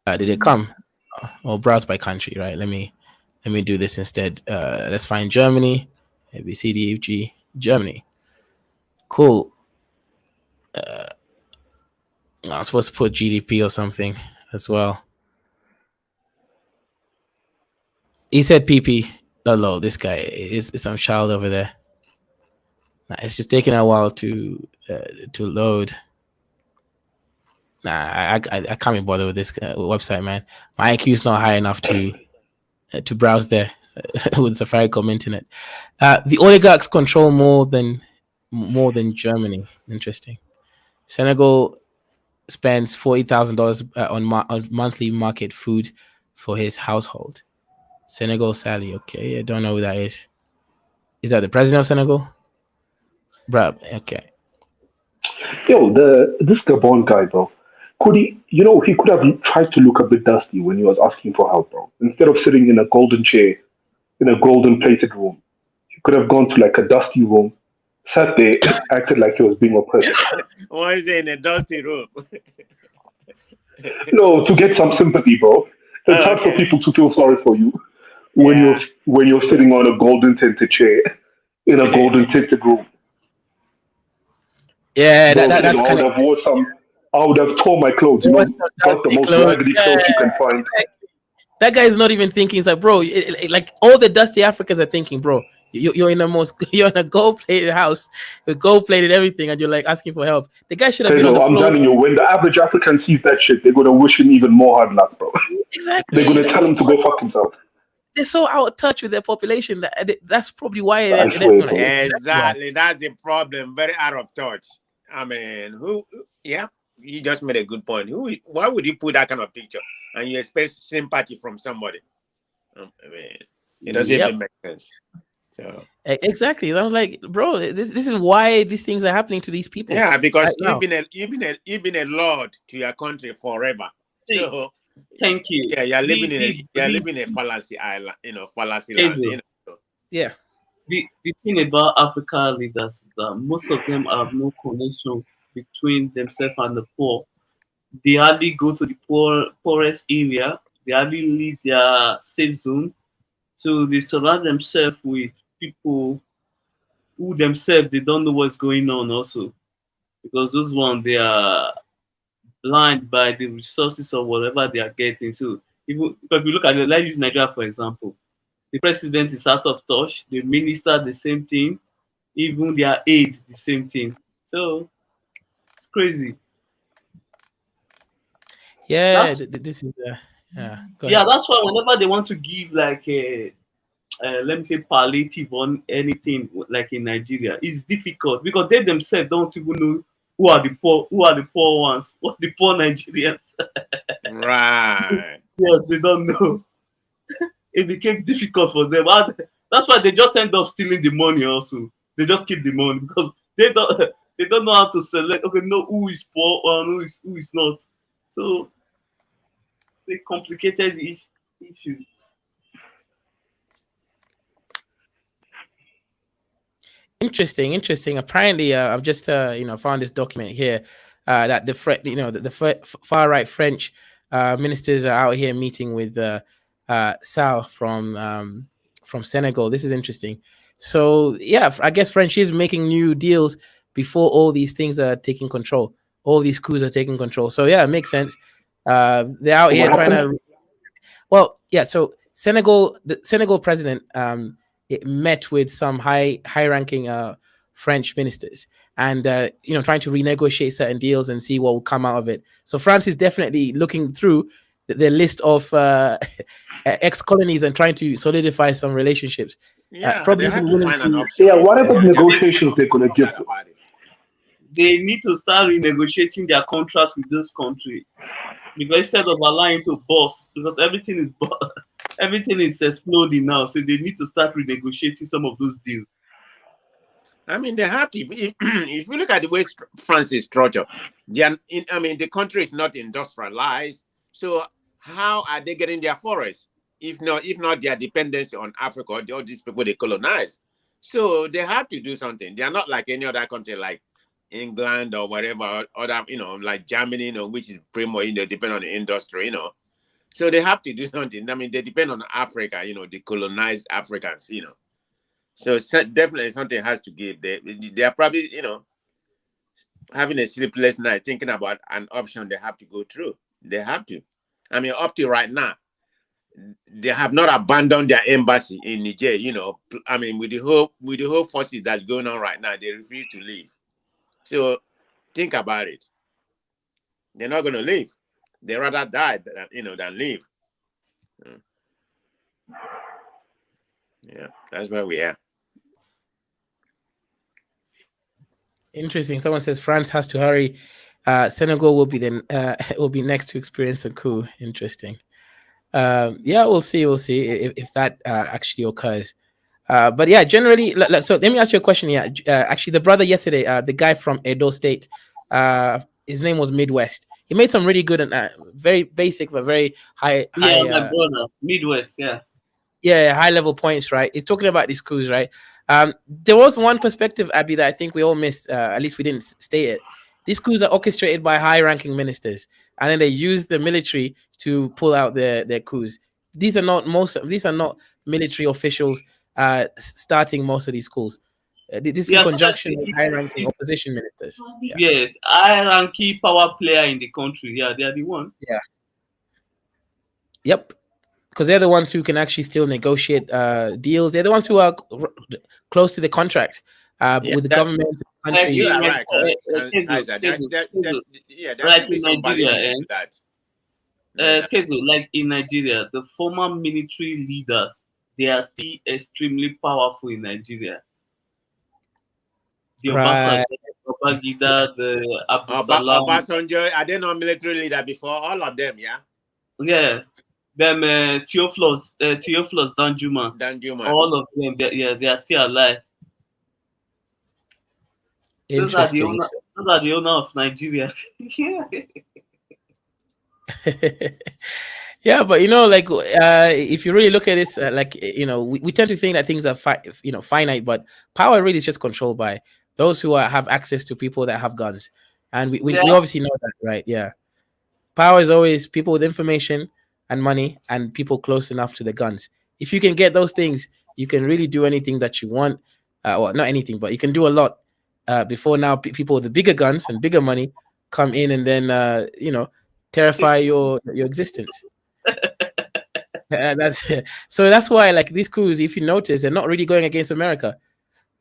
Did it come? Or browse by country, right? Let me do this instead. Let's find Germany. A B C D E F G. Germany. Cool. I'm supposed to put GDP or something as well. He said PP. Hello, this guy is some child over there. Nah, it's just taking a while to load. Nah, I can't be bothered with this website, man. My IQ is not high enough to browse there with Safaricom internet. The oligarchs control more than Germany. Interesting. Senegal spends $40,000 on monthly market food for his household. Senegal Sally. Okay, I don't know who that is. Is that the president of Senegal? Bruh, okay. Yo, this Gabon guy, bro. Could he, he could have tried to look a bit dusty when he was asking for help, bro. Instead of sitting in a golden chair, in a golden plated room, he could have gone to like a dusty room, sat there, acted like he was being oppressed. Why is it in a dusty room? No, to get some sympathy, bro. It's hard for Okay. people to feel sorry for you Yeah. when you're sitting on a golden tinted chair in a golden tinted room. Yeah, Bro, that's I kind would of have wore some. I would have torn my clothes. Got the most clothes. raggedy Yeah, clothes you can find. that guy is not even thinking. It's like, bro, like all the dusty Africans are thinking, bro. You're in you're in a gold plated house with gold plated everything, and you're like asking for help. The guy should have been on the I'm floor. telling you, when the average African sees that shit, they're gonna wish him even more hard luck, bro. They're Exactly. gonna tell him to go fuck himself. They're so out of touch with their population that's probably why. I swear, bro. Exactly. That's the problem. Very out of touch. I mean, yeah, you just made a good point. Why would you put that kind of picture and you expect sympathy from somebody? I mean, it doesn't even make sense. So Exactly. I was like, bro, this is why these things are happening to these people. yeah, because right you've been a lord to your country forever. So Thank you. yeah, you're living in a fallacy island, fallacy land. Hazel, So. Yeah. The thing about African leaders is that most of them have no connection between themselves and the poor. They hardly go to the poorest area. They hardly leave their safe zone. So they surround themselves with people who themselves they don't know what's going on also. Because those ones they are blind by the resources of whatever they are getting. So even if you look at it, let's use Nigeria for example. The president is out of touch, the minister the same thing, even their aide the same thing. So it's crazy. Yeah, That's this is yeah. Go yeah, ahead. that's why whenever they want to give like a let me say palliative on anything like in Nigeria, it's difficult because they themselves don't even know who are the poor ones, what the poor Nigerians. Right. Yes, they don't know. It became difficult for them. And that's why they just end up stealing the money also. They just keep the money because they don't they don't know how to select, okay, know who is poor and who is not. So they complicated the issue. Interesting. Apparently, I've just found this document here that the far right French ministers are out here meeting with Sal from Senegal. This is interesting. So yeah, I guess French is making new deals before all these things are taking control. All these coups are taking control. So yeah, it makes sense. They're out So here what trying happened? to. Well, yeah. So the Senegal president it met with some high-ranking French ministers, and trying to renegotiate certain deals and see what will come out of it. So France is definitely looking through the list of ex-colonies and trying to solidify some relationships. Yeah, they Probably have even to willing find an to. option. Yeah, whatever They have to find negotiations an they're option, gonna no give doubt them. about it. They need to start renegotiating their contracts with those countries because instead of allowing to bust, because everything is exploding now, so they need to start renegotiating some of those deals. I mean, they have to. If you look at the way France is structured, the country is not industrialized. So how are they getting their forests? If not their dependency on Africa, all these people they colonize. So they have to do something. They are not like any other country, like England or whatever other, like Germany, which is pretty much, depend on the industry, So they have to do something. I mean, they depend on Africa, the colonized Africans. So definitely something has to give. They are probably, having a sleepless night thinking about an option they have to go through. They have to. I mean, up to right now, they have not abandoned their embassy in Niger. You know, I mean, with the whole forces that's going on right now, they refuse to leave. So think about it. They're not going to leave. They rather die than leave. Yeah, that's where we are. Interesting. Someone says France has to hurry. Senegal will be next to experience a coup. Interesting. Yeah, we'll see. We'll see if that actually occurs. But yeah, generally. So let me ask you a question. Yeah, actually, the brother yesterday, the guy from Edo State, his name was Midwest. He made some really good and very basic but very high. Yeah, my brother, Midwest. Yeah, high level points, right? He's talking about these coups, right? There was one perspective, Abby, that I think we all missed. At least we didn't state it. These coups are orchestrated by high-ranking ministers, and then they use the military to pull out their coups. These are not military officials starting most of these coups. This is in conjunction with high-ranking opposition ministers. Yeah. Yes, high-ranking power player in the country. Yeah, they are the one. Yeah. Yep. Because they're the ones who can actually still negotiate deals. They're the ones who are close to the contracts with the government. Countries. You are right. Like in Nigeria, like in Nigeria, the former military leaders, they are still extremely powerful in Nigeria. The Babangida, the Obasanjo, are they not military leader before? All of them, yeah? Yeah. Them Theophilus Danjuma, all of them, they are still alive. Those are the owner of Nigeria. Yeah, but if you really look at this, we tend to think that things are finite, but power really is just controlled by those who have access to people that have guns, and we obviously know that, right? Yeah, power is always people with information and money and people close enough to the guns. If you can get those things, you can really do anything that you want. Well, not anything, but you can do a lot. Before now, people with the bigger guns and bigger money come in and then terrify your existence. That's why, like, these coups, if you notice, they're not really going against America.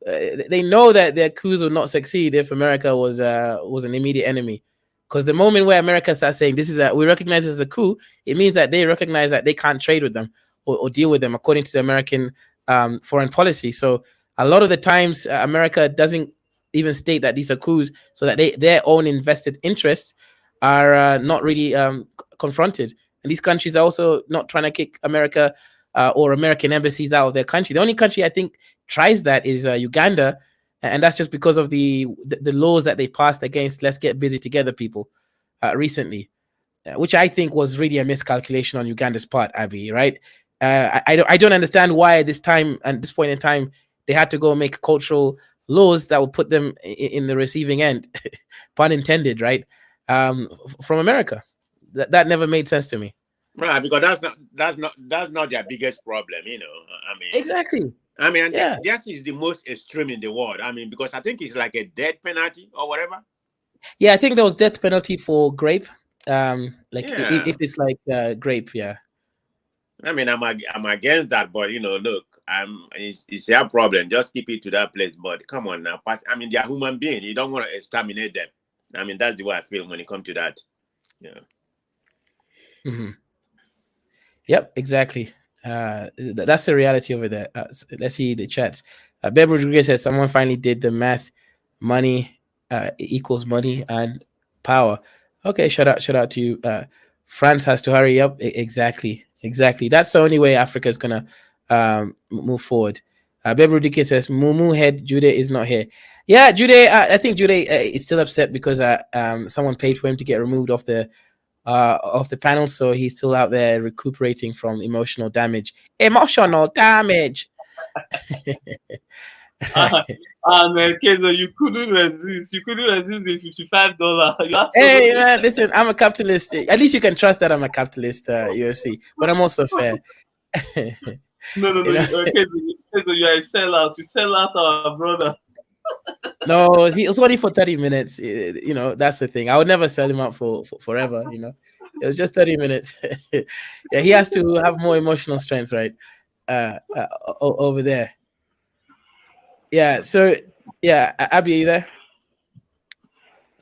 They know that their coups will not succeed if America was an immediate enemy. Because the moment where America starts saying we recognize this as a coup, it means that they recognize that they can't trade with them or deal with them according to the American foreign policy. So a lot of the times, America doesn't even state that these are coups, so that their own invested interests are not really confronted. And these countries are also not trying to kick America or American embassies out of their country. The only country I think tries that is Uganda. And that's just because of the laws that they passed against let's get busy together people recently, which I think was really a miscalculation on Uganda's part, Abby, right? I don't understand why at this time and this point in time they had to go make cultural laws that would put them in the receiving end, pun intended, right? From America. That never made sense to me. Right, because that's not their biggest problem, you know. I mean, exactly. I mean, that is the most extreme in the world. I mean, because I think it's like a death penalty or whatever. Yeah, I think there was death penalty for grape. If it's like grape, yeah. I mean, I'm against that, but look, it's their problem. Just keep it to that place. But come on now, I mean, they're human beings. You don't want to exterminate them. I mean, that's the way I feel when it comes to that. Yeah. Mm-hmm. Yep, exactly. That's the reality over there. Let's see the chats. Beb Rodriguez says someone finally did the math. Money equals money and power. Okay, shout out to you. France has to hurry up. Exactly. That's the only way Africa is gonna move forward. Beb Rodriguez says Mumu head Jude is not here. Yeah, Jude. I think Jude is still upset because someone paid for him to get removed off the panel, so he's still out there recuperating from emotional damage. And Kezo, you couldn't resist the $55. Hey man, listen, I'm a capitalist. At least you can trust that I'm a capitalist, UFC, but I'm also fair. No. Kezo, you are a sellout. You sell out our brother. No, he was only for 30 minutes. That's the thing. I would never sell him out for forever. It was just 30 minutes. Yeah, he has to have more emotional strength, right? Over there. Yeah. So, yeah, Abby, are you there?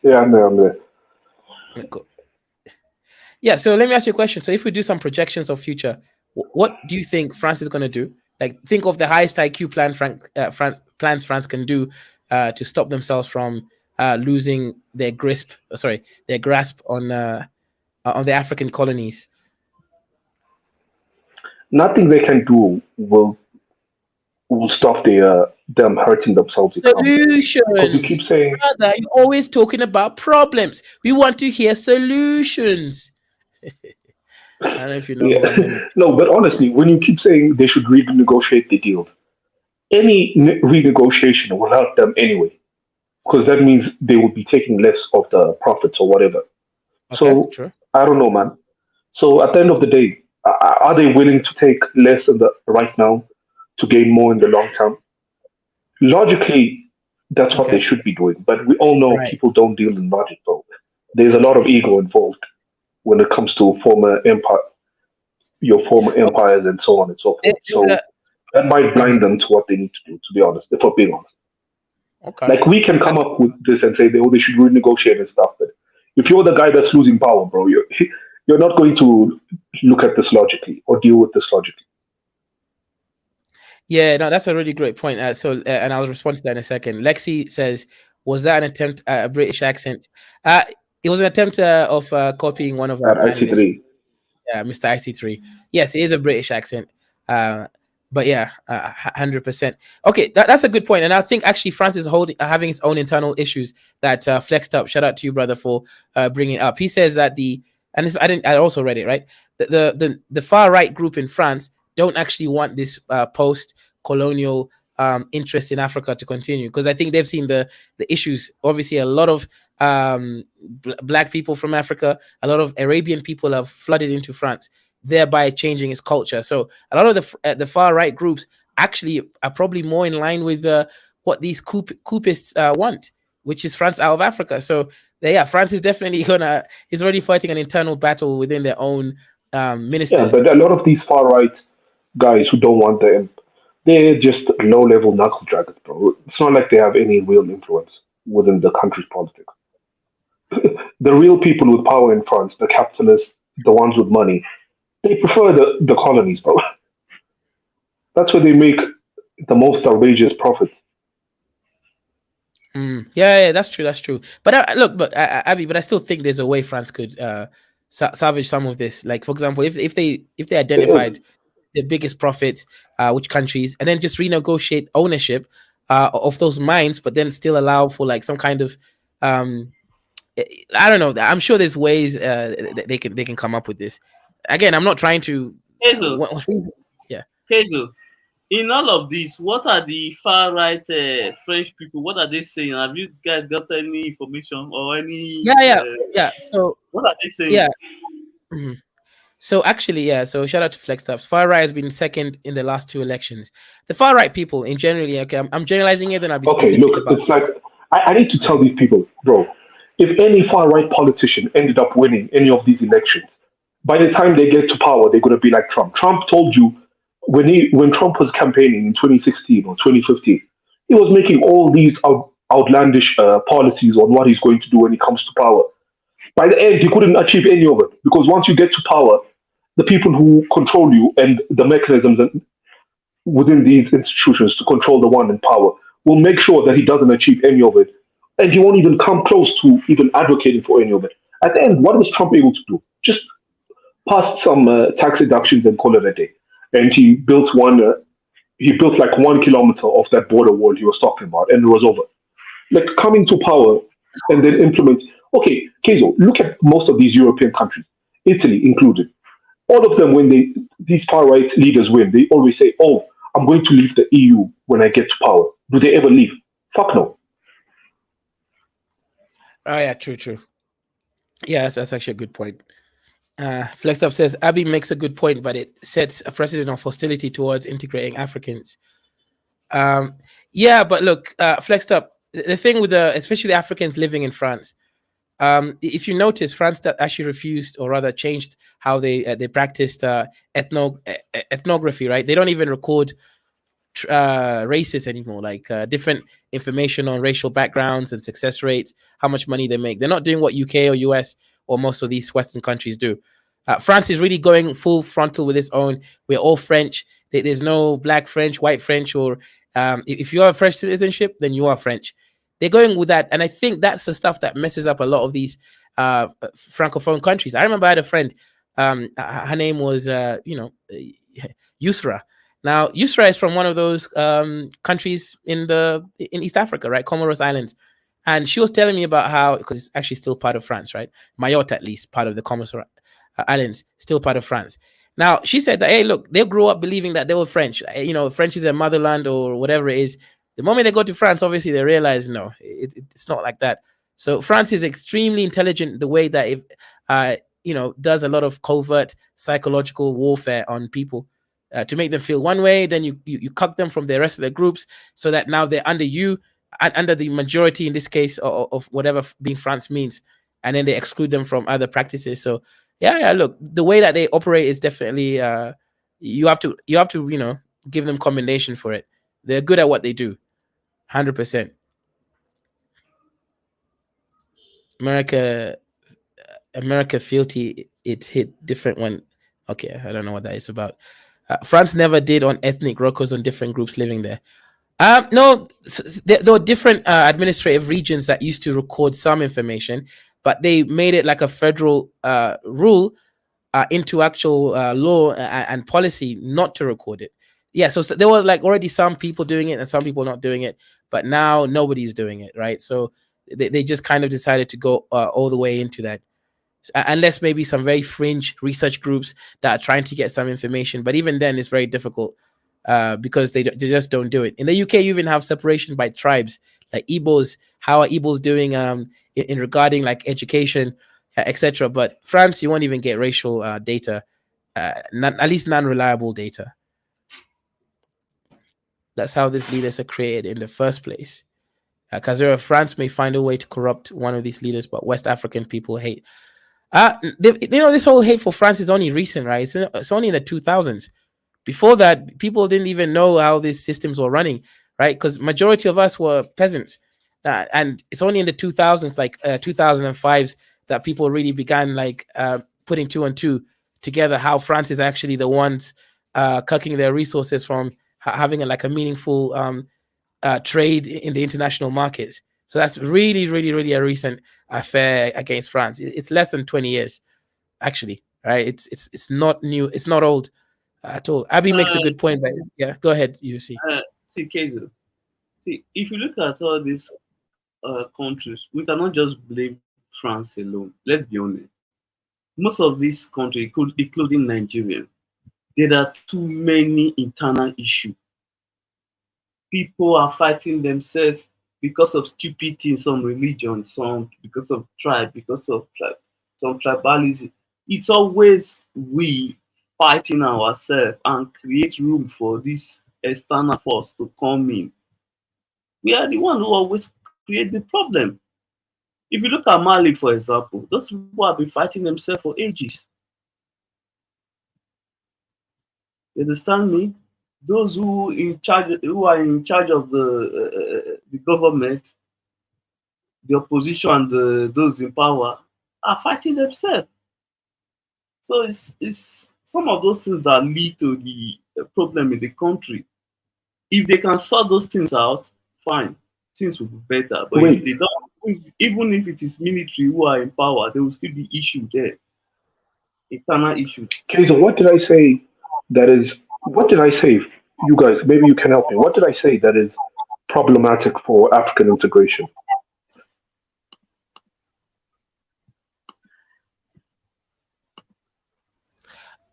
Yeah, I'm there. I'm there. Cool. Yeah. So let me ask you a question. So if we do some projections of future, what do you think France is going to do? Like, think of the highest IQ plan France can do to stop themselves from losing their grasp on the African colonies. Nothing they can do will stop them hurting themselves economically. Because you keep Solutions, saying brother. You're always talking about problems. We want to hear solutions. I don't know if you know who yeah. I'm aiming. No, but honestly, when you keep saying they should renegotiate the deals, any renegotiation will help them anyway, because that means they will be taking less of the profits or whatever. Okay, So true. I don't know, man. So at the end of the day, are they willing to take less in the right now to gain more in the long term? Logically, that's what they Okay, should be doing. But we all know right. people don't deal in logic, though. There's a lot of ego involved when it comes to your former Okay. empires, and so on and so forth. There's a, So that might blind mhm, them to what they need to do. To be honest, if we're being honest, okay. like we can come up with this and say they should renegotiate and stuff, but if you're the guy that's losing power, bro, you're not going to look at this logically or deal with this logically. Yeah, no, that's a really great point. And I'll respond to that in a second. Lexi says, "Was that an attempt at a British accent?" It was an attempt of copying one of our At panelists, IC3, Mr. IC3. Yes, it is a British accent. But yeah, 100%. Okay, that's a good point. And I think actually France is having its own internal issues that flexed up. Shout out to you, brother, for bringing it up. He says that I also read it, right? The far right group in France don't actually want this post-colonial interest in Africa to continue, because I think they've seen the issues. Obviously, a lot of black people from Africa, a lot of Arabian people have flooded into France, thereby changing its culture. So a lot of the far right groups actually are probably more in line with what these coupists want, which is France out of Africa. So yeah, France is definitely is already fighting an internal battle within their own yeah, ministers. but a lot of these far right guys who don't want them, they're just low level knuckle draggers, bro. It's not like they have any real influence within the country's politics. The real people with power in France, the capitalists, the ones with money, they prefer the colonies, bro. That's where they make the most outrageous profits. Yeah, that's true. That's true. But look, but Abby, but I still think there's a way France could salvage some of this. Like, for example, if they identified the biggest profits, which countries, and then just renegotiate ownership of those mines, but then still allow for like some kind of I don't know. I'm sure there's ways that they can come up with this. Again, I'm not trying to. Hazel, Yeah. Hazel, in all of this, what are the far right French people? What are they saying? Have you guys got any information or any? Yeah. So What are they saying? yeah. Mhm. So actually, yeah. So shout out to FlexTups. Far right has been second in the last two elections. The far right people, in generally, okay, I'm generalizing it, then I'll be Okay, specific look, about. it's like I need to Yeah. tell these people, bro, if any far right politician ended up winning any of these elections, by the time they get to power, they're gonna be like Trump. Trump told you when Trump was campaigning in 2016 or 2015, he was making all these outlandish policies on what he's going to do when he comes to power. By the end, he couldn't achieve any of it because once you get to power, the people who control you and the mechanisms within these institutions to control the one in power will make sure that he doesn't achieve any of it. And he won't even come close to even advocating for any of it. At the end, what was Trump able to do? Just pass some tax deductions and call it a day. And he built like 1 kilometer of that border wall he was talking about, and it was over. Like coming to power and then implement. Okay, Kezo, look at most of these European countries, Italy included. All of them, when these far right leaders win, they always say, "Oh, I'm going to leave the EU when I get to power." Do they ever leave? Fuck no. Oh yeah, true. Yeah, that's actually a good point. FlexUp says Abby makes a good point, but it sets a precedent of hostility towards integrating Africans. Yeah, but look, Flexed Up, the thing with especially Africans living in France, If you notice, France actually refused, or rather changed how they practiced ethnography. Right? They don't even record races anymore, like different information on racial backgrounds and success rates, how much money they make. They're not doing what UK or US or most of these Western countries do. France is really going full frontal with its own. We're all French. There's no black French, white French, or if you have French citizenship, then you are French. They're going with that, and I think that's the stuff that messes up a lot of these francophone countries. I remember I had a friend. Her name was, Yusra. Now, Yusra is from one of those countries in East Africa, right? Comoros Islands. And she was telling me about how, because it's actually still part of France, right? Mayotte, at least, part of the Comoros Islands, still part of France. Now, she said that, hey, look, they grew up believing that they were French. French is their motherland or whatever it is. The moment they go to France, obviously, they realize, no, it's not like that. So France is extremely intelligent the way that it, does a lot of covert psychological warfare on people. To make them feel one way, then you cut them from the rest of the groups, so that now they're under you, under the majority in this case of whatever being France means, and then they exclude them from other practices. So yeah, look, the way that they operate is definitely you have to give them commendation for it. They're good at what they do, 100%. America fealty, it hit different when. Okay, I don't know what that is about. France never did on ethnic records on different groups living there. No, there were different administrative regions that used to record some information, but they made it like a federal rule into actual law and policy not to record it. Yeah, so there was like already some people doing it and some people not doing it, but now nobody's doing it, right? So they just kind of decided to go all the way into that. Unless maybe some very fringe research groups that are trying to get some information, but even then it's very difficult because they just don't do it. In the UK, you even have separation by tribes, like Igbos. How are Igbos doing in regarding like education, etc. But France, you won't even get racial data, at least non-reliable data. That's how these leaders are created in the first place. Because France may find a way to corrupt one of these leaders, but West African people hate. This whole hate for France is only recent, right? It's only in the 2000s. Before that, people didn't even know how these systems were running, right? Because majority of us were peasants, and it's only in the 2000s, like 2005s, that people really began like putting two and two together. How France is actually the ones cucking their resources from having a meaningful trade in the international markets. So that's really, really, really a recent affair against France. It's less than 20 years, actually, right? It's not new. It's not old at all. Abby makes a good point, but yeah, go ahead, you see. See, cases. See, if you look at all these countries, we cannot just blame France alone. Let's be honest. Most of these countries, including Nigeria, there are too many internal issues. People are fighting themselves because of stupidity in some religions, some because of tribe, some tribalism. It's always we fighting ourselves and create room for this external force to come in. We are the one who always create the problem. If you look at Mali, for example, those people have been fighting themselves for ages. You understand me? Those who are in charge of the government, the opposition, and those in power are fighting themselves. So it's some of those things that lead to the problem in the country. If they can sort those things out, fine, things will be better. But if they don't, even if it is military who are in power, there will still be issue there, internal issues. Jason, what did I say that is, what did I say? You guys, maybe you can help me. What did I say that is problematic for African integration?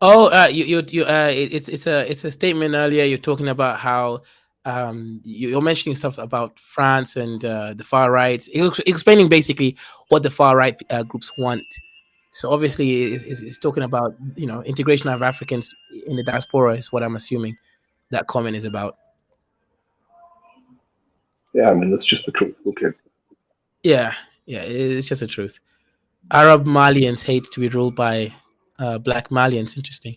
Oh, it's a statement earlier. You're talking about how you're mentioning stuff about France and the far right. Explaining basically what the far right groups want. So obviously, it's talking about integration of Africans in the diaspora is what I'm assuming that comment is about. Yeah, I mean that's just the truth. Okay. Yeah, it's just the truth. Arab Malians hate to be ruled by black Malians. Interesting.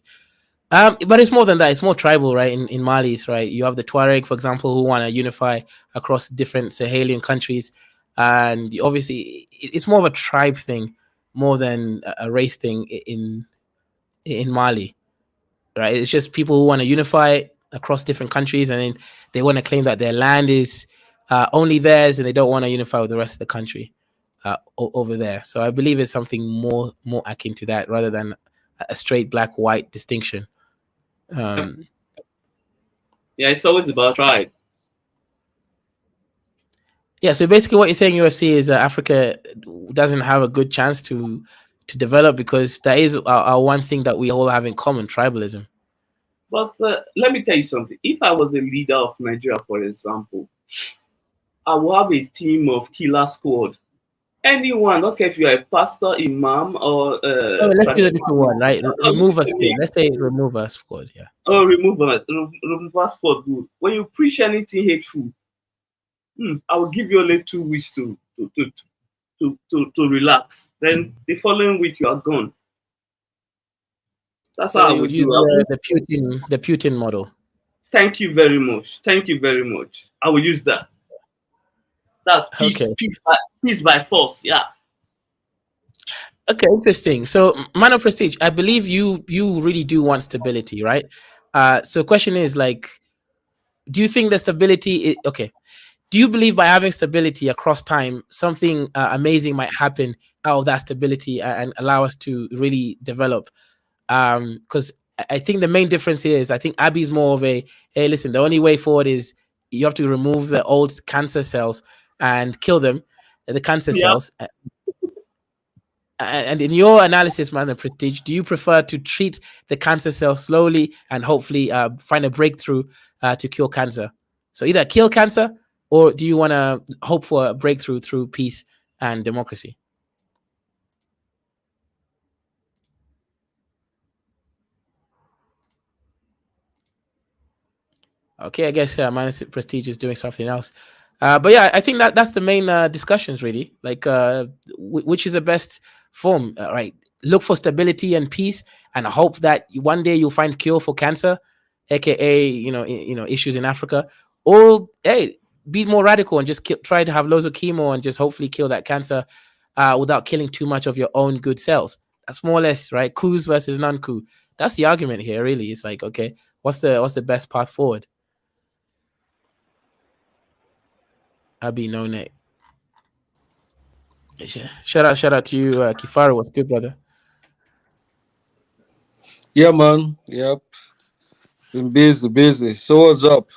But it's more than that. It's more tribal, right? In Mali, right? You have the Tuareg, for example, who want to unify across different Sahelian countries, and obviously, it's more of a tribe thing more than a race thing in Mali, right? It's just people who want to unify across different countries, and then they want to claim that their land is only theirs, and they don't want to unify with the rest of the country over there. So I believe it's something more akin to that rather than a straight black white distinction. Yeah, it's always about tribe. Yeah, so basically, what you're saying, UFC, is Africa doesn't have a good chance to develop because that is our one thing that we all have in common: tribalism. But let me tell you something. If I was a leader of Nigeria, for example, I will have a team of killer squad. Anyone, okay, if you're a pastor, imam, or Oh, let's use a traditional different one, right? Remove a squad. Let's say remove a squad. Yeah. oh, remove a squad. Good. When you preach anything hateful, I will give you only 2 weeks to relax. Then the following week you are gone. That's So how I you would would use do. I would, the Putin model. thank you very much. Thank you very much. I will use that. That's peace, Okay. peace by force. Yeah. Okay, interesting. So, man of prestige, I believe you really do want stability, right? So, question is like, do you think the stability? Okay, do you believe by having stability across time, something amazing might happen out of that stability and allow us to really develop? Because I think the main difference here is I think Abby's more of a, hey, listen, the only way forward is you have to remove the old cancer cells and kill them, the cancer Yeah. cells. And in your analysis, man, the prestige, do you prefer to treat the cancer cell slowly and hopefully find a breakthrough to cure cancer? So either kill cancer, or do you want to hope for a breakthrough through peace and democracy? Okay, I guess minus prestige is doing something else. But yeah, I think that's the main discussions really. Like, which is the best form, right? Look for stability and peace, and hope that one day you'll find cure for cancer, aka issues in Africa. Or hey, be more radical and just try to have loads of chemo and just hopefully kill that cancer without killing too much of your own good cells. That's more or less right. Coups versus non-coup. That's the argument here. Really, it's like, okay, what's the best path forward? I'll be no net. Shout out to you, Kifaru. What's good, brother? Yeah, man. Yep. Been busy. So what's up?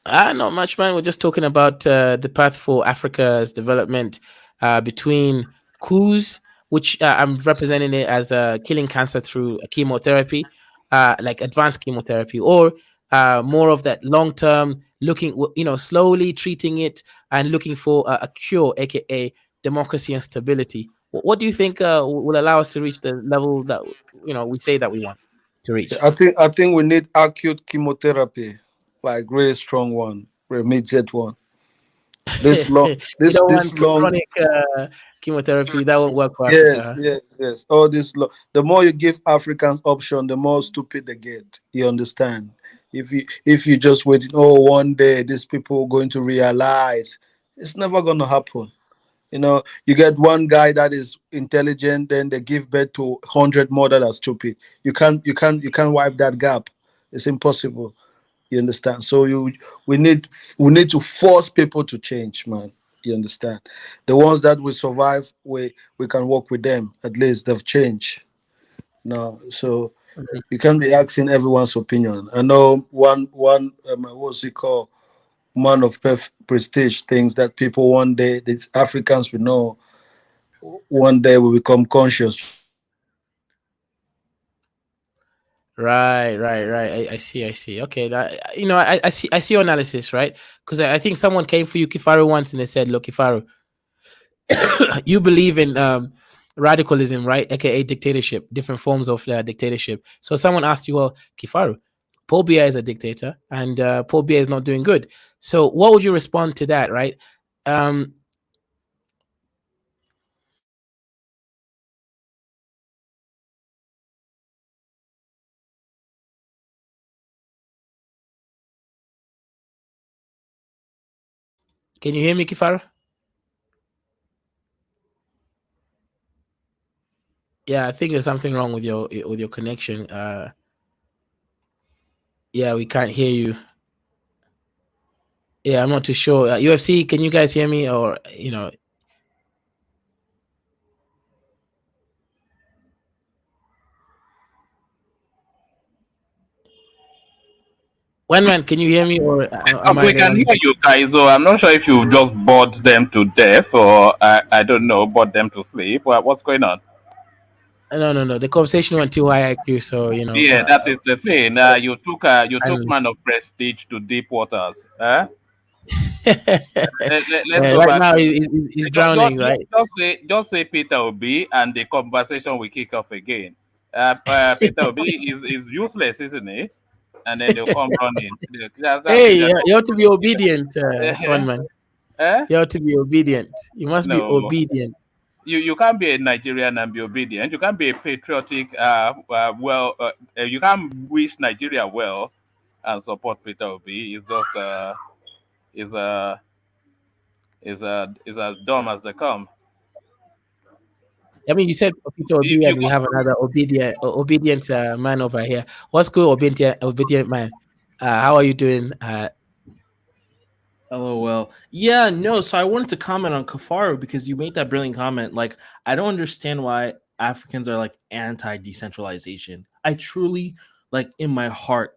Not much, man. We're just talking about the path for Africa's development between coups, which I'm representing it as killing cancer through chemotherapy, like advanced chemotherapy, or more of that long term, looking, slowly treating it and looking for a cure, aka democracy and stability. What do you think will allow us to reach the level that we say that we want to reach? I think we need acute chemotherapy, like really strong one, immediate one. This long, We don't this want long. chronic chemotherapy. That won't work for Yes, Africa. yes. All this. The more you give Africans option, the more stupid they get. You understand? If you just wait, oh, one day these people are going to realize, it's never going to happen. You get one guy that is intelligent, then they give birth to 100 more that are stupid. You can't wipe that gap. It's impossible. You understand? So we need to force people to change, man. You understand? The ones that will survive, we can work with them. At least they've changed. No, so you can't be asking everyone's opinion. I know one what's it called? Man of prestige thinks that people one day, these Africans, we know one day will become conscious. Right. I see. Okay, that I see your analysis, right? Because I think someone came for you, Kifaru, once, and they said, "Look, Kifaru, you believe in radicalism, right? AKA dictatorship, different forms of dictatorship." So someone asked you, "Well, Kifaru, Paul Biya is a dictator, and Paul Biya is not doing good." So what would you respond to that, right? Um, Can you hear me, Kifaro? Yeah, I think there's something wrong with your connection. Yeah, we can't hear you. Yeah, I'm not too sure. UFC, can you guys hear me? Or One man, can you hear me? Or am I We the can only? hear you guys, so I'm not sure if you just bored them to death or I don't know, bored them to sleep. What's going on? No. The conversation went too high IQ, so Yeah, that is the thing. You took and man of prestige to deep waters. Huh? Let's yeah, go right back now to he's drowning, right? just say Peter Obi, and the conversation will kick off again. Peter Obi is useless, isn't he? And then they'll come running. That's Hey, it. you have to be obedient, one man. Eh? You have to be obedient. You must be No. obedient. You can't be a Nigerian and be obedient. You can't be a patriotic. You can't wish Nigeria well and support Peter Obi. It's just is is as dumb as they come. I mean, you said Peter You, Obi, you and we have another obedient man over here. What's good, obedient man? How are you doing? LOL. Yeah, no. So I wanted to comment on Kafaru because you made that brilliant comment. Like, I don't understand why Africans are like anti decentralization. I truly, like, in my heart,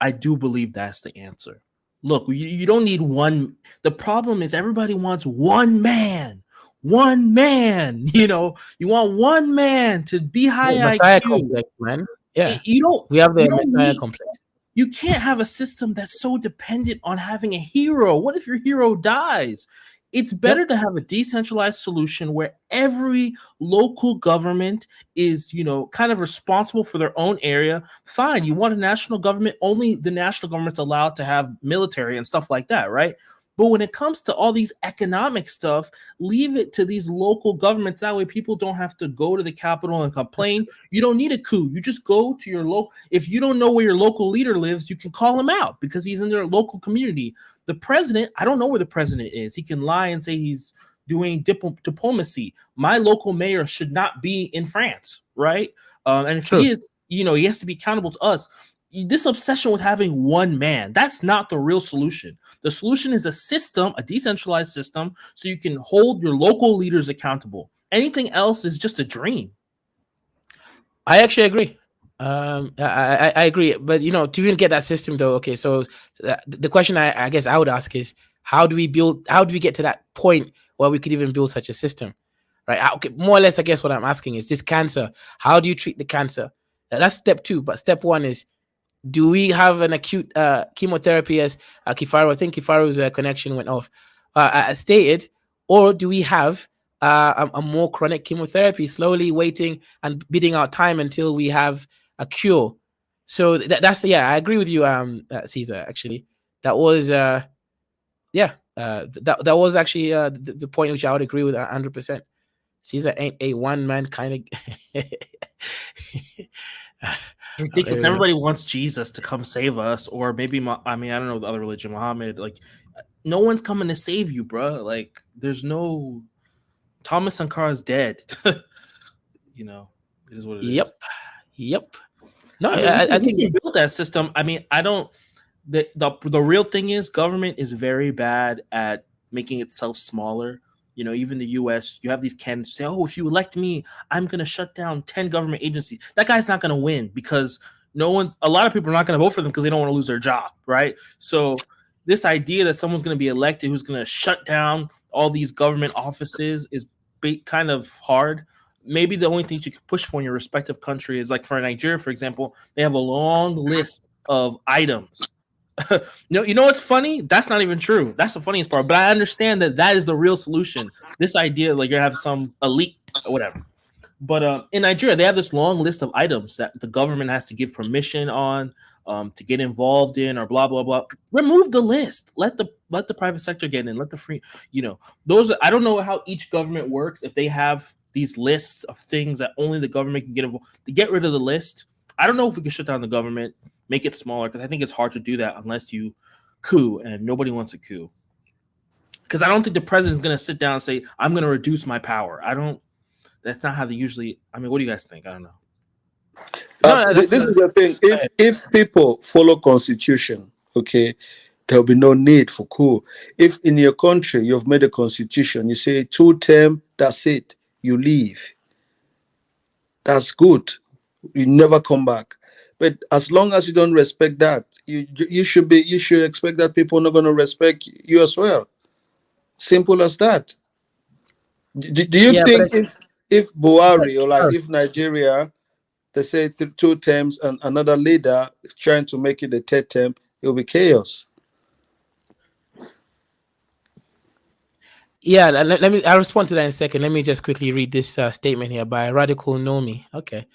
I do believe that's the answer. Look, you don't need one. The problem is everybody wants one man. One man, you want one man to be high Messiah IQ. complex, man. Yeah, You don't. we have the You don't Messiah need. complex. You can't have a system that's so dependent on having a hero. What if your hero dies? It's better to have a decentralized solution where every local government is, kind of responsible for their own area. Fine, you want a national government, only the national government's allowed to have military and stuff like that, right? But when it comes to all these economic stuff, leave it to these local governments. That way people don't have to go to the capital and complain. You don't need a coup. You just go to your local. If you don't know where your local leader lives, you can call him out because he's in their local community. The president, I don't know where the president is. He can lie and say he's doing diplomacy. My local mayor should not be in France, right? And if he is, he has to be accountable to us. This obsession with having one man, that's not the real solution. The solution is a system, a decentralized system, so you can hold your local leaders accountable. Anything else is just a dream. I actually agree. I agree. But, to even get that system, though, okay, so the question I guess I would ask is, how do we get to that point where we could even build such a system? Right? Okay, more or less, I guess what I'm asking is this cancer. How do you treat the cancer? That's step 2. But step 1 is, do we have an acute chemotherapy, as Kifaru? I think Kifaru's connection went off. Stated, or do we have a more chronic chemotherapy, slowly waiting and bidding our time until we have a cure? So that's I agree with you, Caesar. Actually, that was that was actually the point which I would agree with 100%. Caesar ain't a one man kind of. Ridiculous. Everybody wants Jesus to come save us, or maybe I don't know the other religion, Muhammad. Like, no one's coming to save you, bro. Like, there's no Thomas Sankara's dead. It is what it is. Yep. No, I think we can build that system. I don't. The real thing is government is very bad at making itself smaller. Even the U.S., you have these candidates say, "Oh, if you elect me, I'm going to shut down 10 government agencies." That guy's not going to win because a lot of people are not going to vote for them because they don't want to lose their job, right? So this idea that someone's going to be elected who's going to shut down all these government offices is kind of hard. Maybe the only thing you could push for in your respective country is, like for Nigeria, for example, they have a long list of items. You know what's funny? That's not even true. That's the funniest part. But I understand that is the real solution. This idea, like, you have some elite or whatever. But in Nigeria, they have this long list of items that the government has to give permission on, to get involved in, or blah blah blah. Remove the list. Let the private sector get in. Let the free. Those. I don't know how each government works. If they have these lists of things that only the government can get involved, to get rid of the list. I don't know if we can shut down the government, make it smaller, because I think it's hard to do that unless you coup, and nobody wants a coup. Because I don't think the president's going to sit down and say, I'm going to reduce my power. That's not how they usually, I mean, what do you guys think? I don't know. This is the thing. If people follow constitution, okay, there'll be no need for coup. If in your country you've made a constitution, you say 2 term, that's it, you leave. That's good. You never come back. But as long as you don't respect that, you should expect that people are not going to respect you as well. Simple as that. Do you think if Buhari or like if Nigeria, they say 2 terms and another leader is trying to make it the 3rd term, it will be chaos. Yeah, I'll respond to that in a second. Let me just quickly read this statement here by Radical Nomi. Okay.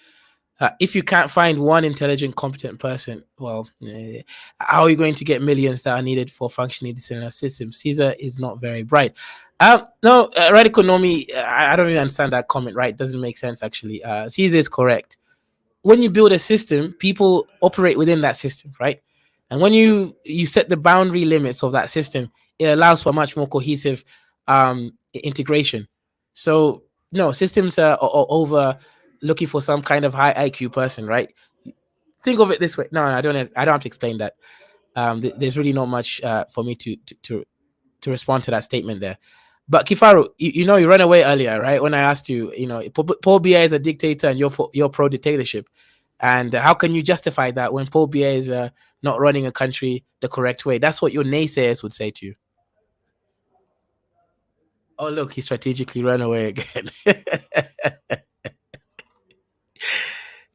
If you can't find one intelligent, competent person, well, how are you going to get millions that are needed for functioning decentralized systems? Caesar is not very bright. No, Radical Nomi, I don't really understand that comment, right? It doesn't make sense, actually. Caesar is correct. When you build a system, people operate within that system, right? And when you set the boundary limits of that system, it allows for much more cohesive integration. So, no, systems are over looking for some kind of high IQ person, right? Think of it this way. No, I don't have to explain that. There's really not much for me to respond to that statement there. But Kifaru, you ran away earlier, right? When I asked you, Paul Biya is a dictator and you're pro dictatorship, and how can you justify that when Paul Biya is not running a country the correct way? That's what your naysayers would say to you. Oh, look, he strategically ran away again.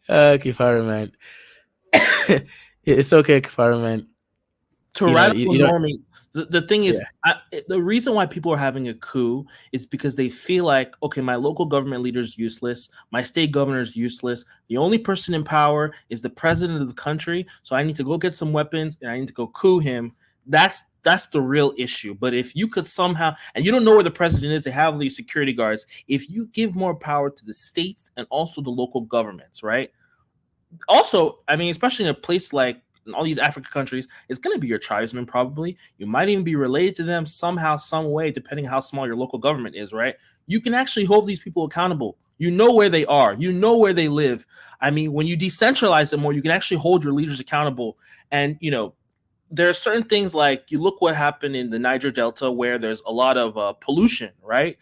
Kifaru, man. It's okay, Kifaru, man. To Radical Normie, the thing is, the reason why people are having a coup is because they feel like, okay, my local government leader is useless, my state governor is useless, the only person in power is the president of the country, so I need to go get some weapons and I need to go coup him. That's the real issue. But if you could somehow, and you don't know where the president is, they have these security guards, if you give more power to the states and also the local governments, right? Also, I mean, especially in a place like in all these African countries, it's going to be your tribesmen probably. You might even be related to them somehow, some way, depending on how small your local government is, right? You can actually hold these people accountable. You know where they are. You know where they live. I mean, when you decentralize them more, you can actually hold your leaders accountable. And, there are certain things like you look what happened in the Niger Delta where there's a lot of pollution, right?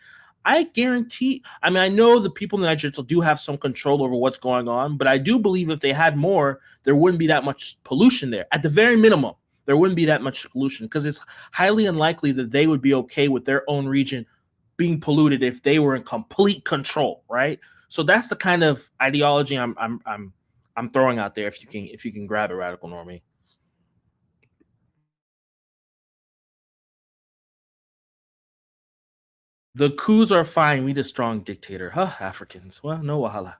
I guarantee, I mean, I know the people in Niger Delta do have some control over what's going on, but I do believe if they had more, there wouldn't be that much pollution there. At the very minimum, there wouldn't be that much pollution because it's highly unlikely that they would be okay with their own region being polluted if they were in complete control, right? So that's the kind of ideology I'm throwing out there. If you can grab it, Radical Normie. The coups are fine. We the strong dictator. Huh, Africans. Well, no wahala.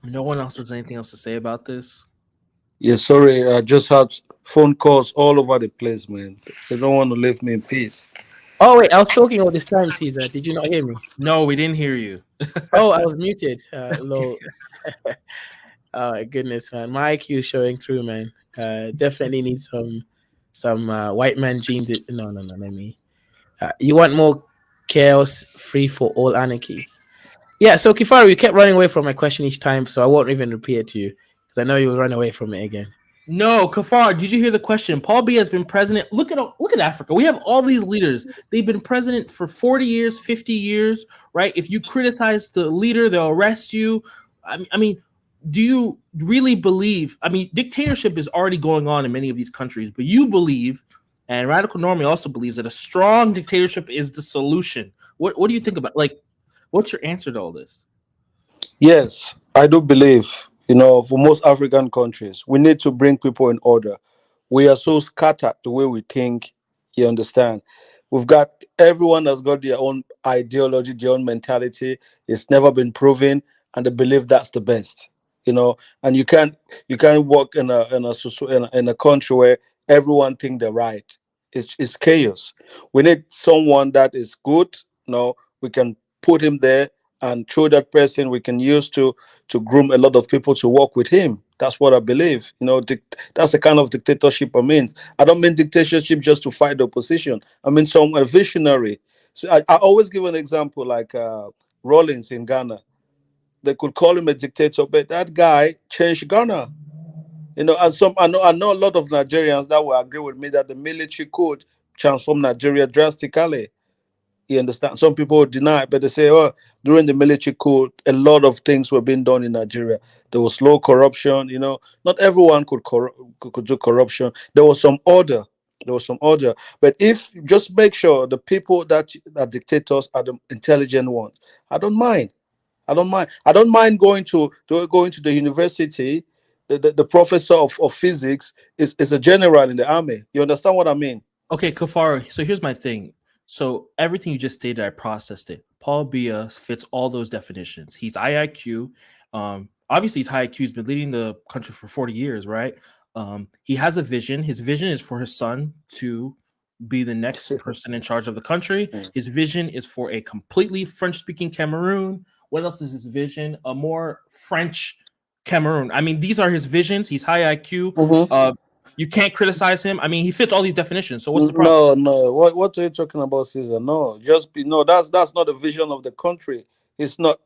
No one else has anything else to say about this? Yeah, sorry, I just had phone calls all over the place, man. They don't want to leave me in peace. Oh, wait, I was talking all this time, Caesar. Did you not hear me? No, we didn't hear you. Oh, I was muted. Low. Oh, my goodness, man. My IQ is showing through, man. Definitely need some white man genes. No, let me. You want more chaos, free for all anarchy. Yeah, so Kifaru, you kept running away from my question each time, so I won't even repeat it to you because I know you'll run away from it again. No, Kafar, did you hear the question? Paul Biya has been president. Look at Africa. We have all these leaders. They've been president for 40 years, 50 years, right? If you criticize the leader, they'll arrest you. I mean, do you really believe? I mean, dictatorship is already going on in many of these countries, but you believe, And Radical Normie also believes that a strong dictatorship is the solution. What do you think about, like, what's your answer to all this? Yes, I do believe, for most African countries, we need to bring people in order. We are so scattered the way we think, you understand? We've got everyone has got their own ideology, their own mentality. It's never been proven, and they believe that's the best. And you can't work in a country where everyone think they're right. It's chaos. We need someone that is good. We can put him there, and through that person we can use to groom a lot of people to work with him. That's what I believe. That's the kind of dictatorship I mean. I don't mean dictatorship just to fight the opposition. I mean someone visionary. So I always give an example like Rawlings in Ghana. They could call him a dictator, but that guy changed Ghana. And I know a lot of Nigerians that will agree with me that the military could transform Nigeria drastically. You understand? Some people deny, but they say, "Oh, during the military coup, a lot of things were being done in Nigeria. There was low corruption. Not everyone could do corruption. There was some order. There was some order. But if just make sure the people that are dictators are the intelligent ones, I don't mind. I don't mind. I don't mind going to the university. The professor of physics is a general in the army. You understand what I mean? Okay, Kafar. So here's my thing. So everything you just stated, I processed it. Paul Biya fits all those definitions. He's IIQ. Obviously, he's high IQ. He's been leading the country for 40 years, right? He has a vision. His vision is for his son to be the next person in charge of the country. His vision is for a completely French-speaking Cameroon. What else is his vision? A more French Cameroon. I mean, these are his visions. He's high IQ. You can't criticize him. I mean, he fits all these definitions. So what's the problem? No. What are you talking about, Caesar? No, no. That's not the vision of the country. It's not.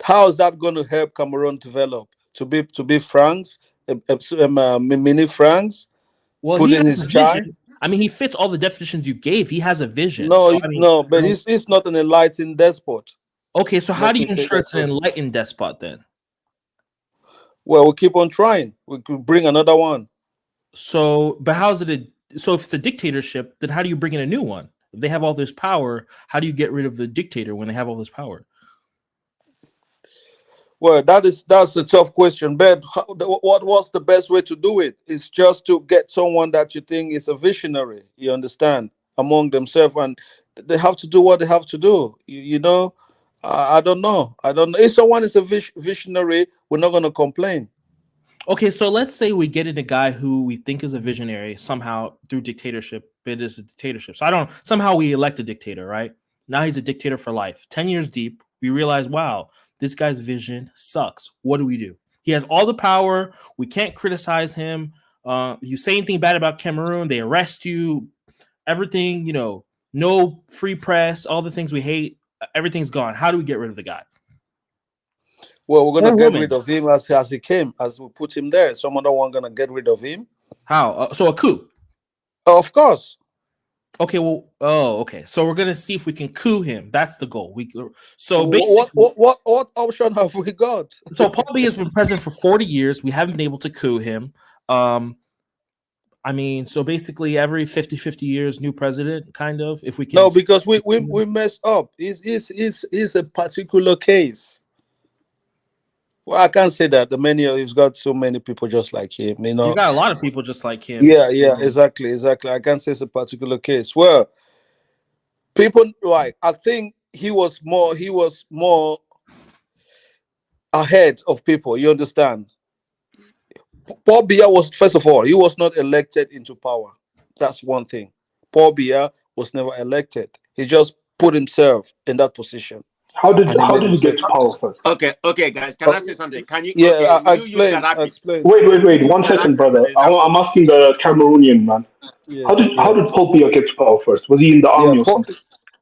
How is that going to help Cameroon develop to be France, mini France, Well, put he in has his a child? vision. I mean, he fits all the definitions you gave. He has a vision. No, So I mean, no, but he's not an enlightened despot. okay. So how Let do me you say ensure that it's an first. enlightened despot then? Well, we keep on trying. We could bring another one. So, but how's it? So if it's a dictatorship, then how do you bring in a new one? If they have all this power, how do you get rid of the dictator when they have all this power? Well, that's a tough question. But what's the best way to do it? It's just to get someone that you think is a visionary. You understand, among themselves, and they have to do what they have to do. I don't know. I don't know if someone is a visionary. We're not going to complain. Okay, so let's say we get in a guy who we think is a visionary somehow through dictatorship, but it is a dictatorship. So I don't somehow we elect a dictator, right? Now he's a dictator for life. 10 years deep, we realize, wow, this guy's vision sucks. What do? He has all the power. We can't criticize him. You say anything bad about Cameroon, they arrest you. Everything, no free press, all the things we hate, everything's gone. How do we get rid of the guy? Well, we're Or gonna get woman? rid of him as he came, as we put him there. Some other one gonna get rid of him. How? So a coup? Of course. Okay, well, okay. So we're gonna see if we can coup him. That's the goal. So What basically, what option have we got? so Paul B has been president for 40 years. We haven't been able to coup him. I mean, so basically every 50 years, new president, kind of. If we can, No, because we mess up. It's a particular case. Well, I can't say that. He's got so many people just like him. you got a lot of people just like him. Yeah, exactly. I can't say it's a particular case. Well, people like I think he was more ahead of people. You understand? Paul Biya was, first of all, he was not elected into power. That's one thing. Paul Biya was never elected. He just put himself in that position. How did And he made he get himself. to power first? Okay, guys. Can I say something? Can you? Yeah, Okay, I you use explain. I Gaddafi. explain. Wait. You use 1 second, Gaddafi as an brother. I'm example. asking the Cameroonian man. How did Paul Biya get to power first? Was he in the army or something?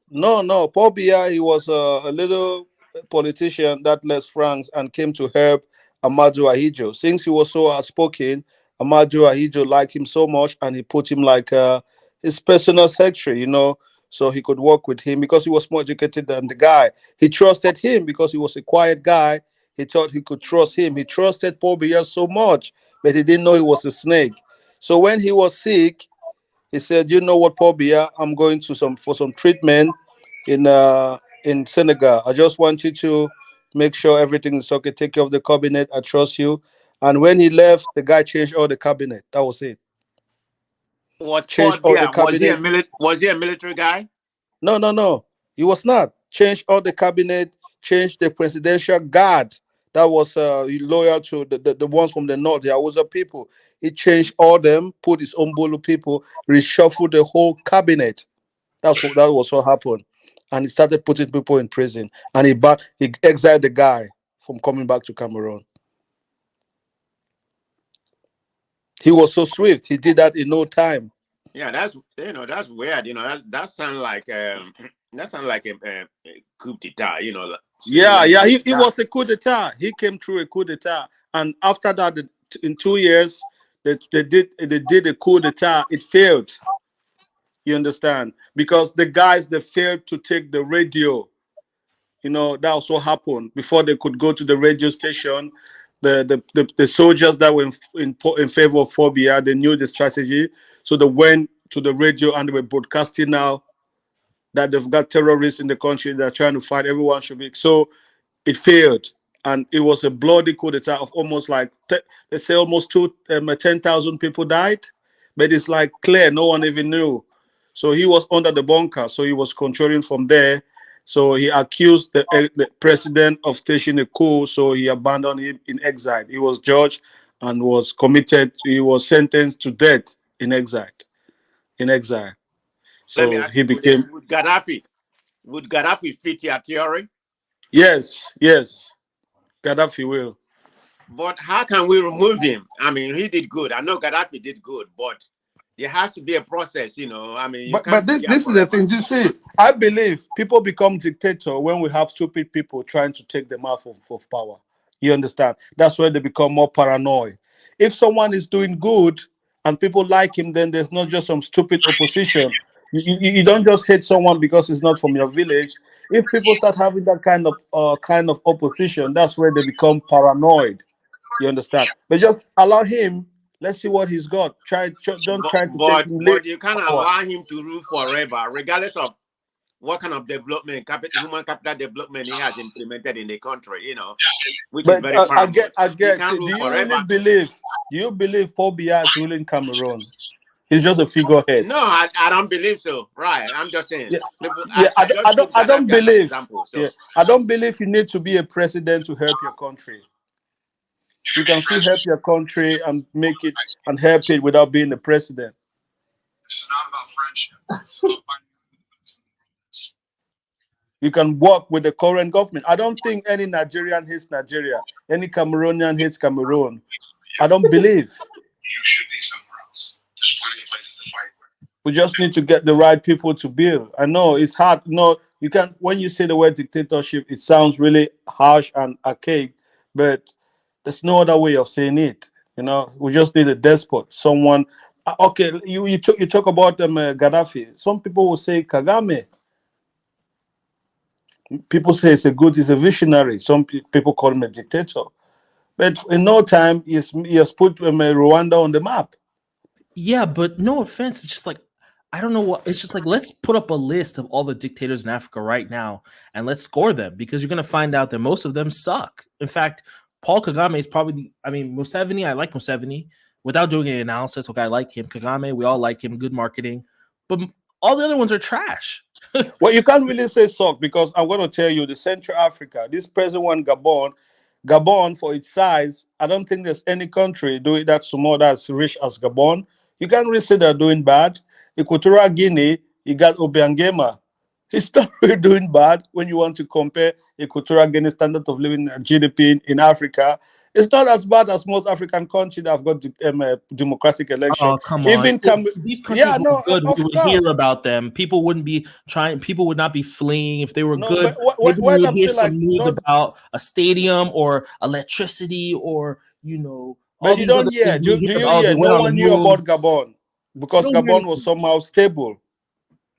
No. Paul Biya, he was a little politician that left France and came to help Amadou Ahidjo. Since he was so outspoken, Amadou Ahidjo liked him so much, and he put him like his personal secretary, so he could work with him because he was more educated than the guy. He trusted him because he was a quiet guy. He thought he could trust him. He trusted Paul Biya so much, but he didn't know he was a snake. So when he was sick, He said, "You know what, Paul Biya? I'm going to for some treatment in Senegal. I just want you to make sure everything is okay. Take care of the cabinet. I trust you." And when he left, the guy changed all the cabinet. That was it. Was Paul Changed all the Biya, cabinet. was he a military guy? No, no, no. He was not. Changed all the cabinet, changed the presidential guard that was loyal to the ones from the north, the Hausa people. He changed all them, put his own Bolu people, reshuffled the whole cabinet. That was what happened. And he started putting people in prison. And he exiled the guy from coming back to Cameroon. He was so swift. He did that in no time. Yeah, that's weird. That sounds like a coup d'etat. Yeah, Civilian yeah. coup He d'etat. was a coup d'etat. He came through a coup d'etat. And after that, in 2 years, they did a coup d'etat. It failed. You understand? Because the guys, they failed to take the radio. That also happened. Before they could go to the radio station, the soldiers that were in favor of phobia, they knew the strategy. So they went to the radio and they were broadcasting now that they've got terrorists in the country. They're trying to fight. Everyone should be. So it failed. And it was a bloody coup d'etat of almost like, they say almost 10,000 people died. But it's like clear, no one even knew. So he was under the bunker. So he was controlling from there. So he accused the president of staging a coup. So he abandoned him in exile. He was judged and he was sentenced to death in exile. Let me So ask he you, became, would Gaddafi fit your theory? yes, Gaddafi will. But how can we remove him? I mean, he did good. I know Gaddafi did good, but there has to be a process. I mean, you But can't be this there this is the forever. thing. You see, I believe people become dictator when we have stupid people trying to take them out of power. You understand? That's where they become more paranoid. If someone is doing good and people like him, then there's not just some stupid opposition. You don't just hate someone because it's not from your village. If people start having that kind of opposition, that's where they become paranoid. You understand? But just allow him. Let's see what he's got. Don't But try to take but him but late you can't power. allow him to rule forever, regardless of what kind of development, human capital development he has implemented in the country. Which is But very paramount. I He get. can't Do rule you really forever. believe? Do you believe Paul Biya is ruling Cameroon? He's just a figurehead. No, I don't believe so. Right? I'm just saying. Yeah, I, yeah. I I don't. just use I don't Gaddafi as an believe. example. Yeah, So I don't believe you need to be a president to help your country. You can still help your country and make it and help it without being a president. You can work with the current government. I don't think any Nigerian hates Nigeria. Any Cameroonian hates Cameroon. I don't believe. We just need to get the right people to build. I know it's hard. No, you can't. When you say the word dictatorship, it sounds really harsh and archaic, but there's no other way of saying it. We just need a despot, someone. Okay, you talk about Gaddafi. Some people will say Kagame. People say he's a visionary. Some people call him a dictator. But in no time, he has put Rwanda on the map. Yeah, but no offense, it's just like I don't know what it's just like. Let's put up a list of all the dictators in Africa right now and let's score them because you're gonna find out that most of them suck. In fact, Paul Kagame is probably Museveni. I like Museveni without doing an analysis. Okay, I like him. Kagame, we all like him. Good marketing, but all the other ones are trash. Well, you can't really say suck because I'm going to tell you the Central Africa, this present one, Gabon for its size, I don't think there's any country doing that small that's rich as Gabon. You can't really say they're doing bad. Equatorial Guinea, you got Obiangema. It's not really doing bad when you want to compare Equatorial Guinea standard of living and GDP in Africa. It's not as bad as most African countries that have got democratic election. Oh, come on. Even If these countries were good, we of would hear course. about them. People would not be fleeing. If they were No, but good, maybe we when would I'm hear saying some like, news don't, about a stadium or electricity or, all but you these don't other hear. things. We Do, would do hear you about, oh, they hear? went No on the one knew moon. about Gabon You because don't hear Gabon was anything. somehow stable.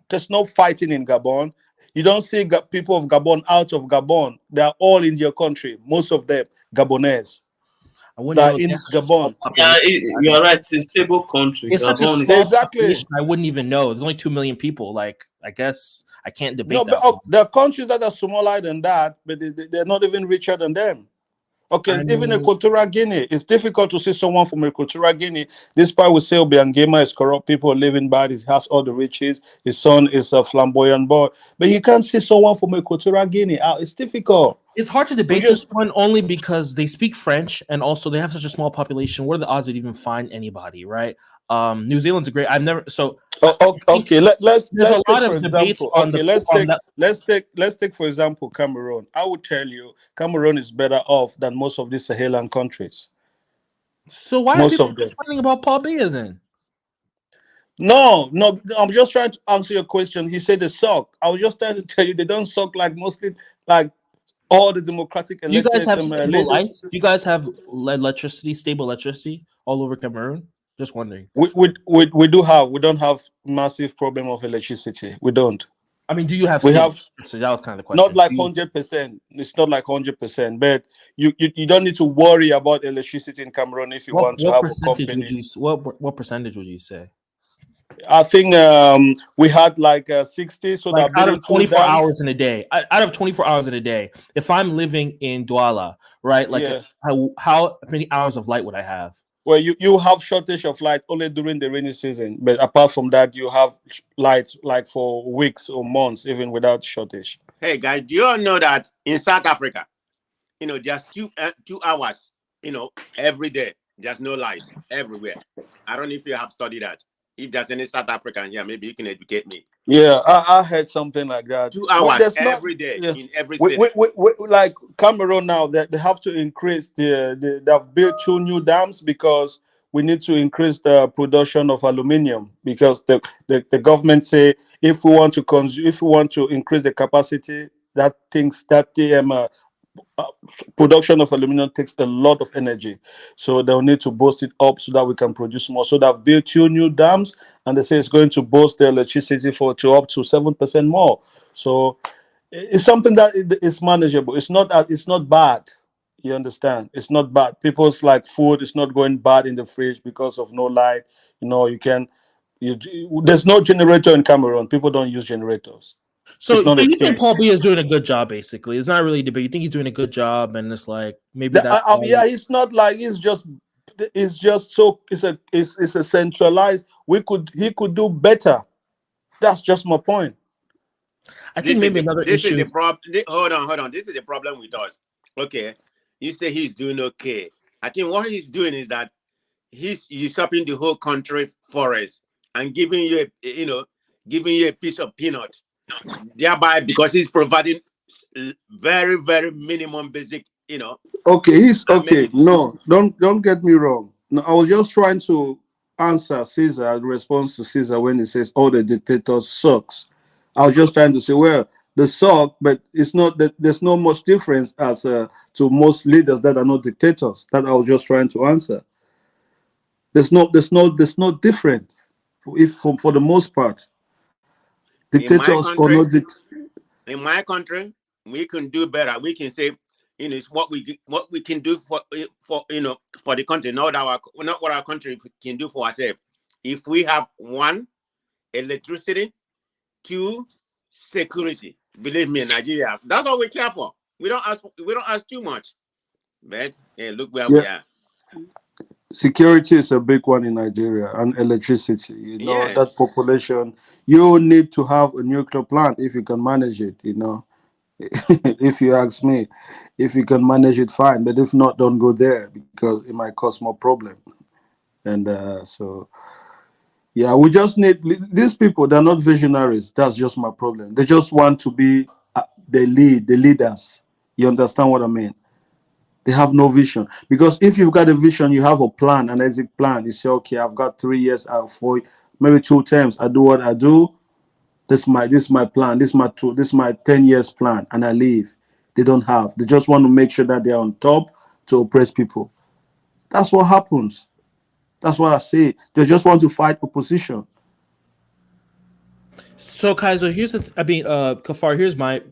There's no fighting in Gabon. You don't see people of Gabon out of Gabon. They are all in your country. Most of them Gabonese. I wouldn't that know. in They have such a small Gabon. Yeah, population. you're right. It's a stable country. It's such a Gabon is small Exactly. population. I wouldn't even know. There's only 2 million people. Like, I guess I can't No, debate but that one. there are countries that are smaller than that, but they're not even richer than them. Okay, I even mean, Equatorial Guinea, it's difficult to see someone from Equatorial Guinea. This part we say Obiangema is corrupt, people living bad, he has all the riches, his son is a flamboyant boy. But you can't see someone from Equatorial Guinea. It's difficult. it's hard to debate this one only because they speak French and also they have such a small population. What are the odds of even find anybody, right? New Zealand's a great. I've never so. Okay, let's there's a take lot for of debates example. on Okay, the let's take for example Cameroon. I would tell you Cameroon is better off than most of these Sahelan countries. So why are Most people of them. complaining about Paul Biya then? No, I'm just trying to answer your question. He said they suck. I was just trying to tell you they don't suck like mostly like all the democratic Do you guys elected have stable leaders. lights? Do you guys have electricity, stable electricity all over Cameroon? Just wondering. We do have. We don't have massive problem of electricity. We don't. I mean, do you have We stable have electricity? That was kind of the question. not like 100%. It's not like 100%, but you don't need to worry about electricity in Cameroon if you want to What have a percentage would company. you what percentage would you say? I think we had like 60, so Like that out of building 24 dams. hours in a day, out of 24 hours in a day, if I'm living in Douala, right? Like, Yeah. how many hours of light would I have? Well, you have shortage of light only during the rainy season, but apart from that, you have light like for weeks or months, even without shortage. Hey guys, do you all know that in South Africa, just 2 hours, every day, there's no light everywhere. I don't know if you have studied that. If there's any South African here, maybe you can educate me. Yeah, I heard something like that. 2 Well, hours there's not. every day Yeah. in every city. Like Cameroon now, that they have to increase they've built 2 new dams because we need to increase the production of aluminium because the government say if we want to if we want to increase the capacity the production of aluminum takes a lot of energy, so they'll need to boost it up so that we can produce more. So they've built 2 new dams, and they say it's going to boost the electricity to up to 7% more. So it's something that is manageable. It's not bad. You understand? It's not bad. People's like food is not going bad in the fridge because of no light. You can. There's no generator in Cameroon. People don't use generators. So It's not a you think thing. Paul Biya is doing a good job? Basically, it's not really a debate. You think he's doing a good job, and it's like maybe that's Yeah, it's not like it's just so it's a centralized. He could do better. That's just my point. I think maybe another this issue is the is problem. Hold on. This is the problem with us. Okay, you say he's doing okay. I think what he's doing is that he's usurping the whole country forest and giving you a piece of peanut. Thereby, because he's providing very, very minimum basic, Okay, he's okay. amenities. No, don't get me wrong. No, I was just trying to answer Caesar, response to Caesar when he says all the dictators sucks. I was just trying to say, well, they suck, but it's not that there's no much difference as to most leaders that are not dictators. That I was just trying to answer. There's no difference for the most part. Dictators or not in my country, we can do better. We can say, it's what we can do for the country, not what our country can do for ourselves. If we have 1, electricity, 2, security. Believe me, Nigeria, that's all we care for. We don't ask too much. But hey, look where we are. Security is a big one in Nigeria, and electricity. Yes. That population, you need to have a nuclear plant if you can manage it. If you ask me, if you can manage it, fine. But if not, don't go there because it might cause more problem. And so, yeah, we just need these people. They're not visionaries. That's just my problem. They just want to be the leaders. You understand what I mean? They have no vision, because if you've got a vision, you have a plan, an exit plan. You say, okay, I've got 3 years out for maybe 2 terms. I do what I do. This is my plan. This is my 10 years plan, and I leave. They don't have. They just want to make sure that they're on top to oppress people. That's what happens. That's what I say. They just want to fight opposition. So Kaiser, here's Kafar, here's my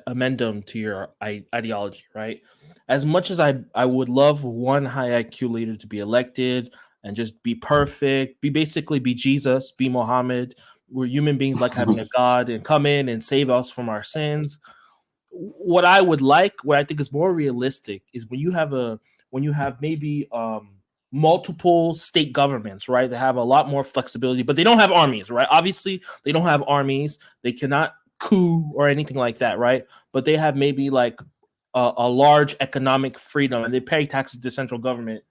amendum to your ideology, right? As much as I would love one high IQ leader to be elected and just be perfect, be Jesus, be Muhammad. We're human beings like having a God and come in and save us from our sins. What I would like, what I think is more realistic, is when you have maybe multiple state governments, right? They have a lot more flexibility, but they don't have armies, right? Obviously, they don't have armies. They cannot coup or anything like that, right? But they have maybe like a large economic freedom, and they pay taxes to the central government.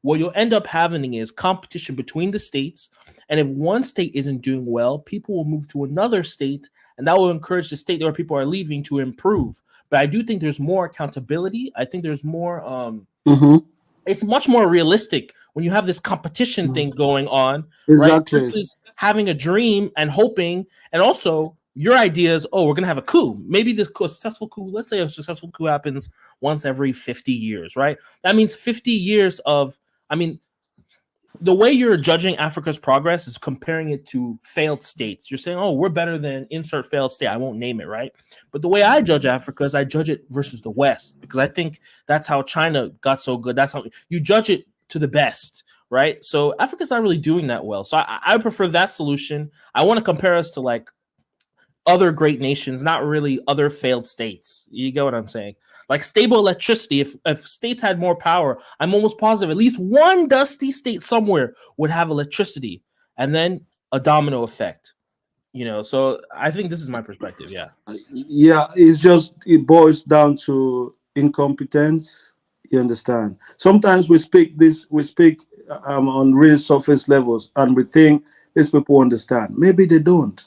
What you'll end up having is competition between the states, and if one state isn't doing well, people will move to another state, and that will encourage the state where people are leaving to improve. But I do think there's more accountability. I think there's more it's much more realistic when you have this competition thing going on, right? Exactly. Versus having a dream and hoping, and also your idea is, oh, we're gonna have a coup. Maybe this successful coup, let's say a successful coup happens once every 50 years, right? That means 50 years of, I mean, the way you're judging Africa's progress is comparing it to failed states. You're saying, oh, we're better than insert failed state. I won't name it, right? But the way I judge Africa is I judge it versus the West, because I think that's how China got so good. That's how you judge it to the best, right? So Africa's not really doing that well. So I prefer that solution. I want to compare us to like other great nations, not really other failed states. You get what I'm saying? Like stable electricity. If states had more power, I'm almost positive at least one dusty state somewhere would have electricity, and then a domino effect. So I think this is my perspective. Yeah. Yeah, it boils down to incompetence. You understand? Sometimes we speak on real surface levels, and we think these people understand. Maybe they don't.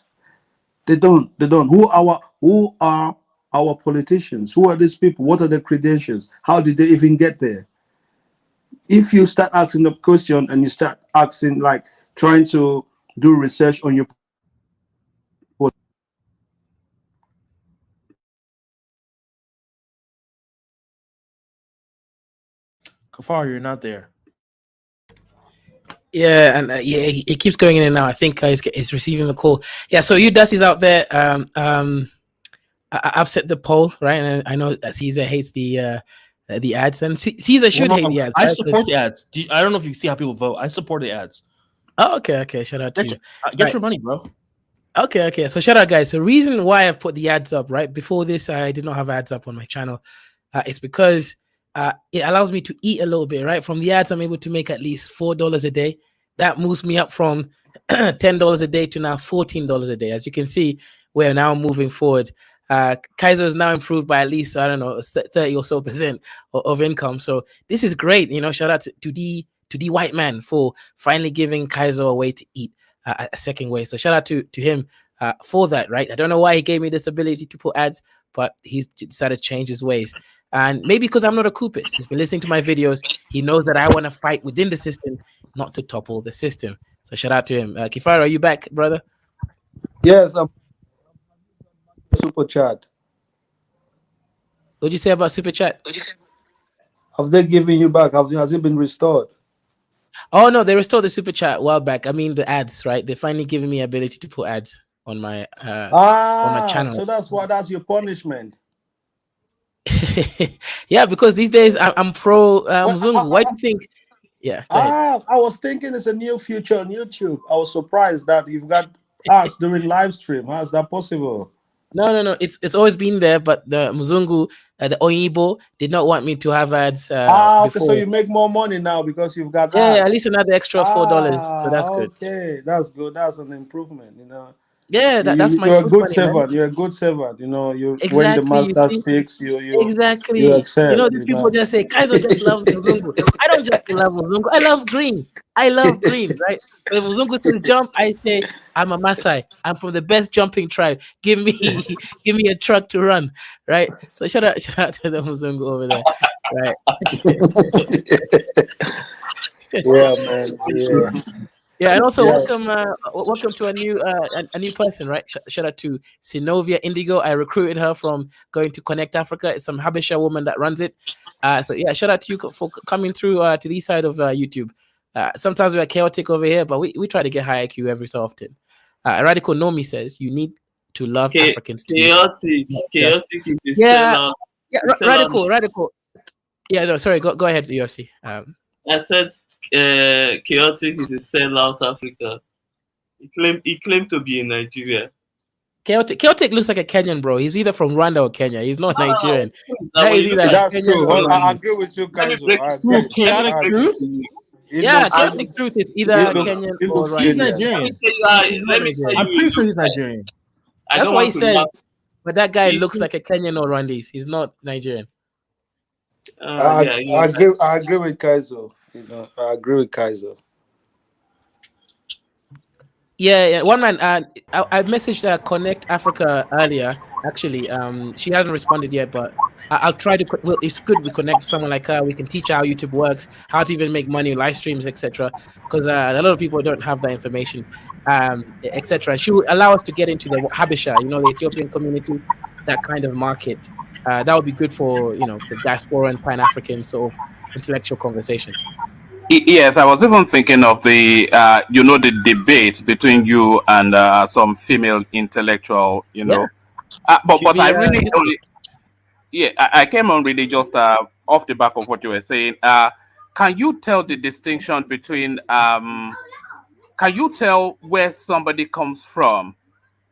They don't. Who are our politicians? Who are these people? What are their credentials? How did they even get there? If you start asking the question and you start asking, like trying to do research on your Kafar, you're not there. Yeah, and it keeps going in and out. I think he's receiving the call. Yeah, so you Dusty's out there. I've set the poll, right? And I know that Caesar hates the ads, and Caesar should hate the ads. I right? support the ads. I don't know if you see how people vote. I support the ads. Oh, okay. Shout out to you. Get your money, bro. Okay. So shout out, guys. The reason why I've put the ads up, right? Before this, I did not have ads up on my channel. It's because it allows me to eat a little bit, right? From the ads, I'm able to make at least $4 a day. That moves me up from $10 a day to now $14 a day. As you can see, we're now moving forward. Kaiser is now improved by at least, I don't know, 30 or so percent of income. So this is great. Shout out to the white man for finally giving Kaiser a way to eat a second way. So shout out to him for that, right? I don't know why he gave me this ability to put ads, but he's decided to change his ways. And maybe because I'm not a coupist, he's been listening to my videos. He knows that I want to fight within the system, not to topple the system. So shout out to him. Kifara, are you back, brother? Yes, I'm super chat. What did you say about super chat? Have they given you back? Has it been restored? Oh no, they restored the super chat a while back. I mean the ads, right? They finally given me ability to put ads on my channel. So that's your punishment. Yeah, because these days I'm pro Mzungu. Why do you think? Yeah. I was thinking it's a new feature on YouTube. I was surprised that you've got ads during live stream. How is that possible? No. It's always been there, but the Mzungu, the Oyibo, did not want me to have ads. Okay, so you make more money now because you've got ads. Yeah, at least another extra $4. So that's good. Okay, that's good. That's an improvement. Yeah, that's my. You're a good servant. You're a good servant. You exactly, when the master speaks, you exactly. You accept. These people just say Kaiser just loves Mzungu. I don't just love Mzungu. I love green. Right? When Mzungu says jump, I say I'm a Maasai. I'm from the best jumping tribe. Give me a truck to run. Right? So shout out to the Mzungu over there. Right? Yeah, man. Yeah. Yeah, and also welcome to a new person, right? Shout out to Sinovia Indigo. I recruited her from going to Connect Africa. It's some Habesha woman that runs it. So yeah, shout out to you for coming through to the side of YouTube. Sometimes we are chaotic over here, but we try to get high IQ every so often. Radical Nomi says you need to love Cha- Africans to chaotic. not just Chaotic is a yeah, sellout. yeah, Sellout. radical. Yeah, no, sorry, go ahead, UFC. I said chaotic is a sellout Africa. He claimed to be in Nigeria. Chaotic looks like a Kenyan, bro. He's either from Rwanda or Kenya. He's not Nigerian. That That when is you look either at That's Kenyan true. or I Rwandese. agree with you, let me Kaizo. break I it. Let agree. me Chaotic I break agree. it Truth? to you. He Yeah, looks. He chaotic looks. truth is He either looks. Kenyan He or looks He's Rwandese. Kenyan. Let me Nigerian. tell you He's not let me tell Nigerian. I'm you pretty it sure looks he's like Nigerian. I That's don't why he want to says, laugh. but that guy He's looks like a Kenyan or Rwandese. He's not Nigerian. yeah, I you're right. agree. I agree with Kaizo. I agree with Kaizo. Yeah. One man. I messaged Connect Africa earlier. Actually, she hasn't responded yet, but I'll try to. Well, it's good we connect with someone like her. We can teach her how YouTube works, how to even make money, live streams, etc. Because a lot of people don't have that information, etc. And she will allow us to get into the Habesha, the Ethiopian community, that kind of market. That would be good for the diaspora and Pan African sort of intellectual conversations. Yes, I was even thinking of the debate between you and some female intellectual, Yeah, But should I be really useful. only, yeah, I came on really just off the back of what you were saying. Can you tell the distinction between can you tell where somebody comes from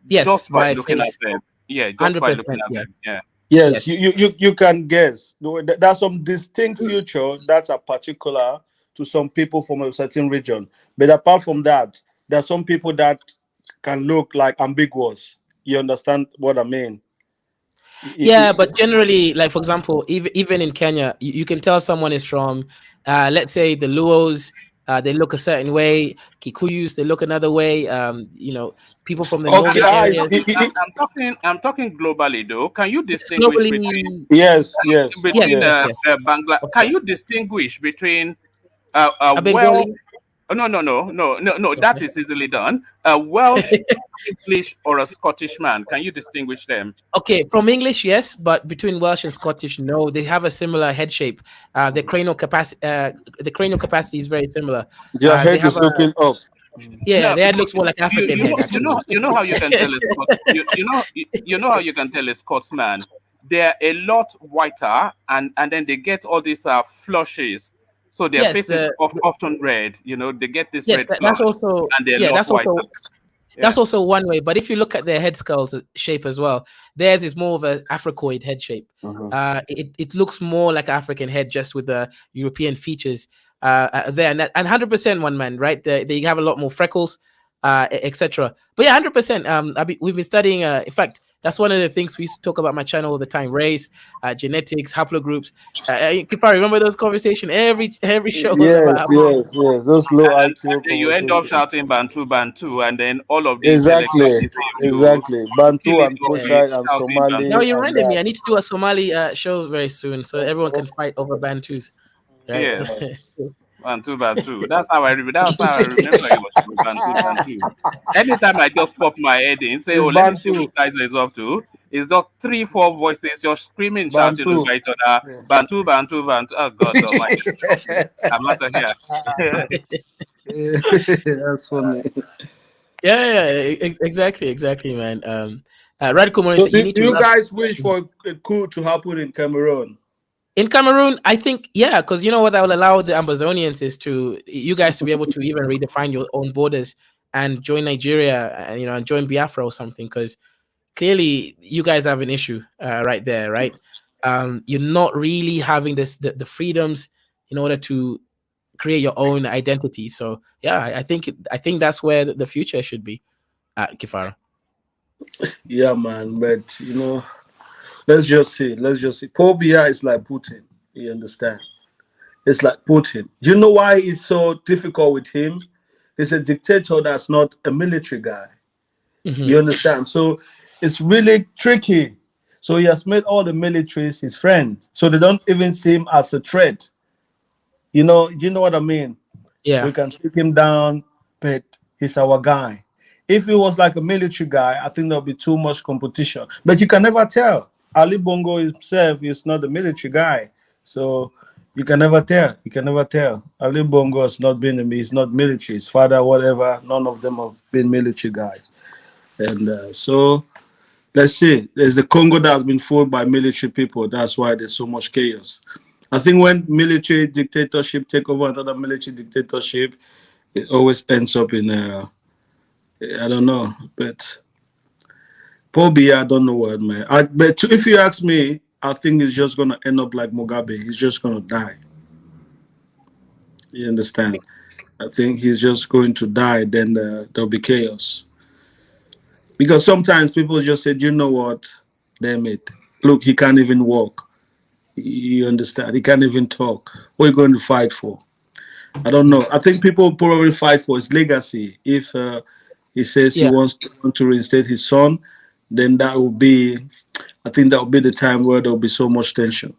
Yes, just by by looking at face, them? Yeah, just by 100%. looking at Yeah. them. Yeah. Yes, Yes. you can guess. There's some distinct feature that are particular to some people from a certain region. But apart from that, there are some people that can look like ambiguous. You understand what I mean? Yeah, but generally, like for example, even in Kenya, you can tell someone is from, let's say the Luos. They look a certain way. Kikuyus, they look another way. People from the Okay, northern areas. I'm talking globally though. Can you It's distinguish between globally. yes, yes, Yes, yes, yes. yes. Bangla? Can you distinguish between a A Welsh? Bengali. Oh, no. That Okay. is easily done. A Welsh, English, or a Scottish man. Can you distinguish them? Okay, from English, yes, but between Welsh and Scottish, no. They have a similar head shape. The cranial capacity is very similar. Their They head have is a looking up. yeah. No, Their head looks more like African head actually. you know how you can tell a Scot. You know how you can tell a Scotsman. They're a lot whiter, and then they get all these flushes. So their Yes, face is often red. They get this yes. red That's flush, also and they're a yeah. lot whiter. Yeah. That's also one way. But if you look at their head skulls shape as well, theirs is more of an Africoid head shape. It looks more like an African head, just with the European features there. And 100% one man, right? They have a lot more freckles, etc. But yeah, 100%. We've been studying. In fact, that's one of the things we used to talk about my channel all the time: race, genetics, haplogroups. Kifari, remember those conversations? Every show was about Yes, haplogroups. yes, yes. Those low And IQ then you end up conversations. shouting Bantu, and then all of the intellectuals Exactly, you exactly. kill Bantu it and off with Kushite and shouting Now Somali Bantu. you and reminded me. that. I need to do a Somali show very soon, so everyone can fight over Bantus, right? Yes. Bantu. That's how I remember. That's how I remember it was Bantu. Anytime I just pop my head in, say, It's "Oh, let me see Bantu. what guys is up to." It's just 3, 4 voices. You're screaming, shouting Bantu. over each other. Bantu. Oh God Almighty! I'm out of here. That's funny. Yeah, exactly, man. Radical Morning So said you do need to you love guys wish for a coup to happen in Cameroon? in Cameroon. I think because you know what that will allow the Ambazonians is to you guys to be able to even redefine your own borders and join Nigeria and and join Biafra or something, because clearly you guys have an issue right there, right? You're not really having the freedoms in order to create your own identity. So yeah, I think that's where the future should be at Kifara. Yeah, man. But let's just see. Paul Biya is like Putin. You understand? It's like Putin. Do you know why it's so difficult with him? He's a dictator that's not a military guy. You understand? So it's really tricky. So he has made all the militaries his friends. So they don't even see him as a threat. Do you know what I mean? Yeah. We can take him down, but he's our guy. If he was like a military guy, I think there'll be too much competition. But you can never tell. Ali Bongo himself is not a military guy. So you can never tell. Ali Bongo has not been, he's not military. His father, whatever, none of them have been military guys. And so let's see, there's the Congo that has been fought by military people. That's why there's so much chaos. I think when military dictatorship take over another military dictatorship, it always ends up in I don't know, but probably I don't know what, man. But if you ask me, I think it's just gonna end up like Mugabe. He's just gonna die. You understand? I think he's just going to die. Then there'll be chaos. Because sometimes people just said, you know what, damn it, look, he can't even walk. You understand? He can't even talk. What are you going to fight for? I don't know. I think people probably fight for his legacy. If he says he wants to reinstate his son, then that will be, I think that will be the time where there will be so much tension.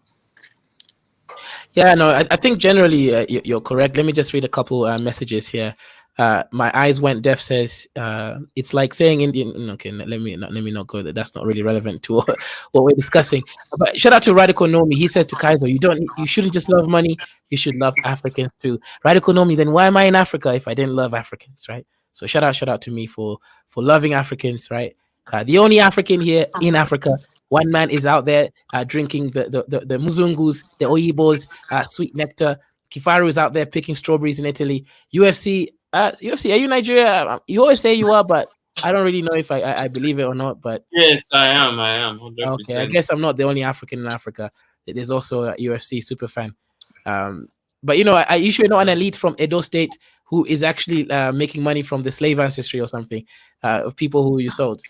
Yeah, no, I think generally you're correct. Let me just read a couple messages here. My eyes went deaf says it's like saying Indian. Okay, let me not go there. That's not really relevant to what we're discussing. But shout out to Radical Nomi. He says to Kaiser, you shouldn't just love money. You should love Africans too. Radical Nomi. Then why am I in Africa if I didn't love Africans, right? So shout out to me for loving Africans, right? The only African here in Africa. One man is out there drinking the muzungus, the oyibos, sweet nectar. Kifaru is out there picking strawberries in Italy. UFC, are you Nigeria? You always say you are, but I don't really know if I believe it or not. But yes, I am. 100%. Okay, I guess I'm not the only African in Africa. There's also a UFC super fan. But I usually know an elite from Edo State who is actually making money from the slave ancestry or something of people who you sold.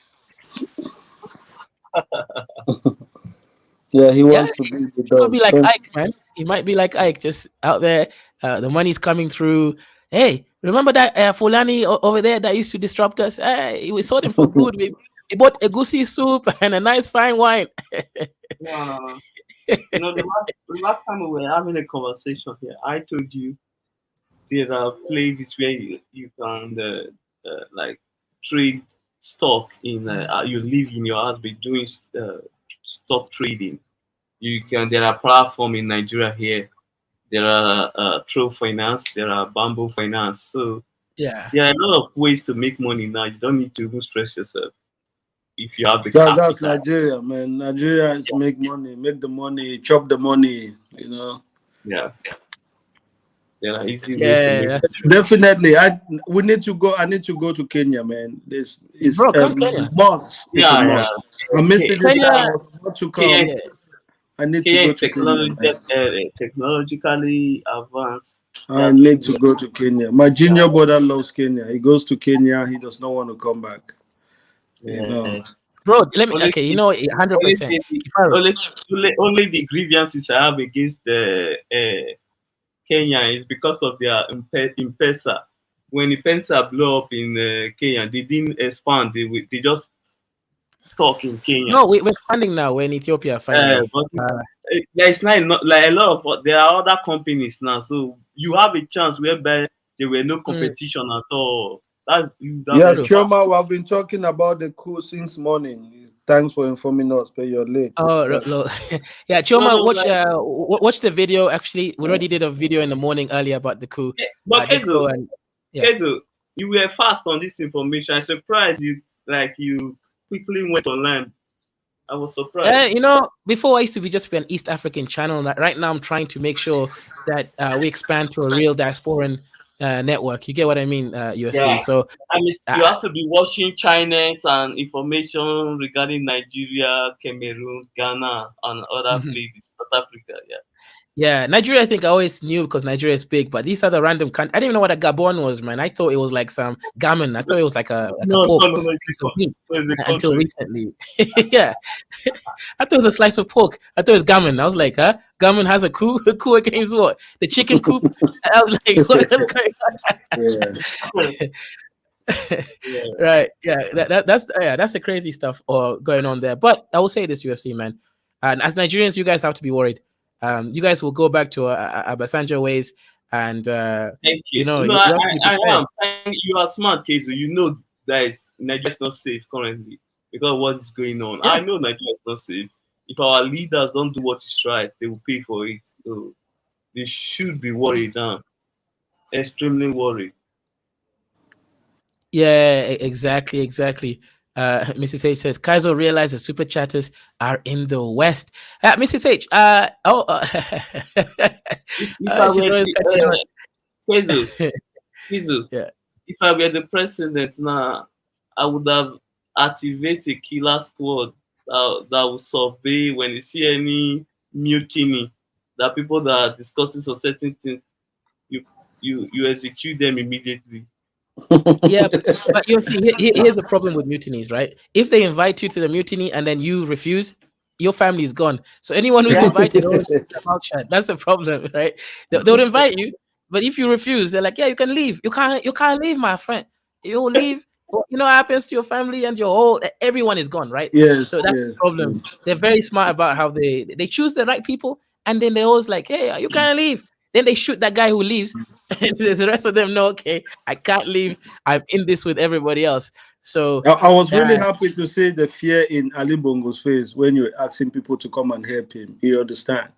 Yeah, he wants to be with He could be us. like Ike, man. He might be like Ike, just out there. The money's coming through. Hey, remember that Fulani over there that used to disrupt us? Hey, we sold him for good. We bought a goosey soup and a nice fine wine. The last time we were having a conversation here, I told you there are places where you can like trade stock in. You live in your house, be doing stock trading. There are platform in Nigeria here. There are True Finance. There are Bamboo Finance. So yeah, there are a lot of ways to make money now. You don't need to even stress yourself if you have the That's capital. Nigeria, man. Nigeria is make money, make the money, chop the money. Yeah. There are easy ways to make. Definitely, we need to go. I need to go to Kenya, man. This is Bro, come Kenya. must. It's a must. I missed it this time. I was about to come. I need to go to Kenya. Technologically advanced. I need to go to Kenya. My junior brother loves Kenya. He goes to Kenya. He does not want to come back. Bro, let me. 100%. Only the grievances I have against Kenya is because of their M-Pesa. When M-Pesa blew up in Kenya, they didn't expand. They just talk in Kenya. No, we're expanding now. We're in Ethiopia finally. There's not like a lot of. There are other companies now, so you have a chance whereby there were no competition at all. Yes, Choma, we have been talking about the coup since morning. Thanks for informing us, but you're late. Yeah, Choma, watch the video. Actually, we already did a video in the morning earlier about the coup. But Kezo, you were fast on this information. I'm surprised you quickly went online. I was surprised. Before I used to be just an East African channel. Right now, I'm trying to make sure that we expand to a real diasporan network. You get what I mean, UFC. Yeah. So you have to be watching Chinese and information regarding Nigeria, Cameroon, Ghana, and other places, South Africa. Yeah, Nigeria, I think I always knew because Nigeria is big, but these are the random countries. I didn't even know what a Gabon was, man. I thought it was like some gammon. I thought it was like a pork until recently. Yeah, I thought it was a slice of pork. I thought it was gammon. I was like, huh? Gammon has a coup? A coup against what? The chicken coop? I was like, what is going on? Right. Yeah, that's the crazy stuff going on there. But I will say this, UFC, man. And as Nigerians, you guys have to be worried. You guys will go back to Obasanjo ways, and thank you. You am. You are smart, Kezo. You know that Nigeria is not safe currently because of what is going on. Yeah. I know Nigeria is not safe. If our leaders don't do what is right, they will pay for it. So they should be worried now. Extremely worried. Yeah, exactly. Mrs. H says, Kaizo realized the super chatters are in the West. Mrs. H, if I she's were always catching on. Kwezo, Kwezo, Yeah. if I were the president now, I would have activated a killer squad that will survey when you see any mutiny, that people that are discussing some certain things, you execute them immediately. Yeah, but you see, here's the problem with mutinies, right? If they invite you to the mutiny and then you refuse, your family is gone. So anyone who's invited always keeps their mouth shut. That's the problem, right? They would invite you, but if you refuse, they're like, "Yeah, you can leave. You can't leave, my friend. You'll leave. You know what happens to your family and your whole everyone is gone, right?" Yes, So that's the yes. problem. They're very smart about how they choose the right people, and then they always like, "Hey, you can't leave." Then they shoot that guy who leaves. And the rest of them know, okay, I can't leave. I'm in this with everybody else. So I was really happy to see the fear in Ali Bongo's face when you were asking people to come and help him. You understand?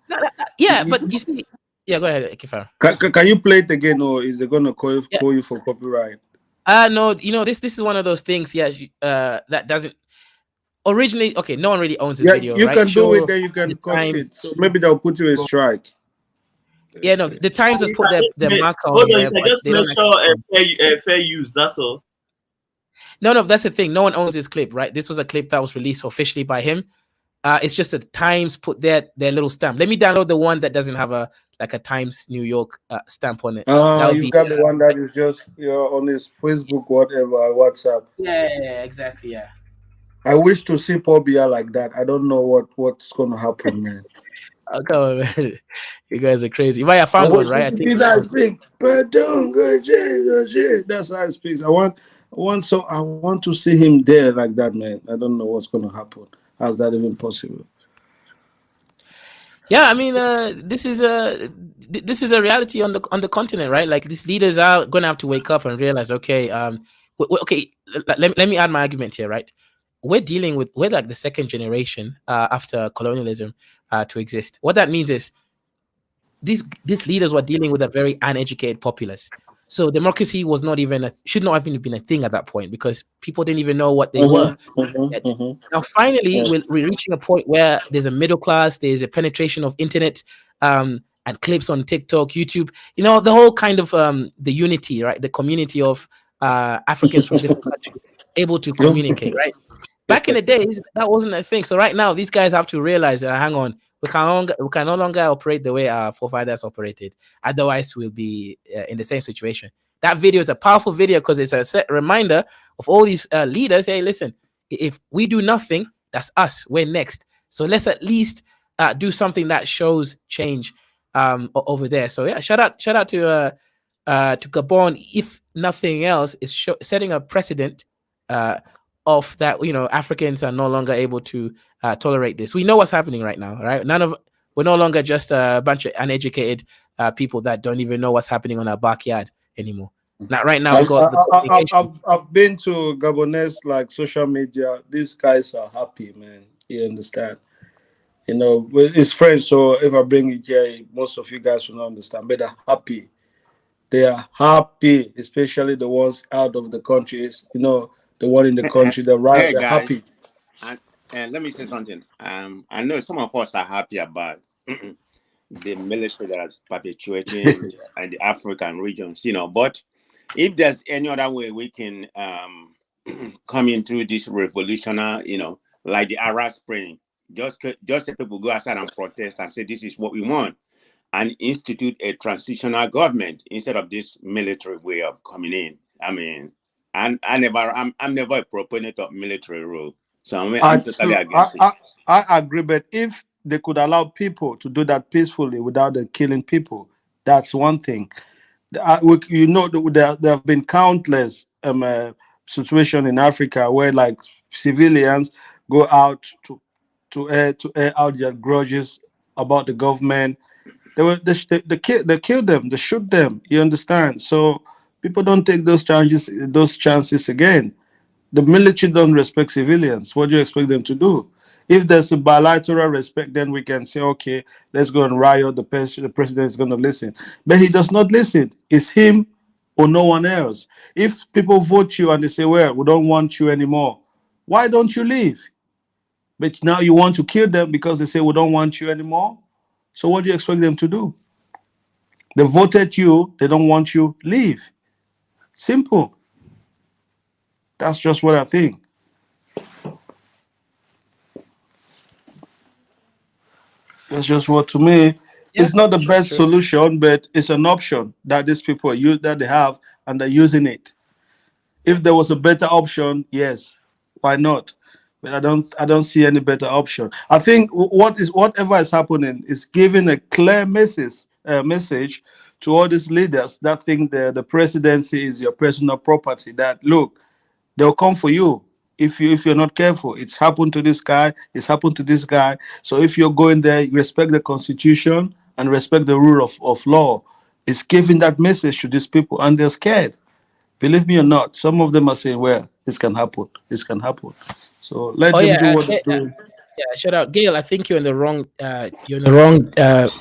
yeah, but you see, yeah, go ahead, Kifar. Can you play it again, or is they gonna call you for copyright? No, this is one of those things. Yeah, that doesn't originally. Okay, no one really owns this video, you right? can do it, then you can cut time. it. So maybe they'll put you a strike. Yeah, no, the Times has put their mark on Hold on, here, you can but just they make don't sure fair use. That's all. No, that's the thing. No one owns this clip, right? This was a clip that was released officially by him. It's just that the Times put their little stamp. Let me download the one that doesn't have a Times New York stamp on it. That would You be got the one that is just on his Facebook, whatever, WhatsApp. yeah, exactly, yeah. I wish to see Paul Biya like that. I don't know what's gonna happen, man. Oh, come on, man. You guys are crazy. Right, I found one, right? I think Did I speak? But don't go shit. That's how I speak. I want to see him there like that, man. I don't know what's gonna happen. How's that even possible? Yeah, I mean, this is a reality on the continent, right? Like these leaders are going to have to wake up and realize, okay, okay, let me add my argument here, right? We're like the second generation after colonialism to exist. What that means is these leaders were dealing with a very uneducated populace. So democracy was not even should not have even been a thing at that point because people didn't even know what they were. Now, finally, we're reaching a point where there's a middle class, there's a penetration of internet and clips on TikTok, YouTube. You know, the whole kind of the unity, right? The community of Africans from different countries able to communicate, right? Back in the days, that wasn't a thing. So right now, these guys have to realize, hang on, we can no longer operate the way our forefathers operated. Otherwise, we'll be in the same situation. That video is a powerful video because it's a reminder of all these leaders. Hey, listen, if we do nothing, that's us. We're next. So let's at least do something that shows change over there. So yeah, shout out to Gabon. If nothing else, is setting a precedent of that. You know, Africans are no longer able to tolerate this. We know what's happening right now, right? We're no longer just a bunch of uneducated people that don't even know what's happening on our backyard anymore. Not right now. I've been to Gabonese like social media. These guys are happy, man. You understand? You know, it's French, so if I bring it here, most of you guys will not understand. But they're happy. They are happy, especially the ones out of the countries. You know, the one in the country. They're right. Hey They're guys, happy. and let me say something. I know some of us are happy about the military that is perpetuating in the African regions, you know. But if there's any other way we can come in through this revolutionary, you know, like the Arab Spring, just let people go outside and protest and say this is what we want, and institute a transitional government instead of this military way of coming in. I mean, I'm never a proponent of military rule, so I'm totally against it. I agree, but if they could allow people to do that peacefully without killing people, that's one thing. You know, there have been countless situations in Africa where like civilians go out to air out their grudges about the government. They kill them, they shoot them. You understand? So people don't take those chances again. The military don't respect civilians. What do you expect them to do? If there's a bilateral respect, then we can say, okay, let's go and riot. The president is going to listen. But he does not listen. It's him or no one else. If people vote you and they say, well, we don't want you anymore, Why don't you leave? But now you want to kill them because they say we don't want you anymore. So what do you expect them to do? They voted you, they don't want you, leave. Simple. That's just what I think. That's just what, to me, it's not the best solution, but it's an option that these people use, that they have, and they're using it. If there was a better option, yes, why not? But I don't see any better option. I think whatever is happening is giving a clear message to all these leaders that think the presidency is your personal property. That look, they'll come for you if you're not careful. It's happened to this guy. It's happened to this guy. So if you're going there, you respect the constitution and respect the rule of law. It's giving that message to these people, and they're scared. Believe me or not, some of them are saying, "Well, this can happen. This can happen." So let them do what they're doing. Yeah, shout out, Gail. I think you're in the wrong. You're in the wrong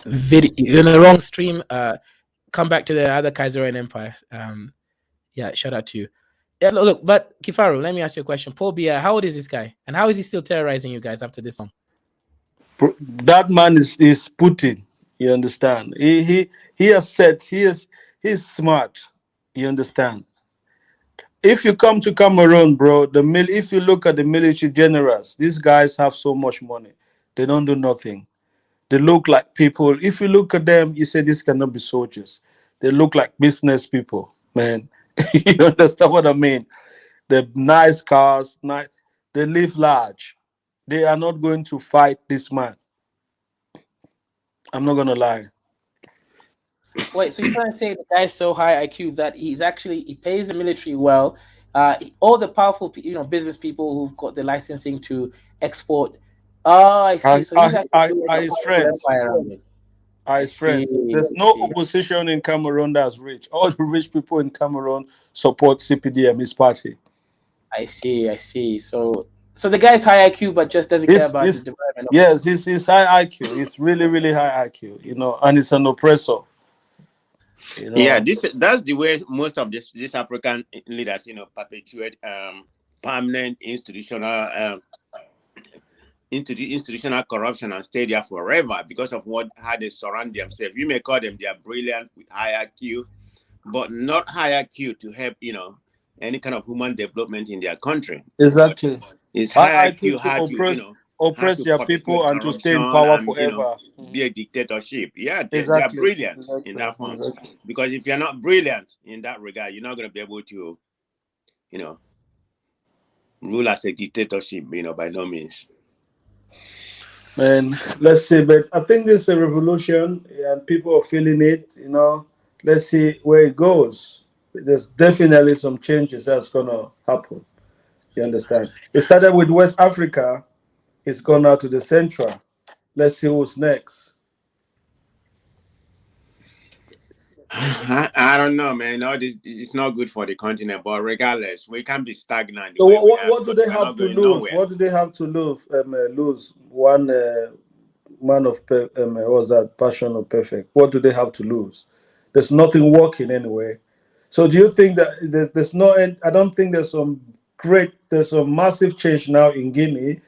video. You're in the wrong stream. Come back to the other Kaiserian Empire. Yeah, shout out to you. Yeah, look, but Kifaru, let me ask you a question. Paul Biya, how old is this guy, and how is he still terrorizing you guys after this song? That man is Putin. You understand? He has said he's smart. You understand? If you come to Cameroon, bro, if you look at the military generals, these guys have so much money. They don't do nothing. They look like people. If you look at them, you say this cannot be soldiers. They look like business people, man. You understand what I mean? They're nice cars, nice. They live large. They are not going to fight this man. I'm not gonna lie. Wait, so you're trying to say the guy's so high IQ that he pays the military well. All the powerful, business people who've got the licensing to export. Oh, I see. So he's actually his friends. His friends. There's no opposition in Cameroon that's rich. All the rich people in Cameroon support CPDM, his party. I see. So the guy's high IQ, but just doesn't care about the development. Yes, he's high IQ. He's really, really high IQ. And he's an oppressor. Yeah, that's the way most of these African leaders, perpetuate permanent institutional corruption and stay there forever because of how they surround themselves. You may call them they are brilliant with high IQ, but not high IQ to help any kind of human development in their country. Exactly. But it's high IQ how to oppress their people and to stay in power forever. Be a dictatorship. Yeah, they are brilliant in that form. Exactly. Because if you're not brilliant in that regard, you're not going to be able to, rule as a dictatorship, by no means. Man, let's see. But I think this is a revolution and people are feeling it, Let's see where it goes. There's definitely some changes that's going to happen. You understand? It started with West Africa. It's gone out to the Central. Let's see who's next. I don't know, man. No, it's not good for the continent. But regardless, we can't be stagnant. So what do they have to lose? What do they have to lose? Lose one man of was that passion of perfect? What do they have to lose? There's nothing working anyway. So do you think that there's no end? I don't think there's some massive change now in Guinea,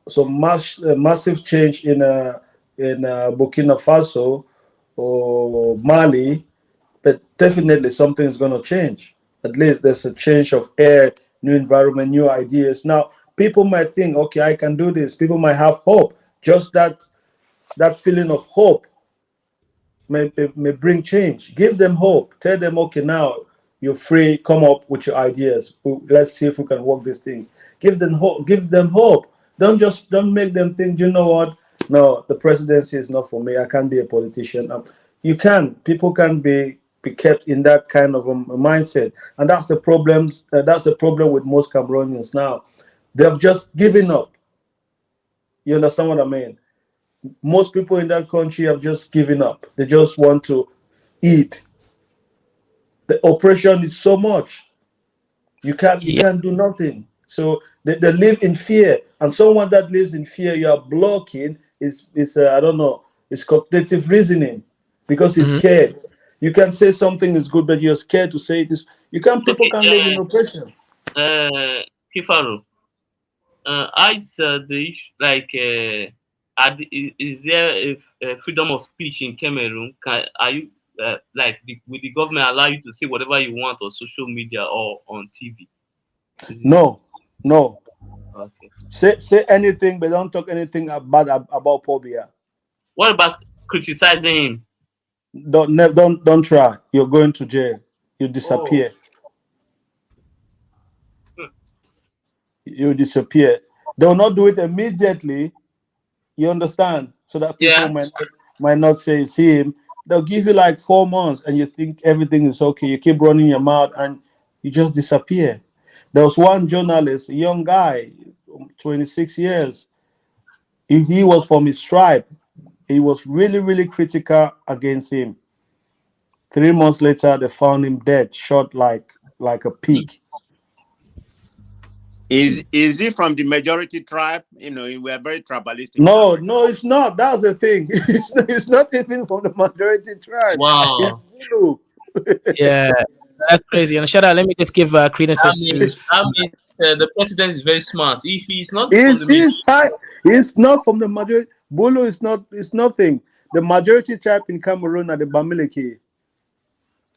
some massive change in Burkina Faso or Mali, but definitely something is going to change. At least there's a change of air, new environment, new ideas. Now people might think, okay, I can do this. People might have hope. Just that feeling of hope may bring change. Give them hope. Tell them, okay, now you're free. Come up with your ideas. Let's see if we can work these things. Give them hope. Don't make them think, you know what? No, the presidency is not for me. I can't be a politician. People can be kept in that kind of a mindset, and that's the problem. That's the problem with most Cameroonians now. They have just given up. You understand what I mean? Most people in that country have just given up. They just want to eat. The oppression is so much. You can't do nothing. So they live in fear. And someone that lives in fear, you are blocking is I don't know, it's cognitive reasoning because he's scared. You can say something is good, but you're scared to say this. People can't live in oppression. Kifaru, I the issue, like is there a freedom of speech in Cameroon? Are you like will the government allow you to say whatever you want on social media or on TV? No, no. Okay. Say anything, but don't talk anything about Paul Biya. What about criticizing him? Don't try. You're going to jail. You disappear. You disappear. They will not do it immediately. You understand? So that people might not say it's him. They'll give you like 4 months, and you think everything is okay. You keep running your mouth, and you just disappear. There was one journalist, a young guy, 26 years. He was from his tribe. He was really, really critical against him. 3 months later, they found him dead, shot like a pig. Is he from the majority tribe? You know, we are very tribalistic. No, it's not. That's the thing. It's not even from the majority tribe. Wow. It's Zulu. Yeah, that's crazy. And shout out, let me just give credences to. The president is very smart. If he's not from the He's not from the majority. Bulu is not. It's nothing. The majority tribe in Cameroon are the Bamileke.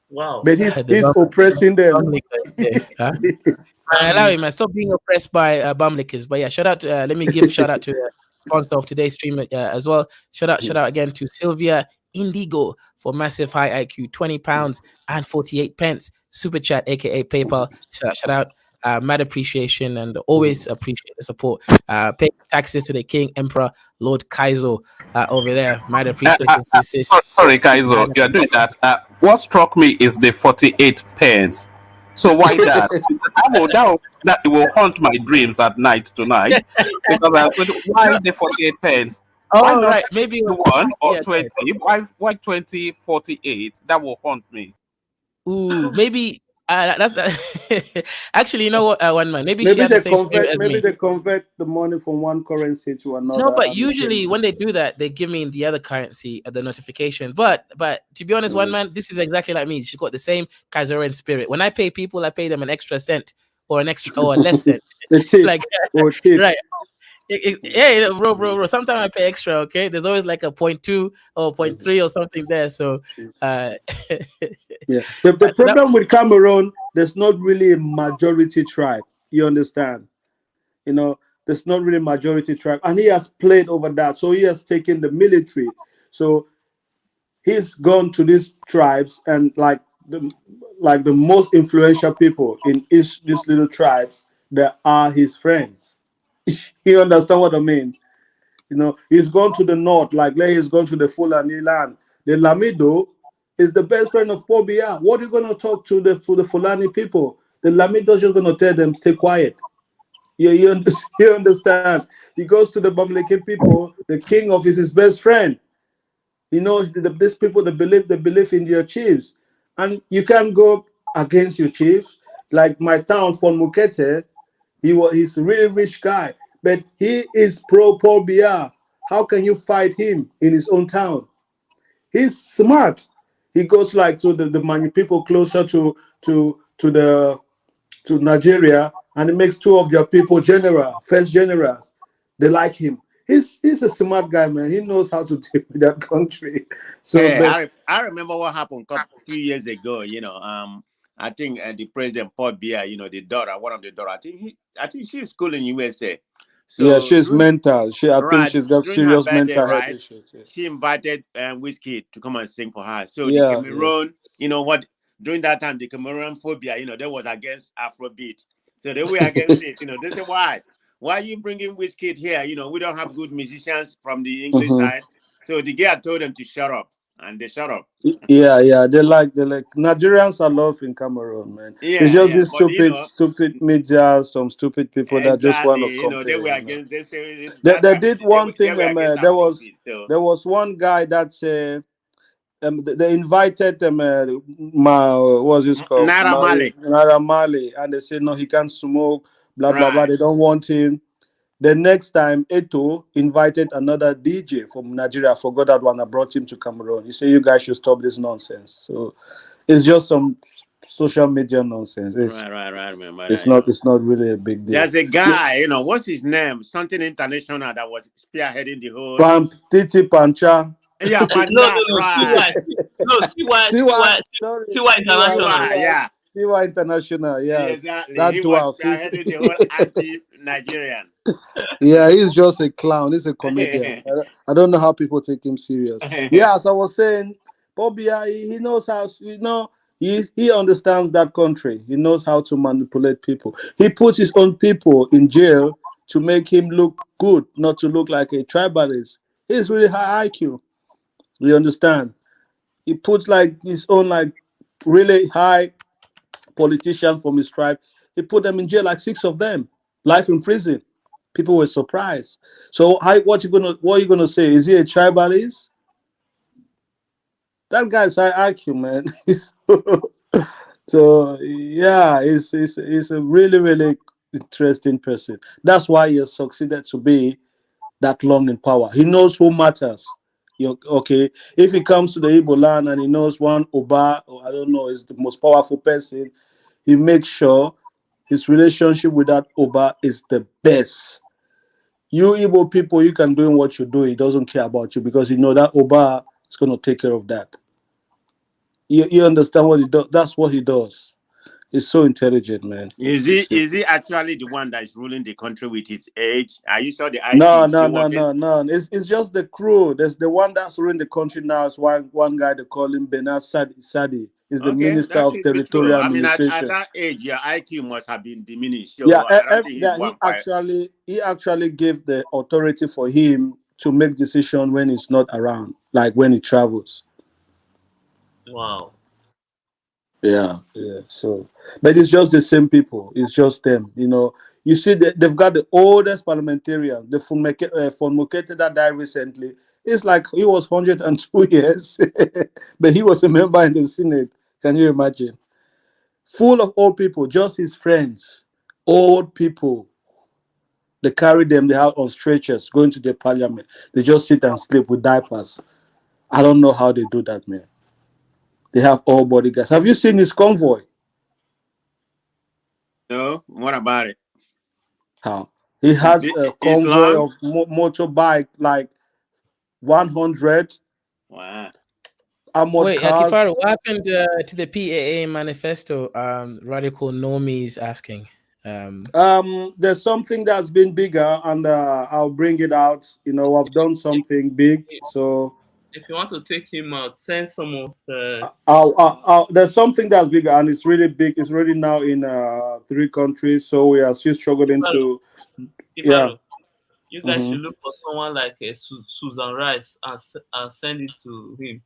Wow. But he's oppressing them. Huh? Allow him, man. Stop being oppressed by bumlickers. But yeah, shout out to let me give shout out to the sponsor of today's stream as well. Shout out again to Sylvia Indigo for massive high IQ, £20 and 48 pence. Super chat, aka PayPal. Shout out. Mad appreciation and always appreciate the support. Pay taxes to the King Emperor Lord Kaizo over there. Mad appreciation to you, sis. Sorry, Kaizo, you're doing that. What struck me is the 48 pence. So why that? That will haunt my dreams at night tonight because I was why the 48 pence? Why not right, maybe 1 or 20? Why 20, 48? That will haunt me. Ooh, maybe that's actually, you know what, one man. Maybe she had they the same spirit as maybe me. they convert the money from one currency to another. No, but usually when they do that, they give me the other currency at the notification. But to be honest, one man, this is exactly like me. She got the same Kaiserren spirit. When I pay people, I pay them an extra cent or an extra or a less cent. Like right. Hey, bro. Sometimes I pay extra. Okay, there's always like a 0.2 or 0.3 or something there. So, yeah. The problem with Cameroon, there's not really a majority tribe. You understand? You know, there's not really a majority tribe, and he has played over that. So he has taken the military. So he's gone to these tribes, and like the most influential people in these little tribes, that are his friends. You understand what I mean? You know, he's gone to the north, like he's gone to the Fulani land. The Lamido is the best friend of Paul Biya. What are you going to talk to the Fulani people? The Lamido is just going to tell them, stay quiet. You understand? He goes to the Bamileke people. The king of his best friend. You know, these people, they believe in their chiefs. And you can't go against your chiefs. Like my town, Fon Mukete, he's a really rich guy, but he is pro Paul Biya. How can you fight him in his own town? He's smart. He goes like to the Mani people closer to Nigeria, and he makes 2 of their people first generals. They like him. He's a smart guy, man. He knows how to deal with that country. So hey, I remember what happened a few years ago. You know, I think the president Paul Biya, you know, the daughter, one of the daughter, I think she's school in USA. So yeah, she's mental. I think she's got serious mental health issues. Yeah. She invited Whiskey to come and sing for her. So the Cameroon, you know what? During that time, the Cameroon phobia, you know, they was against Afrobeat. So they were against it. You know, they said, why? Why are you bringing Whiskey here? You know, we don't have good musicians from the English side. So the girl told them to shut up, and they shut up. Yeah. They like Nigerians are love in Cameroon, man. Yeah, it's just these stupid media, some stupid people that just want to compare. You know, they were against. They say they did one thing. There was one guy that said. They invited them. What's this called? Naira Marley, and they said no, he can't smoke. Blah blah blah. They don't want him. The next time, Eto invited another DJ from Nigeria. I forgot that one. I brought him to Cameroon. He said, "You guys should stop this nonsense." So it's just some social media nonsense. Right. Remember It's that, not. It's not really a big deal. There's a guy, what's his name? Something international that was spearheading the whole. Pamp Titi Pancha. Yeah, Panja, right. Sorry, CY International. Yeah. CY International, yes. Exactly. That He was dwarf. spearheading the whole anti-Nigerian. Yeah, he's just a clown. He's a comedian. I don't know how people take him serious. Yeah, as I was saying, Bobia, he knows how, he understands that country. He knows how to manipulate people. He puts his own people in jail to make him look good, not to look like a tribalist. He's really high IQ. You understand? He puts like his own really high politician from his tribe. He put them in jail, like 6 of them, life in prison. People were surprised. So what are you gonna say? Is he a tribalist? That guy's high IQ, man. So yeah, he's a really, really interesting person. That's why he has succeeded to be that long in power. He knows who matters. Okay, if he comes to the Igbo land and he knows one Oba, or I don't know, is the most powerful person, he makes sure his relationship with that Oba is the best. You Igbo people, you can do what you do. He doesn't care about you because you know that Oba is going to take care of that. You understand what he does? That's what he does. He's so intelligent, man. Is he actually the one that is ruling the country with his age? Are you sure the IT No. is still working? It's just the crew. There's the one that's ruling the country now. Is one guy they call him Benar Sadi. He's the Minister that of could be true. Territorial I mean, at Administration. that age, your IQ must have been diminished. So Yeah, I don't think he's one he actually gave the authority for him to make decision when he's not around, like when he travels. Wow. Yeah. So, but it's just the same people. It's just them. You see, they've got the oldest parliamentarian, the Fonmokete that died recently. It's like he was 102 years, but he was a member in the Senate. Can you imagine? Full of old people, just his friends, old people. They carry them, they have on stretchers going to the parliament. They just sit and sleep with diapers. I don't know how they do that, man. They have all bodyguards. Have you seen his convoy? No, what about it? How? He has a convoy of motorbike, like 100. Wow. Armored Wait, cars. Akifaru, what happened to the PAA manifesto? Radical Nomi is asking. There's something that's been bigger, and I'll bring it out. I've done something big, so if you want to take him out, send some of the. There's something that's bigger, and it's really big. It's already now in 3 countries, so we are still struggling to. Yeah. You guys should look for someone like Susan Rice and send it to him.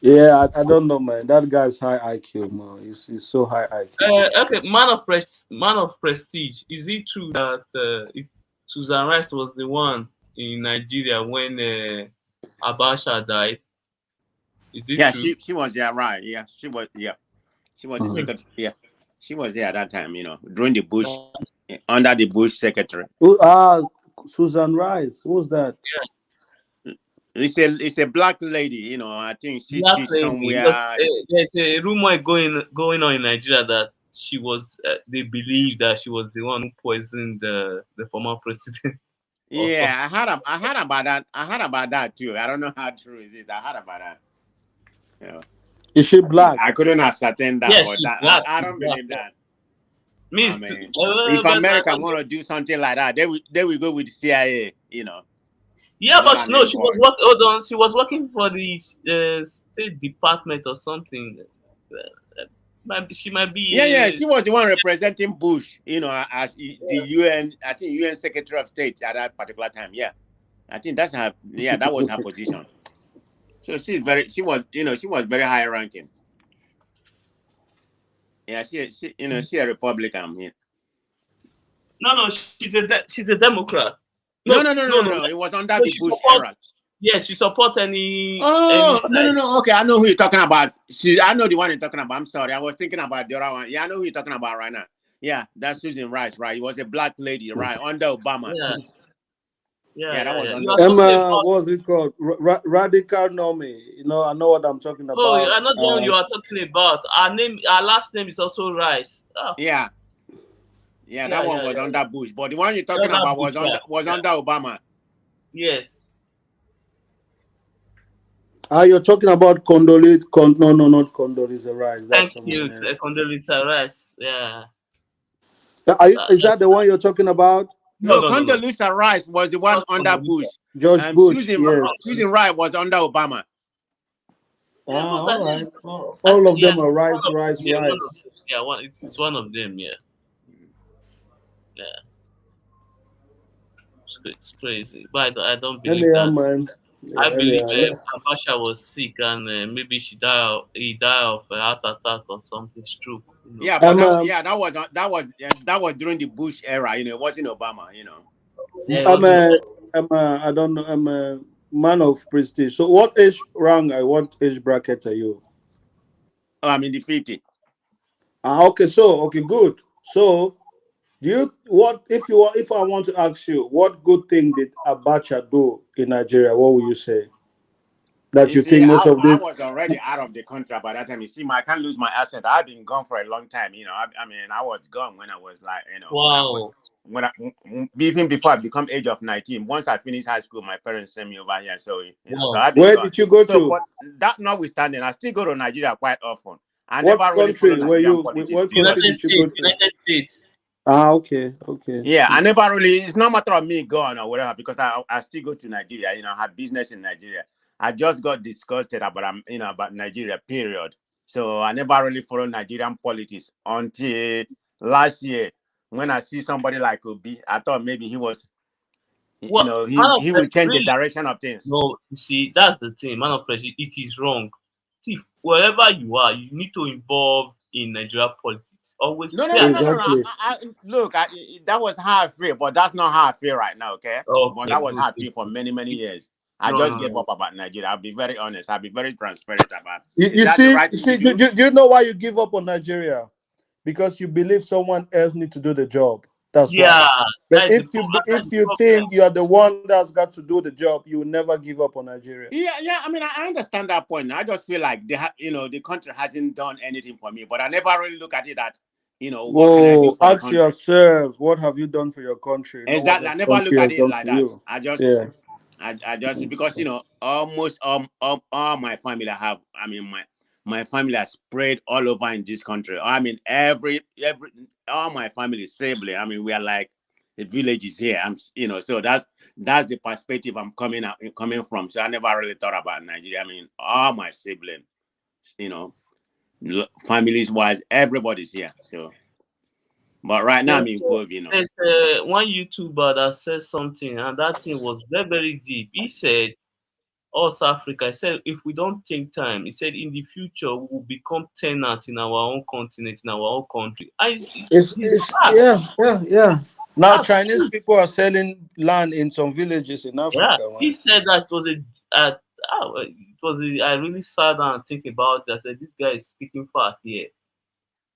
Yeah, I don't know, man. That guy's high IQ, man. He's so high IQ. Okay, man of prestige. Is it true that Susan Rice was the one in Nigeria when Abacha died? Is it true? she was there, right? Yeah, she was. Yeah, she was the secretary. Yeah, she was there at that time. During the Bush, under the Bush secretary. Susan Rice. Who's that? Yeah. It's a black lady. I think she's somewhere. There's a rumor going on in Nigeria that she was. They believe that she was the one who poisoned the former president. Yeah, I heard about that. I heard about that too. I don't know how true is it. I heard about that. Is she black? I couldn't ascertain that. Yes, but she's that black. I don't believe that. If America want to do something like that, they will go with the CIA. Yeah, but no, she was working. Hold on, she was working for the State Department or something. She might be. Yeah. She was the one representing Bush. As the UN. I think UN Secretary of State at that particular time. Yeah, I think that's her. Yeah, that was her position. So she was very high ranking. Yeah, she a Republican. Yeah. No, she's a Democrat. No. It was under the Bush era. Yes, she supports any. No. Okay, I know who you're talking about. I know the one you're talking about. I'm sorry, I was thinking about the other one. Yeah, I know who you're talking about right now. Yeah, that's Susan Rice, right? It was a black lady, right, under Obama. Yeah. Yeah, that was yeah. under What's it called? Radical Nomi. You know, I know what I'm talking Oh, you about. are not the one you are talking about. Our last name is also Rice. Oh. Yeah, that one was under Bush. But the one you're talking Under about Bush, was under Obama. Yes. You're talking about Condoleezza. No, not Condoleezza Rice. That's Thank someone you, else. Condoleezza Rice. Yeah. Is that the one you're talking about? No, Condoleezza Rice was the one under Bush. George Bush. Yes. Susan Rice was under Obama. All right. All of them are Rice. It's one of them. Yeah. It's crazy, but I don't believe Anyhow, that. man. I believe Anyhow. Abacha was sick and maybe he died of a heart attack or something, stroke. You know. Yeah, but that was during the Bush era. You know, it wasn't Obama. You know. I don't know. I'm a man of prestige. So, what age rank? What age bracket are you? Oh, I'm in the 50. Okay. Good. So, if I want to ask you, what good thing did Abacha do in Nigeria? What will you say? That you think most of I this? was already out of the country by that time. You see, I can't lose my accent. I've been gone for a long time. You know, I was gone when I was like, you know, wow. Even before I become age of 19. Once I finished high school, my parents sent me over here. So so Wow. I've been Where gone. did you go to? But that notwithstanding, I still go to Nigeria quite often. I What never really follow country were Nigerian you? politics. What country did you go to? United States. Okay. Yeah, I never really. It's not a matter of me going or whatever because I still go to Nigeria. You know, I have business in Nigeria. I just got disgusted about Nigeria. Period. So I never really follow Nigerian politics until last year when I see somebody like Obi. I thought maybe he was, he will change the direction of things. No, you see, that's the thing, man of pressure. It is wrong. See, wherever you are, you need to involve in Nigeria politics. Always. No. Look, that was how I feel, but that's not how I feel right now. Okay, but that was how I feel for many years. I just gave up about Nigeria. I'll be very honest. I'll be very transparent about it. You see, do you know why you give up on Nigeria? Because you believe someone else need to do the job. That's why. But if you think you are the one that's got to do the job, you will never give up on Nigeria. Yeah. I mean, I understand that point. I just feel like the country hasn't done anything for me, but I never really look at it that, what can I do for the ask country? yourself, what have you done for your country? Exactly. I never look at it like that. I just because almost all my family have. I mean, my family has spread all over in this country. I mean, every all my family is sibling. I mean, we are like the villages here. So that's the perspective I'm coming from. So I never really thought about Nigeria. I mean, all my siblings, families wise, everybody's here. So. But right now, I'm involved, There's one YouTuber that said something, and that thing was very, very deep. He said, us Africa, he said, if we don't take time, he said, in the future, we will become tenants in our own continent, in our own country. Yeah. Now, Chinese people are selling land in some villages in Africa. Yeah, he said that I really sat down and think about it. I said, this guy is speaking fast here.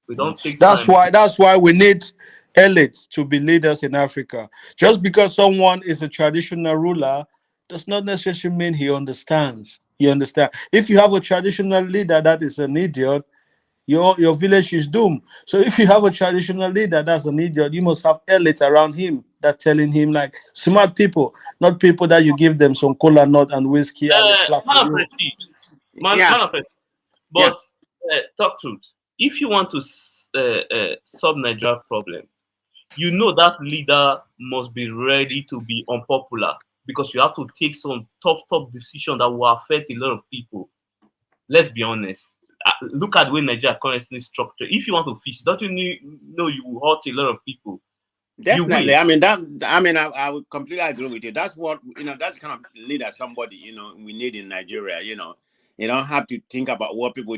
We don't take That's time. why we need elites to be leaders in Africa. Just because someone is a traditional ruler does not necessarily mean he understands. You understand? If you have a traditional leader that is an idiot, your village is doomed. So if you have a traditional leader that's an idiot, you must have elites around him that telling him like smart people, not people that you give them some cola nut and whiskey and they clap for you. Man of it. But talk truth. If you want to solve Nigeria problem, you know that leader must be ready to be unpopular because you have to take some tough decision that will affect a lot of people. Let's be honest. Look at the way Nigeria currently structured. If you want to fix, don't you know you will hurt a lot of people? Definitely. I mean, I would completely agree with you. That's what that's the kind of leader somebody we need in Nigeria. You don't have to think about what people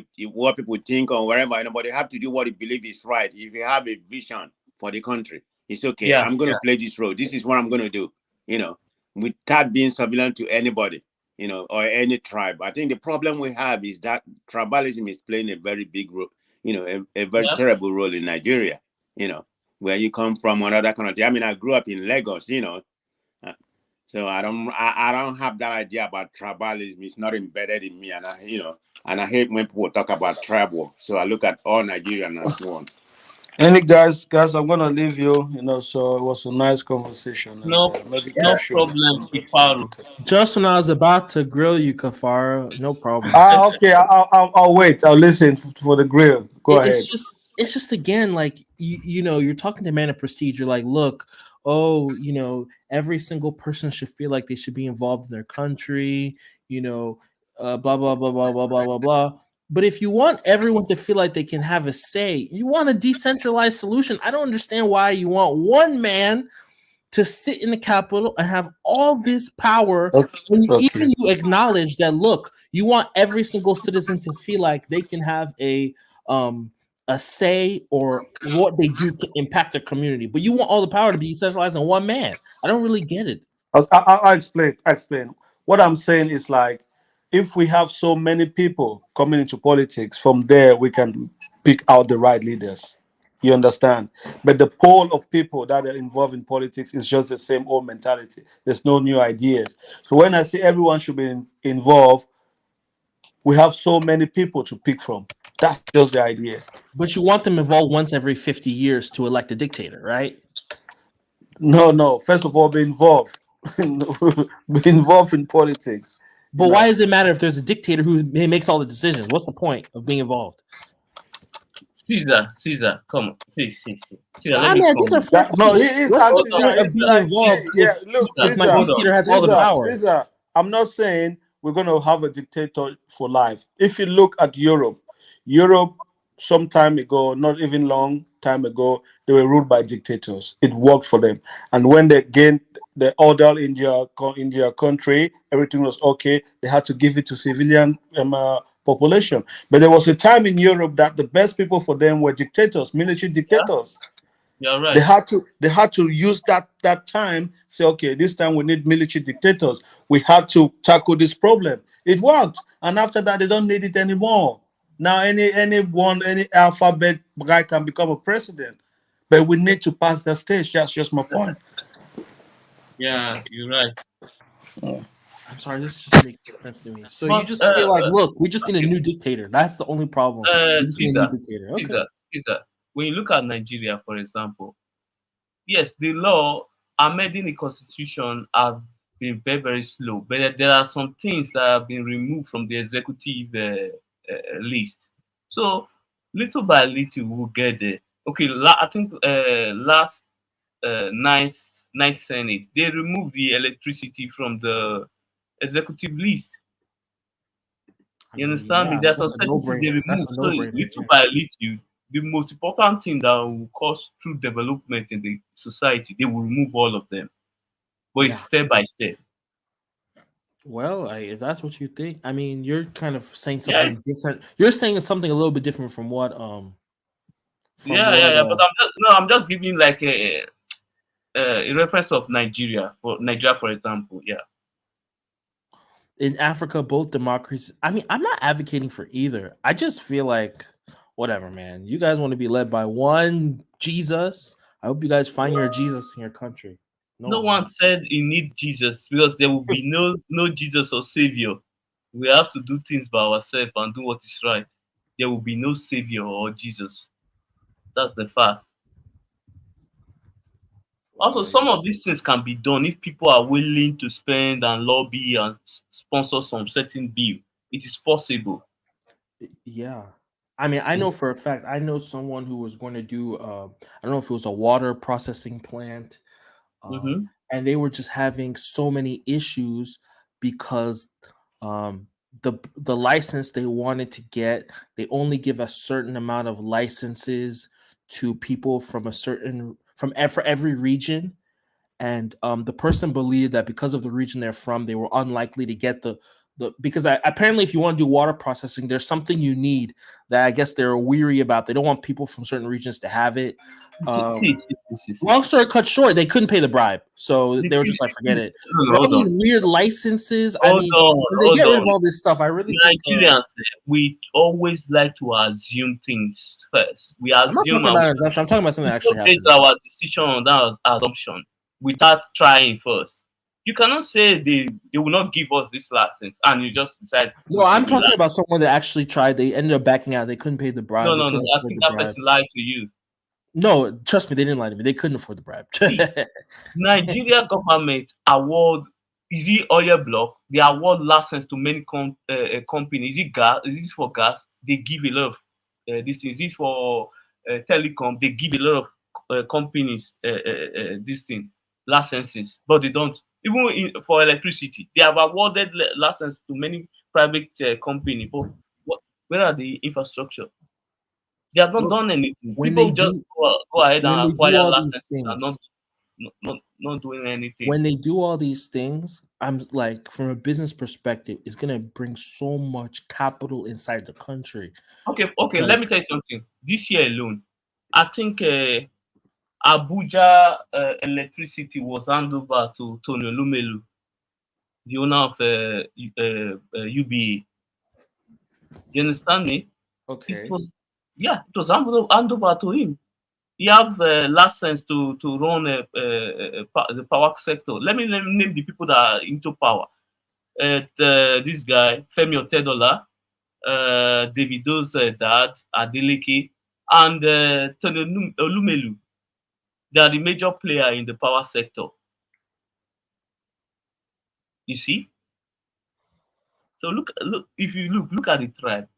think or whatever. But you have to do what you believe is right. If you have a vision for the country, it's okay. Yeah, I'm going to play this role. This is what I'm going to do. Without being surveillance to anybody, or any tribe. I think the problem we have is that tribalism is playing a very big role. A very terrible role in Nigeria. Where you come from, another country. I mean, I grew up in Lagos. So I don't have that idea about tribalism. It's not embedded in me, and I hate when people talk about tribal. So I look at all Nigerians as one. Any guys, I'm gonna leave you. So it was a nice conversation, and No, maybe no catch you on problem, some Kifaru. later. Just when I was about to grill you, Kafara, no problem. Okay. I'll wait. I'll listen for the grill. Go ahead. It's just again like you're talking to man of prestige. You're like, look, oh, every single person should feel like they should be involved in their country, blah blah blah blah blah blah blah blah. But if you want everyone to feel like they can have a say, you want a decentralized solution. I don't understand why you want one man to sit in the capital and have all this power when Okay. even you acknowledge that, look, you want every single citizen to feel like they can have a say or what they do to impact their community, but you want all the power to be centralized in one man. I don't really get it. I'll explain. What I'm saying is, like, if we have so many people coming into politics, from there we can pick out the right leaders. You understand? But the pool of people that are involved in politics is just the same old mentality. There's no new ideas. So when I say everyone should be involved, we have so many people to pick from. That's just the idea. But you want them involved once every 50 years to elect a dictator, right? No. First of all, be involved. Be involved in politics. But why does it matter if there's a dictator who makes all the decisions? What's the point of being involved? Caesar, come on. See. Caesar, I mean, these are fair No, he questions. is What's the asking. point of being involved Look, if my dictator has all the power? Caesar, I'm not saying we're going to have a dictator for life. If you look at Europe, some time ago, not even long time ago, they were ruled by dictators. It worked for them, and when they gained the order in their country, everything was okay. They had to give it to civilian population. But there was a time in Europe that the best people for them were dictators, military dictators. You're right. They had to use that time, say, okay, this time we need military dictators. We had to tackle this problem. It worked. And after that, they don't need it anymore. Now any alphabet guy can become a president. But we need to pass that stage. That's just my point. Yeah, you're right. I'm sorry, this just makes sense to me. So you But, just feel like, look, we just need a new dictator. That's the only problem. We just need a new dictator. Okay. Caesar, when you look at Nigeria, for example, yes, the law amending the constitution have been very, very slow, but there are some things that have been removed from the executive list. So little by little, we'll get there. Okay, I think last ninth Senate, they removed the electricity from the executive list. You understand me? There's some certain things they remove. So little by little, the most important thing that will cause true development in the society, they will remove all of them. But it's step by step. Well, if that's what you think, I mean, you're kind of saying something different. You're saying something a little bit different from what But I'm just giving like a reference of Nigeria, for example. Yeah. In Africa, both democracies. I mean, I'm not advocating for either. I just feel like, whatever, man. You guys want to be led by one Jesus. I hope you guys find your Jesus in your country. No one said you need Jesus, because there will be no Jesus or Savior. We have to do things by ourselves and do what is right. There will be no Savior or Jesus. That's the fact. Also, some of these things can be done if people are willing to spend and lobby and sponsor some certain bill. It is possible. Yeah. I mean, I know for a fact, I know someone who was going to do, I don't know if it was a water processing plant, and they were just having so many issues because the license they wanted to get, they only give a certain amount of licenses to people from for every region. And the person believed that because of the region they're from, they were unlikely to get the because apparently if you want to do water processing, there's something you need that I guess they're weary about. They don't want people from certain regions to have it. Long story cut short, they couldn't pay the bribe, so they were just like, forget it. All these weird licenses. I mean, when they get rid of all this stuff, I really Nigerians, we always like to assume things first. We assume. I'm not talking about assumption. I'm talking about something that actually happened. Base our decision on that assumption without trying first. You cannot say they will not give us this license and you just decide. No, I'm talking about someone that actually tried. They ended up backing out. They couldn't pay the bribe. No, They no, no. couldn't I afford think the that bribe. person lied to you. No, trust me, they didn't lie to me. They couldn't afford the bribe. See, Nigeria government award, is it oil block? They award license to many companies. Is it gas? Is it for gas? They give a lot of this thing. Is it for telecom? They give a lot of companies this thing licenses, but they don't. Even for electricity, they have awarded license to many private company. But where are the infrastructure? They have not done anything. When People they just do, go ahead when and they do acquire all these licenses and things, not doing anything. when they do all these things, I'm like, from a business perspective, it's gonna bring so much capital inside the country. Okay, let me Because tell you something. This year alone, I think Abuja electricity was handed over to Tony Lumelu, the owner of UBA. You understand me? okay, It was handed over to him. He have license to run the power sector. Let me name the people that are into power. This guy Femi Otedola, Davido's dad Adeleke, and Tony Olumelu. They are the major player in the power sector. You see? So look if you look at the tribe.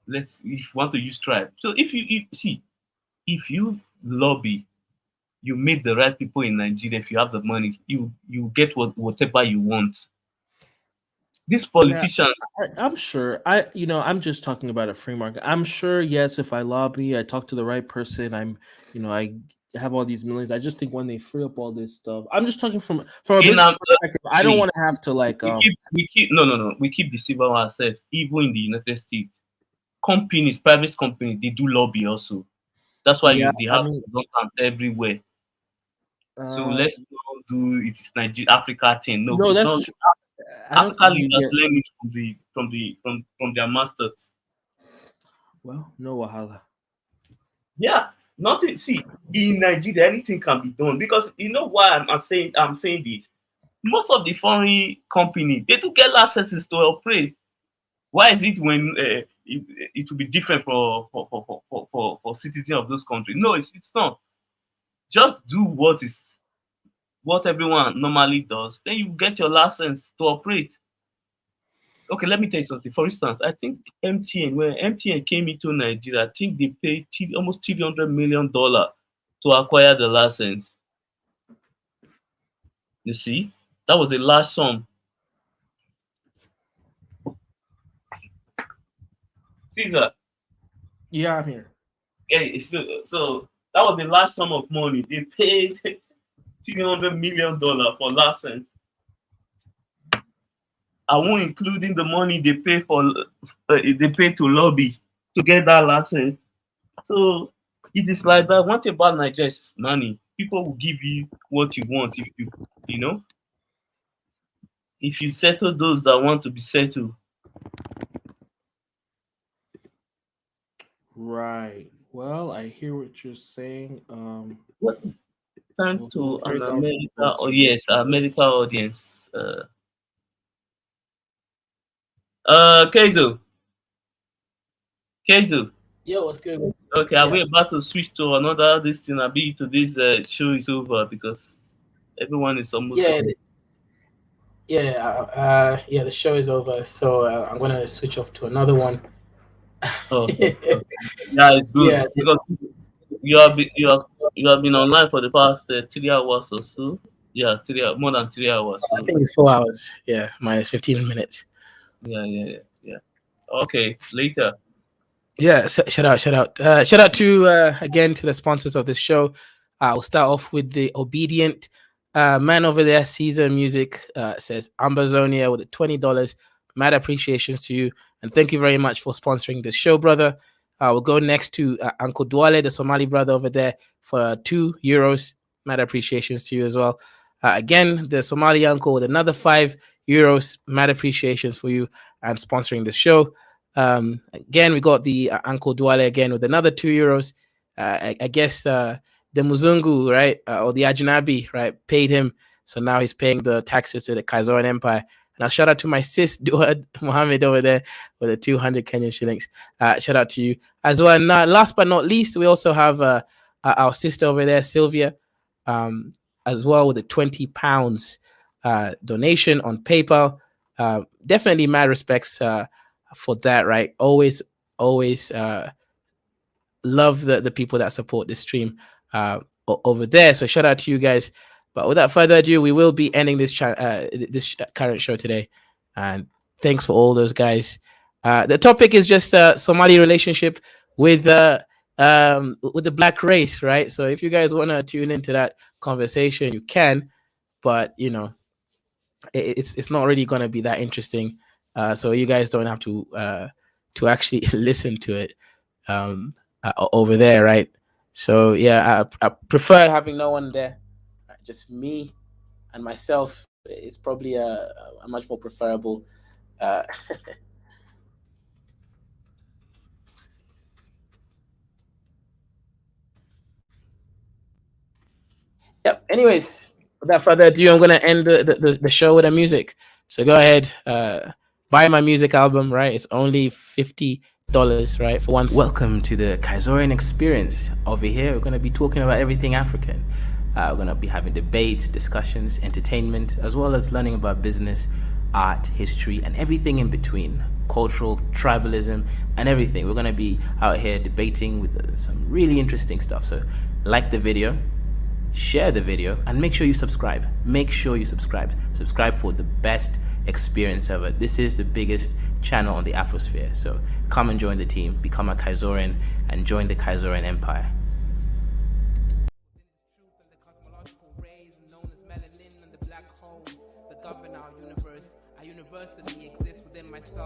If you want to use tribe. So if you lobby, you meet the right people in Nigeria, if you have the money, you get whatever you want. These politicians. I'm sure. I'm just talking about a free market. I'm sure. Yes, if I lobby, I talk to the right person. I have all these millions. I just think when they free up all this stuff, I'm just talking from a business perspective. I don't want to have to we keep deceiving ourselves. Even in the United States, private companies, they do lobby also. That's why they have consultants everywhere. So let's not do it is Nigeria Africa thing. No, it's not. Africa leaders learn it from their masters. Well, no wahala. Yeah, nothing. See, in Nigeria, anything can be done because you know why I'm saying this. Most of the foreign company they do get licenses to operate. Why is it when it will be different for citizens of those countries? No, it's not. Just do what everyone normally does. Then you get your license to operate. Okay, let me tell you something. For instance, I think when MTN came into Nigeria, I think they paid almost $300 million to acquire the license. You see, that was a large sum. Caesar. Yeah, I'm here. Okay, so that was the large sum of money. They paid $300 million for license. I won't including the money they pay to lobby to get that license. So it is like that. One thing about Nigeria is money. People will give you what you want if if you settle those that want to be settled. Right. Well, I hear what you're saying. What time to an America? Oh yes, America audience. Kezo. Yo, what's good? Okay, are we about to switch to another this thing? I be to this show is over because everyone is almost The show is over, so I'm gonna switch off to another one. Okay. Yeah, it's good because you have been online for the past 3 hours or so. Yeah, more than 3 hours. So. I think it's 4 hours. Yeah, minus 15 minutes. Yeah. Okay, later. Yeah, shout out to again to the sponsors of this show. We'll start off with the obedient man over there. Caesar Music says ABAZONIA with $20. Mad appreciations to you, and thank you very much for sponsoring this show, brother. We'll go next to Uncle Duale, the Somali brother over there, for €2. Mad appreciations to you as well. Again, the Somali uncle with another €5. Mad appreciations for you and sponsoring the show. Again, we got the Uncle Duale again with another €2. I guess the Muzungu, right, or the Ajnabi, right, paid him So now he's paying the taxes to the Kaizoran Empire. And I'll shout out to my sis, Duad Mohammed, over there with the 200 Kenyan shillings. Shout out to you as well. And last but not least, we also have our sister over there, Sylvia, as well, with the £20 donation on PayPal. Definitely mad respects for that, right? Always love the people that support this stream over there. So shout out to you guys. But without further ado, we will be ending this this current show today. And thanks for all those guys. The topic is just Somali relationship with the black race, right? So if you guys want to tune into that conversation, you can. But you know, it's not really going to be that interesting. So you guys don't have to actually listen to it over there, right? So yeah, I prefer having no one there. Just me and myself is probably a much more preferable. Yep. Anyways, without further ado, I'm gonna end the show with the music. So go ahead, buy my music album. Right, it's only $50, right, for one. Welcome to the Kaizoran Experience. Over here, we're gonna be talking about everything African. We're going to be having debates, discussions, entertainment, as well as learning about business, art, history, and everything in between. Cultural, tribalism, and everything. We're going to be out here debating with some really interesting stuff. So like the video, share the video, and make sure you subscribe. Make sure you subscribe. Subscribe for the best experience ever. This is the biggest channel on the Afrosphere. So come and join the team, become a Kaizoran, and join the Kaizoran Empire.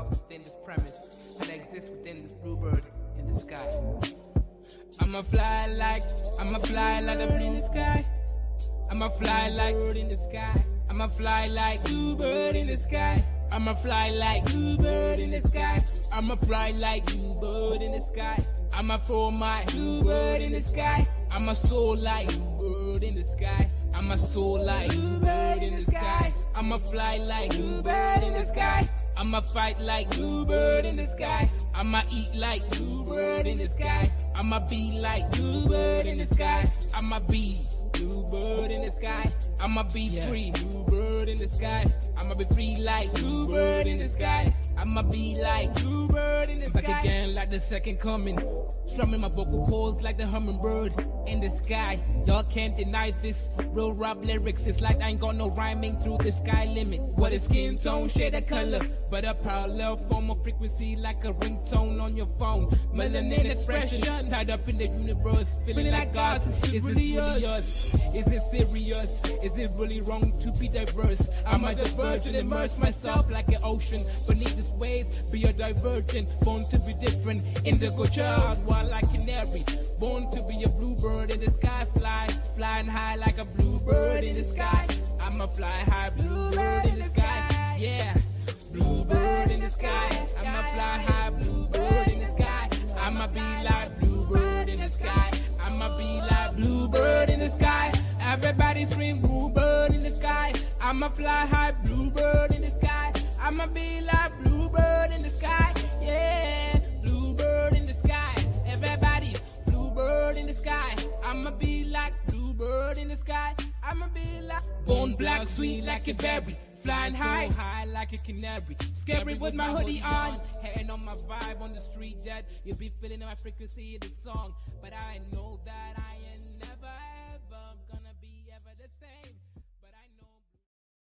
Within this premise, and I exist within this bluebird in the sky. I'ma fly like the blue in the sky. I'ma fly like bird in the sky. I'ma fly like bluebird in the sky. I'ma fly like bluebird in the sky. I'ma fly like bluebird in the sky. I'ma throw my bluebird in the sky. I'ma soar like bluebird in the sky. I'ma soar like bluebird in the sky. I'ma fly like bluebird in the sky. I'ma fight like bluebird in the sky. I'ma eat like bluebird in the sky. I'ma be like bluebird in the sky. I'ma be bluebird in the sky. I'ma be free, bluebird in the sky. I'ma be free like bluebird in the sky. I'ma be like bluebird in the sky. Back again like the second coming. Strumming my vocal cords like the hummingbird in the sky. Y'all can't deny this. Real rap lyrics, it's like I ain't got no rhyming through the sky limit. What is skin tone, shade of color, but a parallel form of frequency like a ringtone on your phone. Melanin expression tied up in the universe, feeling like God. Is it really us? Is it serious? Is it really wrong to be diverse? I'm a divergent, immerse myself like an ocean beneath this waves. Be a divergent, born to be different. Indigo child, wild like canary. Born to be a bluebird in the sky, flying high like a bluebird in the sky. I'ma fly high, bluebird in the sky. Yeah, bluebird in the sky. I'ma fly high, bluebird in the sky. I'ma be like bluebird in the sky. I'ma be like bluebird in the sky. Everybody scream bluebird in the sky. I'ma fly high, bluebird in the sky. I'ma be like bluebird in the sky. Yeah, bluebird in the sky. Everybody, bluebird in the sky. I'ma be like bluebird in the sky. I'ma be like bone black, sweet like a berry. Flying high like a canary. Scary with my hoodie on. Heading on my vibe on the street that you'll be feeling my frequency in the song. But I know that I ain't never